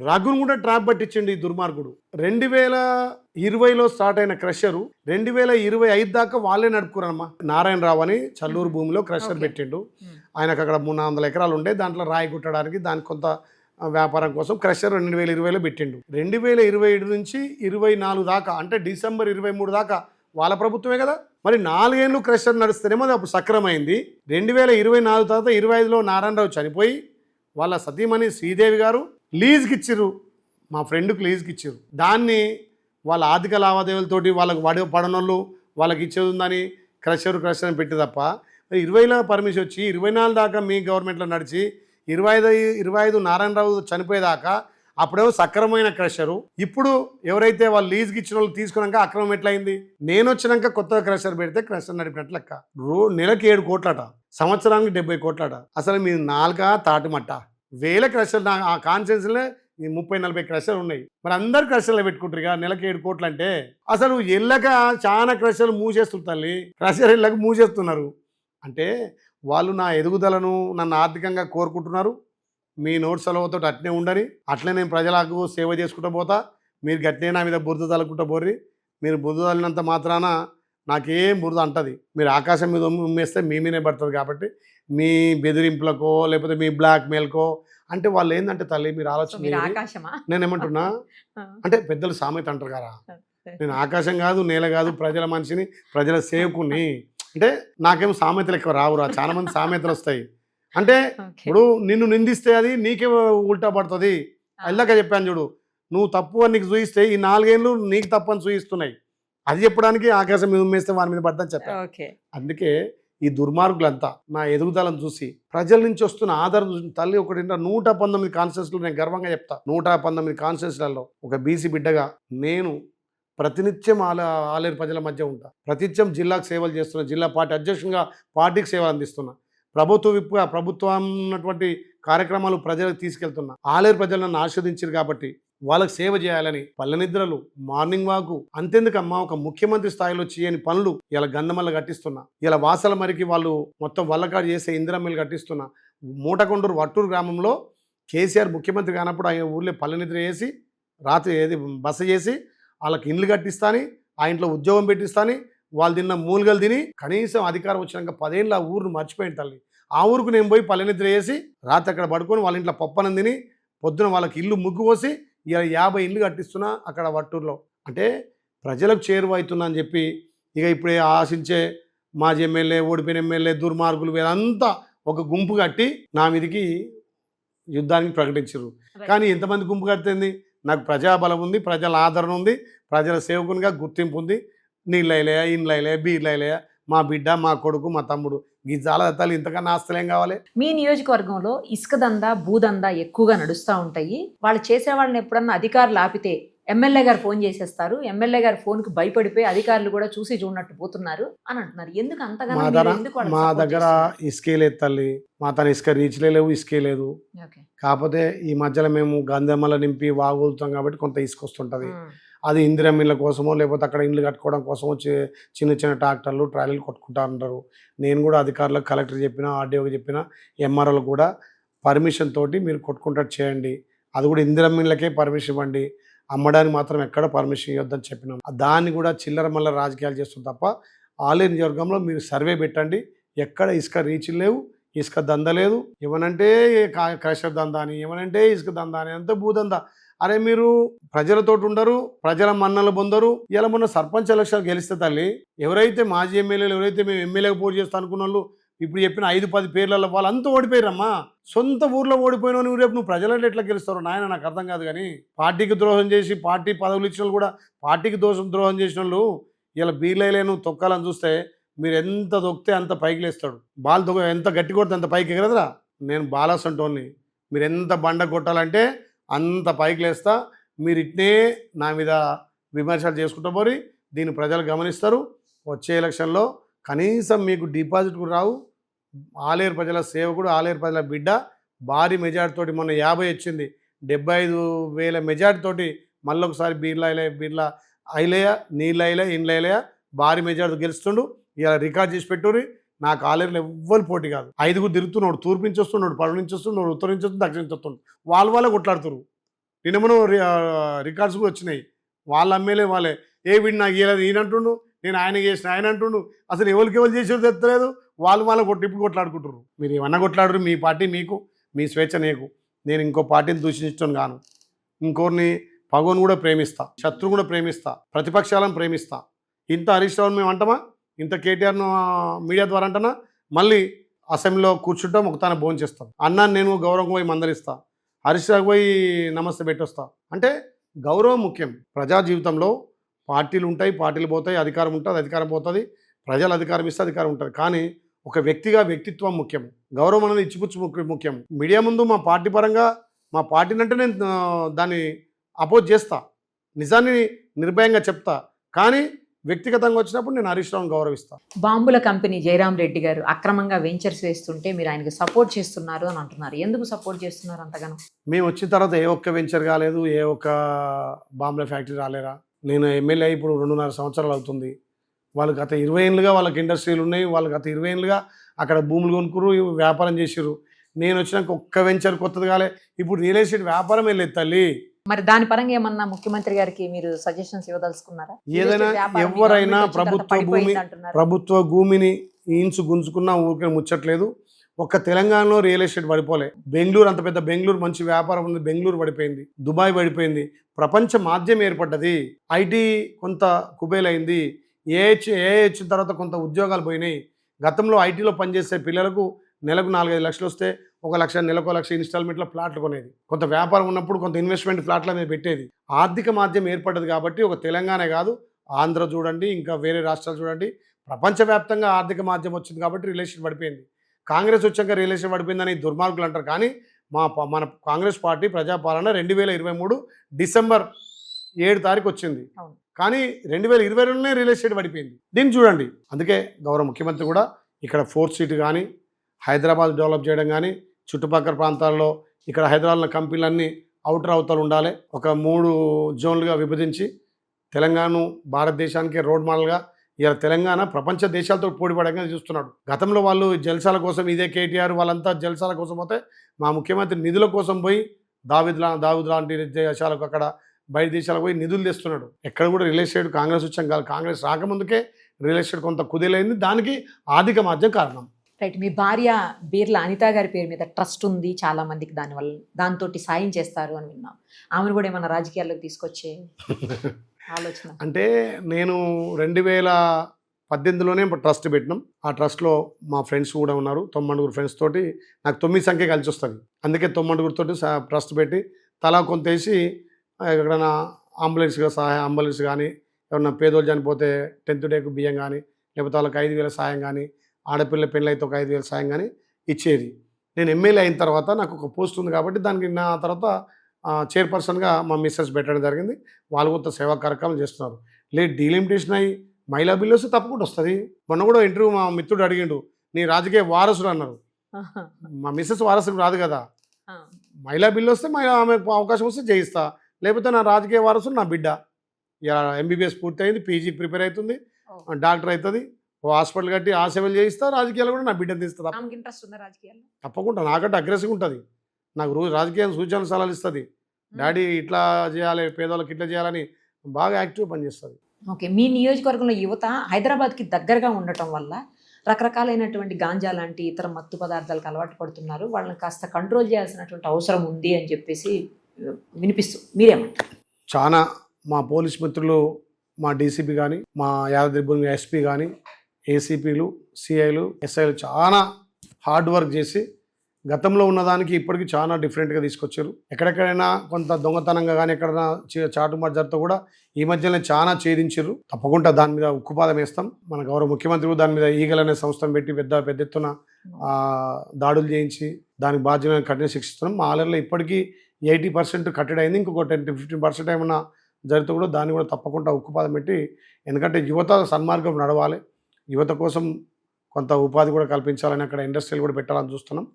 రఘును కూడా ట్రాప్ పట్టించండి ఈ దుర్మార్గుడు. 2020లో స్టార్ట్ అయిన క్రషరు 2025 దాకా వాళ్ళే నడుపుకురమ్మా. నారాయణరావు అని చల్లూరు భూమిలో క్రషర్ పెట్టిండు. ఆయనకు అక్కడ 300 ఎకరాలు ఉండే, దాంట్లో రాయి కుట్టడానికి దానికి కొంత వ్యాపారం కోసం క్రషర్ 2020లో పెట్టిండు. 2027 నుంచి 24 దాకా అంటే డిసెంబర్ 23 దాకా వాళ్ళ ప్రభుత్వమే కదా. మరి 4 ఏళ్ళు క్రషర్ నడుస్తేనేమో అది అప్పుడు సక్రమైంది. 2024 తర్వాత 25లో నారాయణరావు చనిపోయి వాళ్ళ సతీమణి శ్రీదేవి గారు లీజ్కి ఇచ్చిర్రు, మా ఫ్రెండ్కి లీజ్కి ఇచ్చిర్రు. దాన్ని వాళ్ళ ఆర్థిక లావాదేవీలతోటి వాళ్ళకి పడనోళ్ళు వాళ్ళకి ఇచ్చేది ఉందని క్రషర్ అని పెట్టి తప్ప 20లో పర్మిషన్ వచ్చి 24 దాకా మీ గవర్నమెంట్లో నడిచి 25 నారాయణరావు చనిపోయేదాకా అప్పుడేమో సక్రమైన క్రషరు. ఇప్పుడు ఎవరైతే వాళ్ళు లీజ్కి ఇచ్చిన వాళ్ళు తీసుకున్నాక అక్రమం ఎట్లయింది? నేను వచ్చినాక కొత్త క్రషర్ పెడితే క్రషర్ నడిపినట్లు లెక్క. నెలకి 7 కోట్లట, సంవత్సరానికి 70 కోట్లట. అసలు మీరు 4 తాటిమట్ట 1000 క్రషర్లు ఆ కాన్స్టిట్యున్సీలో 30-40 క్రషర్లు ఉన్నాయి. మరి అందరు క్రషర్లు పెట్టుకుంటారు ఇక నెలకి 7 కోట్లు అంటే. అసలు ఎల్లక చాలా క్రషర్లు మూసేస్తున్నారు తల్లి, క్రషర్ ఇళ్ళకి మూసేస్తున్నారు. అంటే వాళ్ళు నా ఎదుగుదలను నన్ను ఆర్థికంగా కోరుకుంటున్నారు. మీ నోట్ సెలవుతో అట్నే ఉండని, అట్లే నేను ప్రజలకు సేవ చేసుకుంటూ పోతా, మీరు గట్నే నా మీద బురద తలుకుంటూ పోర్రి. మీరు బురద తల్లినంత మాత్రాన నాకేం బురద అంటది. మీరు ఆకాశం మీద ఉమ్మేస్తే మీ మీనే పడుతుంది. కాబట్టి మీ బెదిరింపులకో లేకపోతే మీ బ్లాక్ మెయిల్కో అంటే వాళ్ళు ఏంటంటే తల్లి మీరు ఆలోచన, నేను ఏమంటున్నా అంటే పెద్దలు సామెత అంటారు కదా, నేను ఆకాశం కాదు నేల కాదు ప్రజల మనిషిని, ప్రజల సేవకుని. అంటే నాకేమో సామెతలు ఎక్కువ రావురా, చాలా మంది సామెతలు వస్తాయి. అంటే ఇప్పుడు నిన్ను నిందిస్తే అది నీకే ఉల్టా పడుతుంది. అల్లాక చెప్పాను చూడు, నువ్వు తప్పు అని నీకు చూయిస్తే ఈ 4 ఏళ్ళు నీకు తప్పు అని చూయిస్తున్నాయి. అది చెప్పడానికి ఆకాశం మీద ఉమ్మేస్తే వారి మీద పడ్డని చెప్పాను. అందుకే ఈ దుర్మార్గులంతా నా ఎదుగుదలను చూసి ప్రజల నుంచి వస్తున్న ఆదరణ చూసి తల్లి ఒకటి 119 కాన్స్టిట్యూన్సీలు నేను గర్వంగా చెప్తా. 119 కాన్స్టిట్యూన్సీలలో ఒక బీసీ బిడ్డగా నేను ప్రతినిత్యం ఆలేరు ప్రజల మధ్య ఉంటా. ప్రతినిత్యం జిల్లాకు సేవలు చేస్తున్నా, జిల్లా పార్టీ అధ్యక్షునిగా పార్టీకి సేవలు అందిస్తున్నా. ప్రభుత్వం ఉన్నటువంటి కార్యక్రమాలు ప్రజలకు తీసుకెళ్తున్నా. ఆలేరు ప్రజలు నన్ను ఆస్వాదించారు కాబట్టి వాళ్ళకి సేవ చేయాలని పల్లె నిద్రలు, మార్నింగ్ వాకు, అంతెందుకమ్మా ఒక ముఖ్యమంత్రి స్థాయిలో చేయని పనులు ఇలా గంధమల్ల కట్టిస్తున్నా. ఇలా వాసల మరికి వాళ్ళు మొత్తం వల్లకాడు చేసే ఇందిరమ్మలు కట్టిస్తున్నా. మూటకొండూరు వట్టూరు గ్రామంలో కేసీఆర్ ముఖ్యమంత్రి కానప్పుడు ఆయన ఊర్లో పల్లె నిద్ర చేసి రాత్రి బస చేసి వాళ్ళకి ఇండ్లు కట్టిస్తాని, ఆ ఇంట్లో ఉద్యోగం పెట్టిస్తాని, వాళ్ళు తిన్న మూలుగలు తిని కనీసం అధికారం వచ్చినాక 10 ఏళ్ళు ఆ ఊరును మర్చిపోయింది తల్లి. ఆ ఊరుకు నేను పోయి పల్లె నిద్ర చేసి రాత్రి అక్కడ పడుకొని వాళ్ళ ఇంట్లో పప్పనం తిని పొద్దున వాళ్ళకి ఇల్లు ముగ్గు పోసి ఇలా 50 ఇల్లు కట్టిస్తున్నా అక్కడ వట్టూరులో. అంటే ప్రజలకు చేరువవుతున్నా అని చెప్పి ఇక ఇప్పుడే ఆశించే మాజీ ఎమ్మెల్యే, ఓడిపోయిన ఎమ్మెల్యే, దుర్మార్గులు వీళ్ళంతా ఒక గుంపు కట్టి నా మీదకి యుద్ధానికి ప్రకటించారు. కానీ ఎంతమంది గుంపు కట్టింది? నాకు ప్రజాబలం ఉంది, ప్రజల ఆదరణ ఉంది, ప్రజల సేవకునిగా గుర్తింపు ఉంది. నీళ్ళైలయా, ఇండ్లైలయా, బీర్లైలయా, మా బిడ్డ, మా కొడుకు, మా తమ్ముడు, ఈ జాల దత్తాలు ఇంతకన్నా ఆస్తులు ఏం కావాలి? మీ నియోజకవర్గంలో ఇసుక దందా, భూదందా ఎక్కువగా నడుస్తూ ఉంటాయి. వాళ్ళు చేసే వాళ్ళని ఎప్పుడన్నా అధికారులు ఆపితే ఎమ్మెల్యే గారు ఫోన్ చేసేస్తారు. ఎమ్మెల్యే గారి ఫోన్కి భయపడిపోయి అధికారులు కూడా చూసి చూడనట్టు పోతున్నారు అని అంటున్నారు. ఎందుకు అంతగా మా దగ్గర ఇసుకే లేదు తల్లి, మా తన ఇసుక రీచ్లే లేవు, ఇసుకే లేదు. కాకపోతే ఈ మధ్యలో మేము గంధమల నింపి వాగులుతాం కాబట్టి కొంత ఇసుక వస్తుంటుంది. అది ఇందిరం ఇళ్ళ కోసమో లేకపోతే అక్కడ ఇండ్లు కట్టుకోవడం కోసమో చిన్న చిన్న ట్రాక్టర్లు, ట్రాలీలు కొట్టుకుంటా ఉంటారు. నేను కూడా అధికారులకు, కలెక్టర్ చెప్పినా, ఆర్డీఓకి చెప్పినా, ఎంఆర్ఓలకు కూడా పర్మిషన్ తోటి మీరు కొట్టుకుంటారు చేయండి. అది కూడా ఇందిరం ఇళ్ళకే పర్మిషన్ ఇవ్వండి, అమ్మడానికి మాత్రం ఎక్కడ పర్మిషన్ ఇవ్వద్దని చెప్పినాం. దాన్ని కూడా చిల్లర మల్లర రాజకీయాలు చేస్తుంది తప్ప ఆలయ నియోజకవర్గంలో మీరు సర్వే పెట్టండి, ఎక్కడ ఇసుక రీచ్లు లేవు, ఇసుక దంద లేదు. ఏమనంటే క్రషర్ దందా అని, ఏమనంటే ఇసుక దందా అని, అంతా భూదందా. అరే మీరు ప్రజలతో ఉండరు, ప్రజల మన్నలు పొందరు. ఇలా మొన్న సర్పంచ్ ఎలక్షన్ గెలిస్తే తల్లి, ఎవరైతే మాజీ ఎమ్మెల్యేలు, ఎవరైతే మేము ఎమ్మెల్యేగా పోటీ చేస్తా అనుకున్న వాళ్ళు ఇప్పుడు చెప్పిన 5-10 పేర్లలో వాళ్ళంతా ఓడిపోయారమ్మా. సొంత ఊర్లో ఓడిపోయిన నువ్వు రేపు నువ్వు ప్రజలంటే ఎట్లా గెలుస్తావు నాయన? నాకు అర్థం కాదు. కానీ పార్టీకి ద్రోహం చేసి, పార్టీ పదవులు ఇచ్చిన వాళ్ళు కూడా పార్టీకి ద్రోహం చేసిన వాళ్ళు ఇలా బీర్లైలే నువ్వు తొక్కాలని చూస్తే మీరు ఎంత తొక్కితే అంత పైకి లేస్తాడు. బాల్ ఎంత గట్టి కొడితే అంత పైకి ఎగరదురా. నేను బాలసంటోని, మీరు ఎంత బండ కొట్టాలంటే అంత పైకి లేస్తా. మీరు ఇట్నే నా మీద విమర్శలు చేసుకుంటూ పోరి, దీన్ని ప్రజలు గమనిస్తారు. వచ్చే ఎలక్షన్లో కనీసం మీకు డిపాజిట్ కూడా రావు. ఆలేరు ప్రజల సేవకుడు, ఆలేరు ప్రజల బిడ్డ భారీ మెజార్టీతోటి మొన్న 50 వచ్చింది, 75,000 మెజార్టీతోటి మళ్ళొకసారి బిర్లా ఐలయ, నీళ్ళైలయ, ఇండ్లైలయ భారీ మెజార్టీ గెలుస్తుండు. ఇలా రికార్డ్ చేసి పెట్టుర్రి. నాకు ఆలేరులో ఎవ్వరు పోటీ కాదు. 5 తిరుగుతున్నాడు, తూర్పు నుంచి వస్తున్నాడు, పడవ నుంచి వస్తున్నాడు, ఉత్తరం నుంచి వస్తుంది, దక్షిణ నుంచి వస్తున్నాడు. వాళ్ళే కొట్లాడుతున్నారు. నిన్న రికార్డ్స్ కూడా వచ్చినాయి. వాళ్ళ ఎమ్మెల్యే వాళ్ళే, ఏ వీడు నాకు ఇవ్వలేదు ఈయనంటుండు, నేను ఆయన చేసిన ఆయన అంటుండు. అసలు ఎవరికి చేసేది తెత్తలేదు. వాళ్ళ ఇప్పుడు కొట్లాడుకుంటారు. మీరు ఏమన్నా కొట్లాడరు, మీ పార్టీ మీకు, మీ స్వేచ్ఛ నీకు. నేను ఇంకో పార్టీని దూషించడం గాను, ఇంకోరిని పగోని కూడా ప్రేమిస్తా, శత్రువు కూడా ప్రేమిస్తా, ప్రతిపక్షాలను ప్రేమిస్తా. ఇంత హరీష్ రావుని మేము అంటామా? ఇంత కేటీఆర్ను మీడియా ద్వారా అంటనా? మళ్ళీ అసెంబ్లీలో కూర్చుంటాం, ఒక తాను భోజనం చేస్తాం. అన్నాన్ని నేను గౌరవం పోయి మందలిస్తా, హరీష్ రావు పోయి నమస్తే పెట్టొస్తా. అంటే గౌరవం ముఖ్యం. ప్రజా జీవితంలో పార్టీలు ఉంటాయి, పార్టీలు పోతాయి, అధికారం ఉంటుంది, అధికారం పోతుంది, ప్రజలు అధికారం ఇస్తే అధికారం ఉంటుంది. కానీ ఒక వ్యక్తిగా వ్యక్తిత్వం ముఖ్యం, గౌరవం అనేది ఇచ్చిపుచ్చు ముఖ్యం. మీడియా ముందు మా పార్టీ పరంగా, మా పార్టీని అంటే నేను దాన్ని అపోజ్ చేస్తా, నిజాన్ని నిర్భయంగా చెప్తా. కానీ వ్యక్తిగతంగా వచ్చినప్పుడు నేను హరీష్ రావును గౌరవిస్తాను. బాంబుల కంపెనీ జయరాం రెడ్డి గారు అక్రమంగా వెంచర్స్ వేస్తుంటే మీరు ఆయనకి సపోర్ట్ చేస్తున్నారు అని అంటున్నారు. ఎందుకు సపోర్ట్ చేస్తున్నారు అంతగానో? మేము వచ్చిన తర్వాత ఏ ఒక్క వెంచర్ కాలేదు, ఏ ఒక్క బాంబుల ఫ్యాక్టరీ రాలేరా. నేను ఎమ్మెల్యే ఇప్పుడు 2.5 సంవత్సరాలు అవుతుంది. వాళ్ళు గత 20 ఏళ్ళుగా వాళ్ళకి ఇండస్ట్రీలు ఉన్నాయి, వాళ్ళు గత 20 ఏళ్ళుగా అక్కడ భూములు కొనుక్కురు, వ్యాపారం చేసిర్రు. నేను వచ్చినాక ఒక్క వెంచర్ కొత్తది కాలే. ఇప్పుడు రియల్ ఎస్టేట్ వ్యాపారం వెళ్ళేది తల్లి. మరి దాని పరంగా ఏమన్నా ముఖ్యమంత్రి గారికి మీరు సజెషన్స్ ఇవ్వదలుచుకున్నారా? ఏదైనా ఎవరైనా ప్రభుత్వ భూమిని ఈంచు గుంజుకున్నా ఊరికే ముచ్చట్లేదు. ఒక్క తెలంగాణలో రియల్ ఎస్టేట్ పడిపోలే. బెంగళూరు, అంత పెద్ద బెంగళూరు మంచి వ్యాపారం ఉంది, బెంగళూరు పడిపోయింది, దుబాయ్ పడిపోయింది, ప్రపంచ మాధ్యమం ఏర్పడ్డది, ఐటీ కొంత కుబేలైంది, ఏఐ వచ్చిన తర్వాత కొంత ఉద్యోగాలు పోయినాయి. గతంలో ఐటీలో పనిచేసే పిల్లలకు నెలకు 4-5 లక్షలు వస్తే 1 లక్ష, నెలకు 1 లక్ష ఇన్స్టాల్మెంట్లో ప్లాట్లు కొనేది. కొంత వ్యాపారం ఉన్నప్పుడు కొంత ఇన్వెస్ట్మెంట్ ప్లాట్ల మీద పెట్టేది. ఆర్థిక మాధ్యమం ఏర్పడ్డది కాబట్టి ఒక తెలంగాణ కాదు, ఆంధ్ర చూడండి, ఇంకా వేరే రాష్ట్రాలు చూడండి, ప్రపంచవ్యాప్తంగా ఆర్థిక మాధ్యమం వచ్చింది కాబట్టి రిలేషన్ పడిపోయింది. కాంగ్రెస్ వచ్చాక రిలేషన్ పడిపోయిందని దుర్మార్గులు అంటారు. కానీ మన కాంగ్రెస్ పార్టీ ప్రజాపాలన 2023 డిసెంబర్ 7 తారీఖు వచ్చింది. కానీ 2022లోనే రియల్ ఎస్టేట్ పడిపోయింది. దీన్ని చూడండి. అందుకే గౌరవ ముఖ్యమంత్రి కూడా ఇక్కడ 4th సీట్ కానీ, హైదరాబాద్ డెవలప్ చేయడం కానీ, చుట్టుపక్కల ప్రాంతాల్లో ఇక్కడ హైదరాబాద్లో కంపెనీలన్నీ అవతలు ఉండాలి, ఒక 3 జోన్లుగా విభజించి తెలంగాణను భారతదేశానికి రోడ్ మోడల్గా ఇలా తెలంగాణ ప్రపంచ దేశాలతో పోటీపడంగా చూస్తున్నాడు. గతంలో వాళ్ళు జల్సాల కోసం, ఇదే కేటీఆర్ వాళ్ళంతా జల్సాల కోసం పోతే, మా ముఖ్యమంత్రి నిధుల కోసం పోయి దావూద్ లాంటి దేశాలకు, అక్కడ బయట దేశాలకు పోయి నిధులు తెస్తున్నాడు. ఎక్కడ కూడా రియల్ ఎస్టేట్ కాంగ్రెస్ వచ్చాం కాదు, కాంగ్రెస్ రాకముందుకే రియల్ ఎస్టేట్ కొంత కుదేలైంది. దానికి ఆర్థిక మాధ్యం కారణం. రైట్. మీ భార్య బీర్ల అనిత గారి పేరు మీద ట్రస్ట్ ఉంది, చాలా మందికి దానివల్ల దాంతో సాయం చేస్తారు అని విన్నాం. ఆమెను కూడా ఏమన్నా రాజకీయాల్లోకి తీసుకొచ్చే ఆలోచన? అంటే నేను 2018లోనే ట్రస్ట్ పెట్టినాం. ఆ ట్రస్ట్లో మా ఫ్రెండ్స్ కూడా ఉన్నారు. 9 ఫ్రెండ్స్ తోటి నాకు 9 సంఖ్య కలిసి వస్తుంది. అందుకే 9 తోటి ట్రస్ట్ పెట్టి తలా కొంత వేసి ఎక్కడైనా అంబులెన్స్ కానీ ఎవరన్నా పేదోళ్ళు చనిపోతే 10th డేకు బియ్యం కానీ, లేకపోతే వాళ్ళకి 5,000 సాయం కానీ, ఆడపిల్ల పెళ్ళైతే ఒక 5,000 సాయం కానీ ఇచ్చేది. నేను ఎమ్మెల్యే అయిన తర్వాత నాకు ఒక పోస్ట్ ఉంది కాబట్టి దానికి నా తర్వాత చైర్పర్సన్గా మా మిస్సెస్ పెట్టడం జరిగింది. వాళ్ళు కొంత సేవా కార్యక్రమాలు చేస్తున్నారు. డీలిమిటేషన్ అయ్యి మహిళా బిల్లు వస్తే తప్పకుండా వస్తుంది. మొన్న కూడా ఇంటర్వ్యూ మా మిత్రుడు అడిగిండు, నీ రాజకీయ వారసుడు అన్నారు. మా మిస్సెస్ వారసుడు రాదు కదా. మహిళా బిల్లు వస్తే ఆమెకు అవకాశం వస్తే జయిస్తా, లేకపోతే నా రాజకీయ వారసుడు నా బిడ్డ. ఎంబీబీఎస్ పూర్తి అయింది, పీజీ ప్రిపేర్ అవుతుంది, డాక్టర్ అవుతుంది, ఓ హాస్పిటల్ కట్టి ఆ సేవలు చేయిస్తా. రాజకీయాలు కూడా నా బిడ్డను తీస్తా. ఇంట్రెస్ట్ ఉందా రాజకీయాల్లో? తప్పకుండా. నాకంటే అగ్రెసివ్ ఉంటుంది. నాకు రోజు రాజకీయాలు సూచనలు సలహాలు ఇస్తుంది. డాడీ ఇట్లా చేయాలి, పేదవాళ్ళకి ఇట్లా చేయాలని బాగా యాక్టివ్గా పనిచేస్తుంది. ఓకే. మీ నియోజకవర్గంలో యువత హైదరాబాద్కి దగ్గరగా ఉండటం వల్ల రకరకాలైనటువంటి గాంజా లాంటి ఇతర మత్తు పదార్థాలకు అలవాటు పడుతున్నారు. వాళ్ళని కాస్త కంట్రోల్ చేయాల్సినటువంటి అవసరం ఉంది అని చెప్పేసి వినిపిస్తూ మీరేమంటారు? చాలా మా పోలీస్ మిత్రులు, మా డీసీపీ కానీ, మా యాదాద్రి ఎస్పీ కానీ, ఏసీపీలు, సిఐలు, ఎస్ఐలు చాలా హార్డ్ వర్క్ చేసి గతంలో ఉన్నదానికి ఇప్పటికీ చాలా డిఫరెంట్గా తీసుకొచ్చారు. ఎక్కడెక్కడైనా కొంత దొంగతనంగా కానీ ఎక్కడైనా చాటుమార్జాతో కూడా ఈ మధ్యనే చాలా ఛేదించారు. తప్పకుండా దాని మీద ఉక్కుపాదం వేస్తాం. మన గౌరవ ముఖ్యమంత్రి దాని మీద ఈగల్ అనే సంస్థను పెట్టి పెద్ద ఎత్తున దాడులు చేయించి దానికి బాధ్యమైన కఠిన శిక్షిస్తున్నాం. మా ఆలయంలో ఇప్పటికీ 80% కట్టడి అయింది. ఇంకొక 10-15% ఏమన్నా జరిగితే కూడా దాన్ని కూడా తప్పకుండా ఉక్కుపాదం పెట్టి, ఎందుకంటే యువత సన్మార్గం నడవాలి, యువత కోసం కొంత ఉపాధి కూడా కల్పించాలని అక్కడ ఇండస్ట్రీలు కూడా పెట్టాలని చూస్తున్నాం.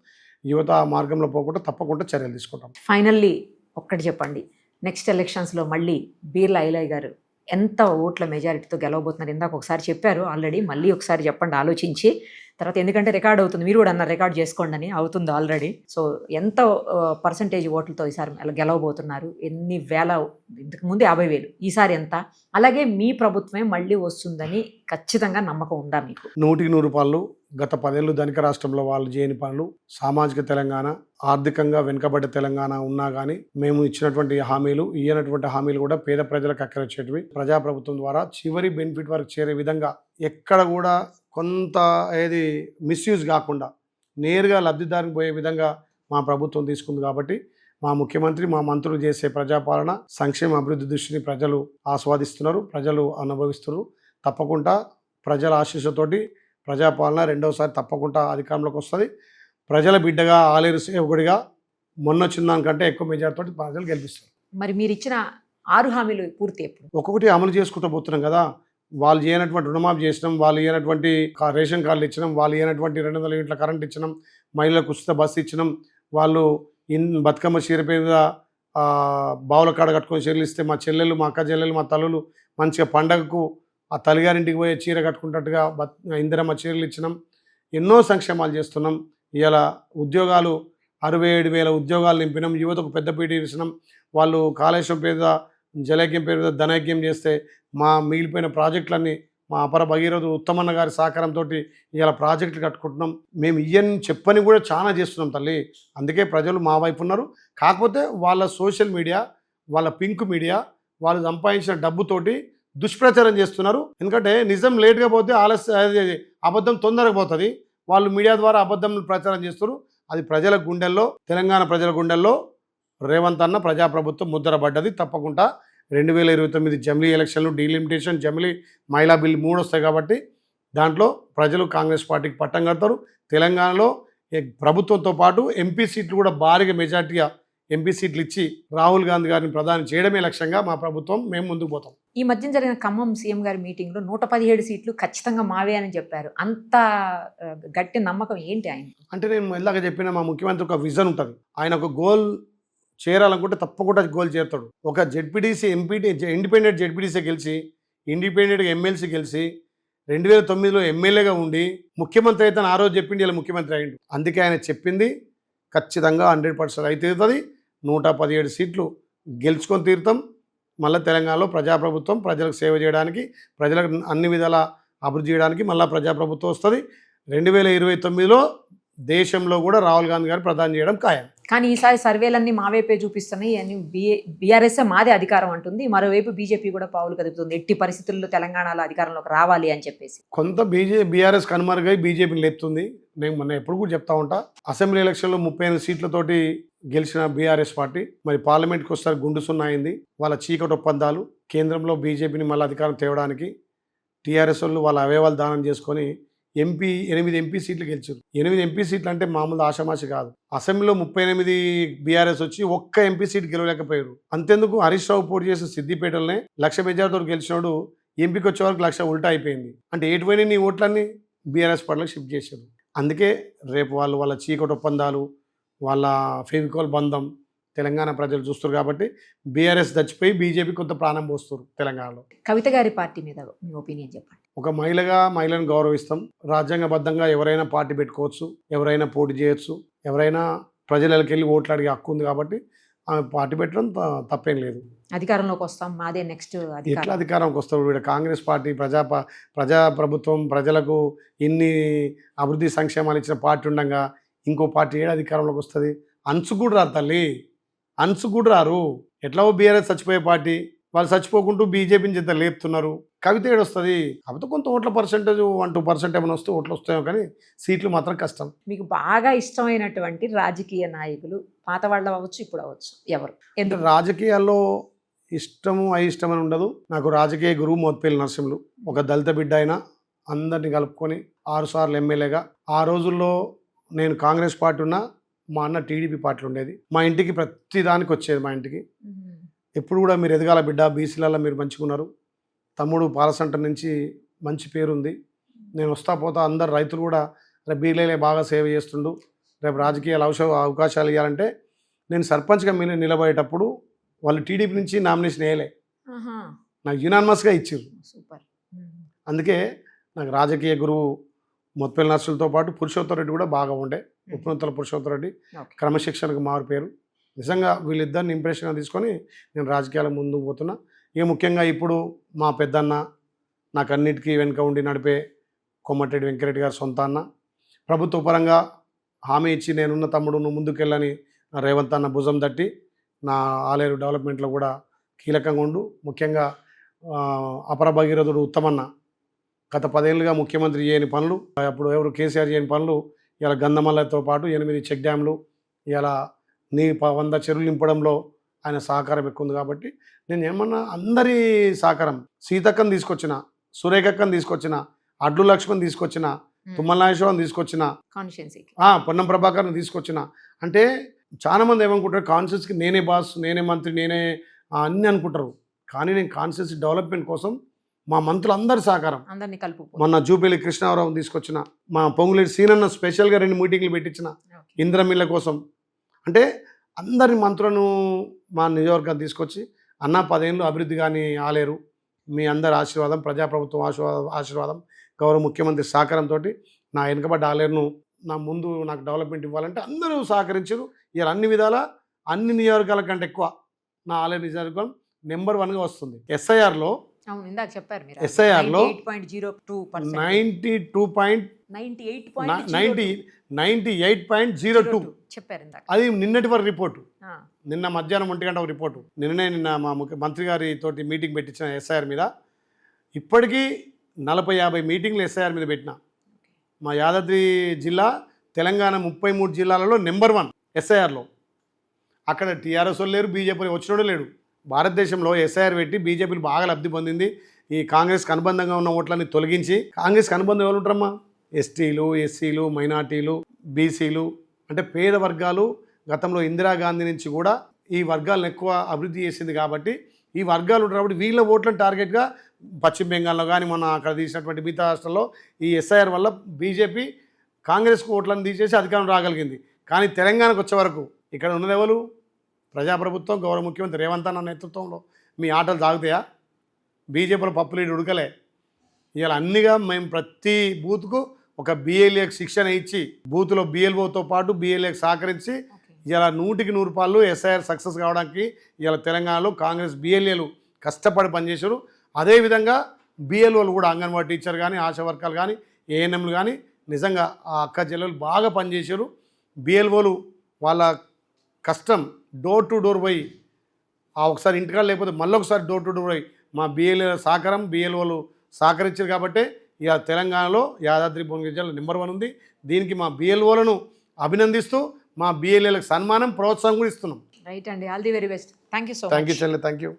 యువత ఆ మార్గంలో పోకుండా తప్పకుండా చర్యలు తీసుకుంటాం. ఫైనల్లీ ఒక్కటి చెప్పండి, నెక్స్ట్ ఎలక్షన్స్లో మళ్ళీ బీర్ల ఐలయ్య గారు ఎంత ఓట్ల మెజారిటీతో గెలవబోతున్నారు? ఇందాక ఒకసారి చెప్పారు ఆల్రెడీ, మళ్ళీ ఒకసారి చెప్పండి ఆలోచించి. తర్వాత ఎందుకంటే రికార్డ్ అవుతుంది, మీరు కూడా అన్నారు రికార్డ్ చేసుకోండి అని, అవుతుంది ఆల్రెడీ. సో ఎంత పర్సంటేజ్ ఓట్లతో ఈసారి గెలవబోతున్నారు? ఎన్ని వేల? ఇంతకుముందు 50,000, ఈసారి ఎంత? అలాగే మీ ప్రభుత్వమే మళ్ళీ వస్తుందని ఖచ్చితంగా నమ్మకం ఉందా మీకు? 100% గత 10 ఏళ్ళు ధనిక రాష్ట్రంలో వాళ్ళు చేయని పనులు, సామాజిక తెలంగాణ, ఆర్థికంగా వెనుకబడ్డ తెలంగాణ ఉన్నా కానీ మేము ఇచ్చినటువంటి హామీలు, ఇయ్యనటువంటి హామీలు కూడా పేద ప్రజలకు అక్కరొచ్చేటివి. ప్రజాప్రభుత్వం ద్వారా చివరి బెనిఫిట్ వరకు చేరే విధంగా ఎక్కడ కూడా కొంత మిస్యూజ్ కాకుండా నేరుగా లబ్ధిదారికి పోయే విధంగా మా ప్రభుత్వం తీసుకుంది. కాబట్టి మా ముఖ్యమంత్రి, మా మంత్రులు చేసే ప్రజాపాలన, సంక్షేమ అభివృద్ధి దృష్టిని ప్రజలు ఆస్వాదిస్తున్నారు, ప్రజలు అనుభవిస్తున్నారు. తప్పకుండా ప్రజల ఆశీస్సుతోటి ప్రజాపాలన రెండవసారి తప్పకుండా అధికారంలోకి వస్తుంది. ప్రజల బిడ్డగా, ఆలేరు సేవకుడిగా మొన్నొచ్చిన దానికంటే ఎక్కువ మెజార్టీతో ప్రజలు గెలిపిస్తారు. మరి మీరు ఇచ్చిన 6 హామీలు పూర్తి ఎప్పుడు? ఒక్కొక్కటి అమలు చేసుకుంటూ పోతున్నాం కదా. వాళ్ళు చేయనటువంటి రుణమాఫీ చేసినాం, వాళ్ళు ఇవ్వనటువంటి రేషన్ కార్డులు ఇచ్చినాం, వాళ్ళు ఇవ్వనటువంటి 200 యూనిట్ల కరెంట్ ఇచ్చినాం, మహిళలకు ఉచిత బస్సు ఇచ్చినాం, వాళ్ళు బతుకమ్మ చీర మీద బావుల కాడ కట్టుకొని చీరలు ఇస్తే మా చెల్లెలు, మా అక్క చెల్లెలు, మా తల్లులు మంచిగా పండగకు ఆ తల్లిగారింటికి పోయే చీర కట్టుకుంటట్టుగా ఇందిరమ్మ చీరలు ఇచ్చినాం. ఎన్నో సంక్షేమాలు చేస్తున్నాం. ఇవాళ ఉద్యోగాలు 67,000 ఉద్యోగాలు నింపినాం. యువతకు పెద్దపీట ఇచ్చినాం. వాళ్ళు కాళేశ్వరం పేద జలయజ్ఞం పేరు మీద ధనయజ్ఞం చేస్తే మా మిగిలిపోయిన ప్రాజెక్టులన్నీ మా అపర భగీరథు ఉత్తమన్న గారి సహకారంతో ఇవాళ ప్రాజెక్టులు కట్టుకుంటున్నాం. మేము ఇవన్నీ చెప్పని కూడా చాలా చేస్తున్నాం తల్లి. అందుకే ప్రజలు మా వైపు ఉన్నారు. కాకపోతే వాళ్ళ సోషల్ మీడియా, వాళ్ళ పింక్ మీడియా, వాళ్ళు సంపాదించిన డబ్బుతోటి దుష్ప్రచారం చేస్తున్నారు. ఎందుకంటే నిజం లేట్గా పోతే అబద్ధం తొందరగా పోతుంది. వాళ్ళు మీడియా ద్వారా అబద్ధం ప్రచారం చేస్తారు. అది ప్రజల గుండెల్లో, తెలంగాణ ప్రజల గుండెల్లో రేవంత్ అన్న ప్రజాప్రభుత్వం ముద్రపడ్డది. తప్పకుండా 2029 జమిలీ ఎలక్షన్లు, డీలిమిటేషన్, జమిలీ, మహిళా బిల్ 3 వస్తాయి కాబట్టి దాంట్లో ప్రజలు కాంగ్రెస్ పార్టీకి పట్టం కడతారు. తెలంగాణలో ప్రభుత్వంతో పాటు ఎంపీ సీట్లు కూడా భారీగా మెజార్టీగా ఎంపీ సీట్లు ఇచ్చి రాహుల్ గాంధీ గారిని ప్రధాని చేయడమే లక్ష్యంగా మా ప్రభుత్వం, మేము ముందుకు పోతాం. ఈ మధ్య జరిగిన ఖమ్మం సీఎం గారి మీటింగ్లో 117 సీట్లు ఖచ్చితంగా మావే అని చెప్పారు. అంత గట్టి నమ్మకం ఏంటి ఆయన? అంటే నేను ఇందాక చెప్పిన మా ముఖ్యమంత్రి ఒక విజన్ ఉంటుంది. ఆయన ఒక గోల్ చేరాలనుకుంటే తప్పకుండా గోల్ చేరుతాడు. ఒక జెడ్పీటీసీ, ఇండిపెండెంట్ జెడ్పీటీసీ గెలిచి, ఇండిపెండెంట్గా ఎమ్మెల్సీ గెలిచి, 2009లో ఎమ్మెల్యేగా ఉండి ముఖ్యమంత్రి అయితే ఆ రోజు చెప్పిండి ఇలా ముఖ్యమంత్రి అయ్యిండు. అందుకే ఆయన చెప్పింది ఖచ్చితంగా 100% అయితే తీరుతుంది. 117 సీట్లు గెలుచుకొని తీరుతాం. మళ్ళీ తెలంగాణలో ప్రజాప్రభుత్వం ప్రజలకు సేవ చేయడానికి, ప్రజలకు అన్ని విధాల అభివృద్ధి చేయడానికి మళ్ళీ ప్రజాప్రభుత్వం వస్తుంది. 2029లో దేశంలో కూడా రాహుల్ గాంధీ గారు ప్రధాని చేయడం ఖాయం. కానీ ఈసారి సర్వేలన్నీ మా వైపే చూపిస్తున్నాయి అని బీఆర్ఎస్ మాదే అధికారం అంటుంది, మరోవైపు బీజేపీ కూడా పావులు కదుపుతుంది ఎట్టి పరిస్థితుల్లో తెలంగాణలో అధికారంలోకి రావాలి అని చెప్పేసి. కొంత బీఆర్ఎస్ కనుమరుగై బీజేపీని లేపుతుంది. నేను మొన్న ఎప్పుడు కూడా చెప్తా ఉంటా, అసెంబ్లీ ఎలక్షన్లో 38 సీట్లతోటి గెలిచిన బీఆర్ఎస్ పార్టీ మరి పార్లమెంట్కి వస్తారు గుండు సున్నా అయింది. వాళ్ళ చీకటి ఒప్పందాలు, కేంద్రంలో బీజేపీని మళ్ళీ అధికారం తేవడానికి టీఆర్ఎస్ వాళ్ళు వాళ్ళ అవయవాలు దానం చేసుకొని 8 ఎంపీ సీట్లు గెలిచారు. 8 ఎంపీ సీట్లు అంటే మామూలు ఆషామాషి కాదు. అసెంబ్లీలో 38 బీఆర్ఎస్ వచ్చి ఒక్క ఎంపీ సీట్ గెలవలేకపోయారు. అంతెందుకు హరీష్ రావు పోటీ చేసిన సిద్దిపేటలోనే 1,00,000 మెజార్టీతో గెలిచినాడు, ఎంపీకి వచ్చే వరకు 1,00,000 ఉల్టా అయిపోయింది. అంటే ఎటువైనా నీ ఓట్లన్నీ బీఆర్ఎస్ పార్టీలకు షిఫ్ట్ చేశారు. అందుకే రేపు వాళ్ళ చీకటి ఒప్పందాలు, వాళ్ళ ఫెవికాల్ బంధం తెలంగాణ ప్రజలు చూస్తారు కాబట్టి బీఆర్ఎస్ చచ్చిపోయి బీజేపీ కొంత ప్రాణం పోస్తారు తెలంగాణలో. కవిత గారి పార్టీ మీద మీ ఒపీనియన్ చెప్పండి. ఒక మహిళను గౌరవిస్తాం. రాజ్యాంగబద్ధంగా ఎవరైనా పార్టీ పెట్టుకోవచ్చు, ఎవరైనా పోటీ చేయొచ్చు, ఎవరైనా ప్రజలకి వెళ్ళి ఓట్లు అడిగే హక్కు ఉంది కాబట్టి ఆమె పార్టీ పెట్టడం తప్పేం లేదు. అధికారంలోకి వస్తాం, మాదే నెక్స్ట్ ఎట్లా అధికారంలోకి వస్తారు? వీడు కాంగ్రెస్ పార్టీ ప్రజాప్రభుత్వం ప్రజలకు ఇన్ని అభివృద్ధి సంక్షేమాలు ఇచ్చిన పార్టీ ఉండగా ఇంకో పార్టీ ఏడు అధికారంలోకి వస్తుంది? అంచు కూడా రారు తల్లి, అంచు కూడా రారు. ఎట్లా బీఆర్ఎస్ చచ్చిపోయే పార్టీ, వాళ్ళు చచ్చిపోకుంటూ బీజేపీని చేత లేపుతున్నారు. కవిత ఏడు వస్తుంది? కాకపోతే కొంత ఓట్ల పర్సెంటేజ్ 1-2% ఏమైనా వస్తే ఓట్లు వస్తాయో కానీ సీట్లు మాత్రం కష్టం. మీకు బాగా ఇష్టమైనటువంటి రాజకీయ నాయకులు పాత వాళ్ళు అవ్వచ్చు, ఇప్పుడు అవ్వచ్చు, ఎవరు? ఎందుకు? రాజకీయాల్లో ఇష్టము అయిష్టం అని ఉండదు. నాకు రాజకీయ గురువు మోత్పల్లి నరసింహులు, ఒక దళిత బిడ్డ అయినా అందరినీ కలుపుకొని 6 సార్లు ఎమ్మెల్యేగా. ఆ రోజుల్లో నేను కాంగ్రెస్ పార్టీ ఉన్నా, మా అన్న టీడీపీ పార్టీలు ఉండేది. మా ఇంటికి ప్రతి దానికి వచ్చేది. మా ఇంటికి ఎప్పుడు కూడా మీరు ఎదగాల బిడ్డ, బీసీలలో మీరు మంచిగా ఉన్నారు, తమ్ముడు పాలసంట నుంచి మంచి పేరుంది, నేను వస్తా పోతా అందరు రైతులు కూడా రేపు బీలే బాగా సేవ చేస్తుండు, రేపు రాజకీయాలు అవకాశాలు ఇవ్వాలంటే నేను సర్పంచ్గా నిలబడేటప్పుడు వాళ్ళు టీడీపీ నుంచి నామినేషన్ వేయలే, నాకు యునానిమస్గా ఇచ్చారు. సూపర్. అందుకే నాకు రాజకీయ గురువు మొత్పల్లి నర్సులతో పాటు పురుషోత్తమ రెడ్డి కూడా బాగా ఉండే. ఉప్పునంతల పురుషోత్తమ రెడ్డి క్రమశిక్షణకు మారు పేరు. నిజంగా వీళ్ళిద్దరిని ఇంప్రెషన్గా తీసుకొని నేను రాజకీయాల ముందుకు పోతున్నా. ఇక ముఖ్యంగా ఇప్పుడు మా పెద్దన్న, నాకు అన్నిటికీ వెనుక ఉండి నడిపే కొమ్మటిరెడ్డి వెంకరెడ్డి గారు సొంత అన్న, ప్రభుత్వ పరంగా హామీ ఇచ్చి నేనున్న తమ్ముడు నువ్వు ముందుకెళ్ళని రేవంత్ అన్న భుజం తట్టి నా ఆలేరు డెవలప్మెంట్లో కూడా కీలకంగా ఉండు. ముఖ్యంగా అపర భగీరథుడు ఉత్తమన్న గత 10 ఏళ్ళుగా ముఖ్యమంత్రి చేయని పనులు, అప్పుడు ఎవరు కేసీఆర్ చేయని పనులు ఇలా గంధమల్లతో పాటు 8 చెక్ డ్యామ్లు, ఇలా 100 చెరువులు నింపడంలో ఆయన సహకారం ఎక్కువ ఉంది. కాబట్టి నేను ఏమన్నా అందరి సహకారం, సీతక్కని తీసుకొచ్చిన, సురేఖక్కని తీసుకొచ్చిన, అడ్లు లక్ష్మణ్ తీసుకొచ్చిన, తుమ్మల నాగేశ్వరరావుని తీసుకొచ్చిన, పొన్నం ప్రభాకర్ని తీసుకొచ్చిన. అంటే చాలామంది ఏమనుకుంటారు కాన్స్టిట్యూన్సీకి నేనే బాస్, నేనే మంత్రి, నేనే అన్నీ అనుకుంటారు. కానీ నేను కాన్స్టిట్యూన్సీ డెవలప్మెంట్ కోసం మా మంత్రులు అందరి సహకారం, అందరినీ కలుపు. మొన్న జూపల్లి కృష్ణారావుని తీసుకొచ్చిన, మా పొంగులేటి సీనన్న స్పెషల్గా 2 మీటింగ్లు పెట్టించిన ఇంద్రమిల్ల కోసం. అంటే అందరి మంత్రులను మా నియోజకవర్గాన్ని తీసుకొచ్చి అన్న 10 ఏళ్ళు అభివృద్ధి కానీ ఆలేరు, మీ అందరి ఆశీర్వాదం, ప్రజాప్రభుత్వం ఆశీర్వాదం, గౌరవ ముఖ్యమంత్రి సహకారంతో నా వెనుకబడ్డ ఆలేరును నా ముందు నాకు డెవలప్మెంట్ ఇవ్వాలంటే అందరూ సహకరించారు. ఇలా అన్ని విధాల అన్ని నియోజకవర్గాల కంటే ఎక్కువ నా ఆలేరు నియోజకవర్గం నెంబర్ 1గా వస్తుంది. ఎస్ఐఆర్లో అవును, ఇందాక చెప్పారు మీరు. ఎస్ఐఆర్లో 98.02 చెప్పారు ఇందాక. అది నిన్నటి వరకు రిపోర్టు. నిన్న మధ్యాహ్నం 1 గంట రిపోర్టు. నిన్న మా మంత్రి గారి తోటి మీటింగ్ పెట్టించిన ఎస్ఐఆర్ మీద. ఇప్పటికీ 40-50 మీటింగ్లు ఎస్ఐఆర్ మీద పెట్టిన. మా యాదాద్రి జిల్లా తెలంగాణ 33 జిల్లాలలో నెంబర్ 1 ఎస్ఐఆర్లో. అక్కడ టీఆర్ఎస్ వాళ్ళు లేరు, బీజేపీ వచ్చినోడు లేడు. భారతదేశంలో ఎస్ఐఆర్ పెట్టి బీజేపీలు బాగా లబ్ధి పొందింది. ఈ కాంగ్రెస్కి అనుబంధంగా ఉన్న ఓట్లని తొలగించి, కాంగ్రెస్కి అనుబంధం ఎవరు ఉంటారమ్మా? ఎస్టీలు, ఎస్సీలు, మైనార్టీలు, బీసీలు, అంటే పేద వర్గాలు. గతంలో ఇందిరాగాంధీ నుంచి కూడా ఈ వర్గాలను ఎక్కువ అభివృద్ధి చేసింది కాబట్టి ఈ వర్గాలు ఉంటారు. కాబట్టి వీళ్ళ ఓట్లను టార్గెట్గా పశ్చిమ బెంగాల్లో కానీ మొన్న అక్కడ తీసినటువంటి మిగతా రాష్ట్రాల్లో ఈ ఎస్ఐఆర్ వల్ల బీజేపీ కాంగ్రెస్కు ఓట్లను తీసేసి అధికారం రాగలిగింది. కానీ తెలంగాణకు వచ్చే వరకు ఇక్కడ ఉన్నది ఎవరు? ప్రజాప్రభుత్వం, గౌరవ ముఖ్యమంత్రి రేవంత్ అన్న నేతృత్వంలో. మీ ఆటలు సాగుతాయా? బీజేపీలో పప్పులీడు ఉడకలే. ఇవాళ అన్నిగా మేము ప్రతి బూత్కు ఒక బిఎల్ఏకి శిక్షణ ఇచ్చి, బూత్లో బిఎల్ఓతో పాటు బిఎల్ఏకి సహకరించి ఇలా 100కి 100 రూపాయలు ఎస్ఐఆర్ సక్సెస్ కావడానికి ఇలా తెలంగాణలో కాంగ్రెస్ బిఎల్ఏలు కష్టపడి పనిచేశారు. అదేవిధంగా బిఎల్ఓలు కూడా అంగన్వాడీ టీచర్ కానీ, ఆశా వర్కర్లు కానీ, ఏఎన్ఎంలు కానీ నిజంగా ఆ అక్క చెల్లెలు బాగా పనిచేశారు. బిఎల్ఓలు వాళ్ళ కష్టం డోర్ టు డోర్ పోయి ఒకసారి ఇంటికాడ లేకపోతే మళ్ళీ ఒకసారి డోర్ టు డోర్ పోయి మా సహకారం బిఎల్ఓలు సహకరించారు కాబట్టి ఇక తెలంగాణలో యాదాద్రి భువనగిరి జిల్లా నెంబర్ 1 ఉంది. దీనికి మా బిఎల్ఓలను అభినందిస్తూ మా బిఎల్ఏలకు సన్మానం ప్రోత్సాహం కూడా ఇస్తున్నాం. రైట్ అండి, all the very best. Thank you so thank much. You చెల్లె, థ్యాంక్ యూ.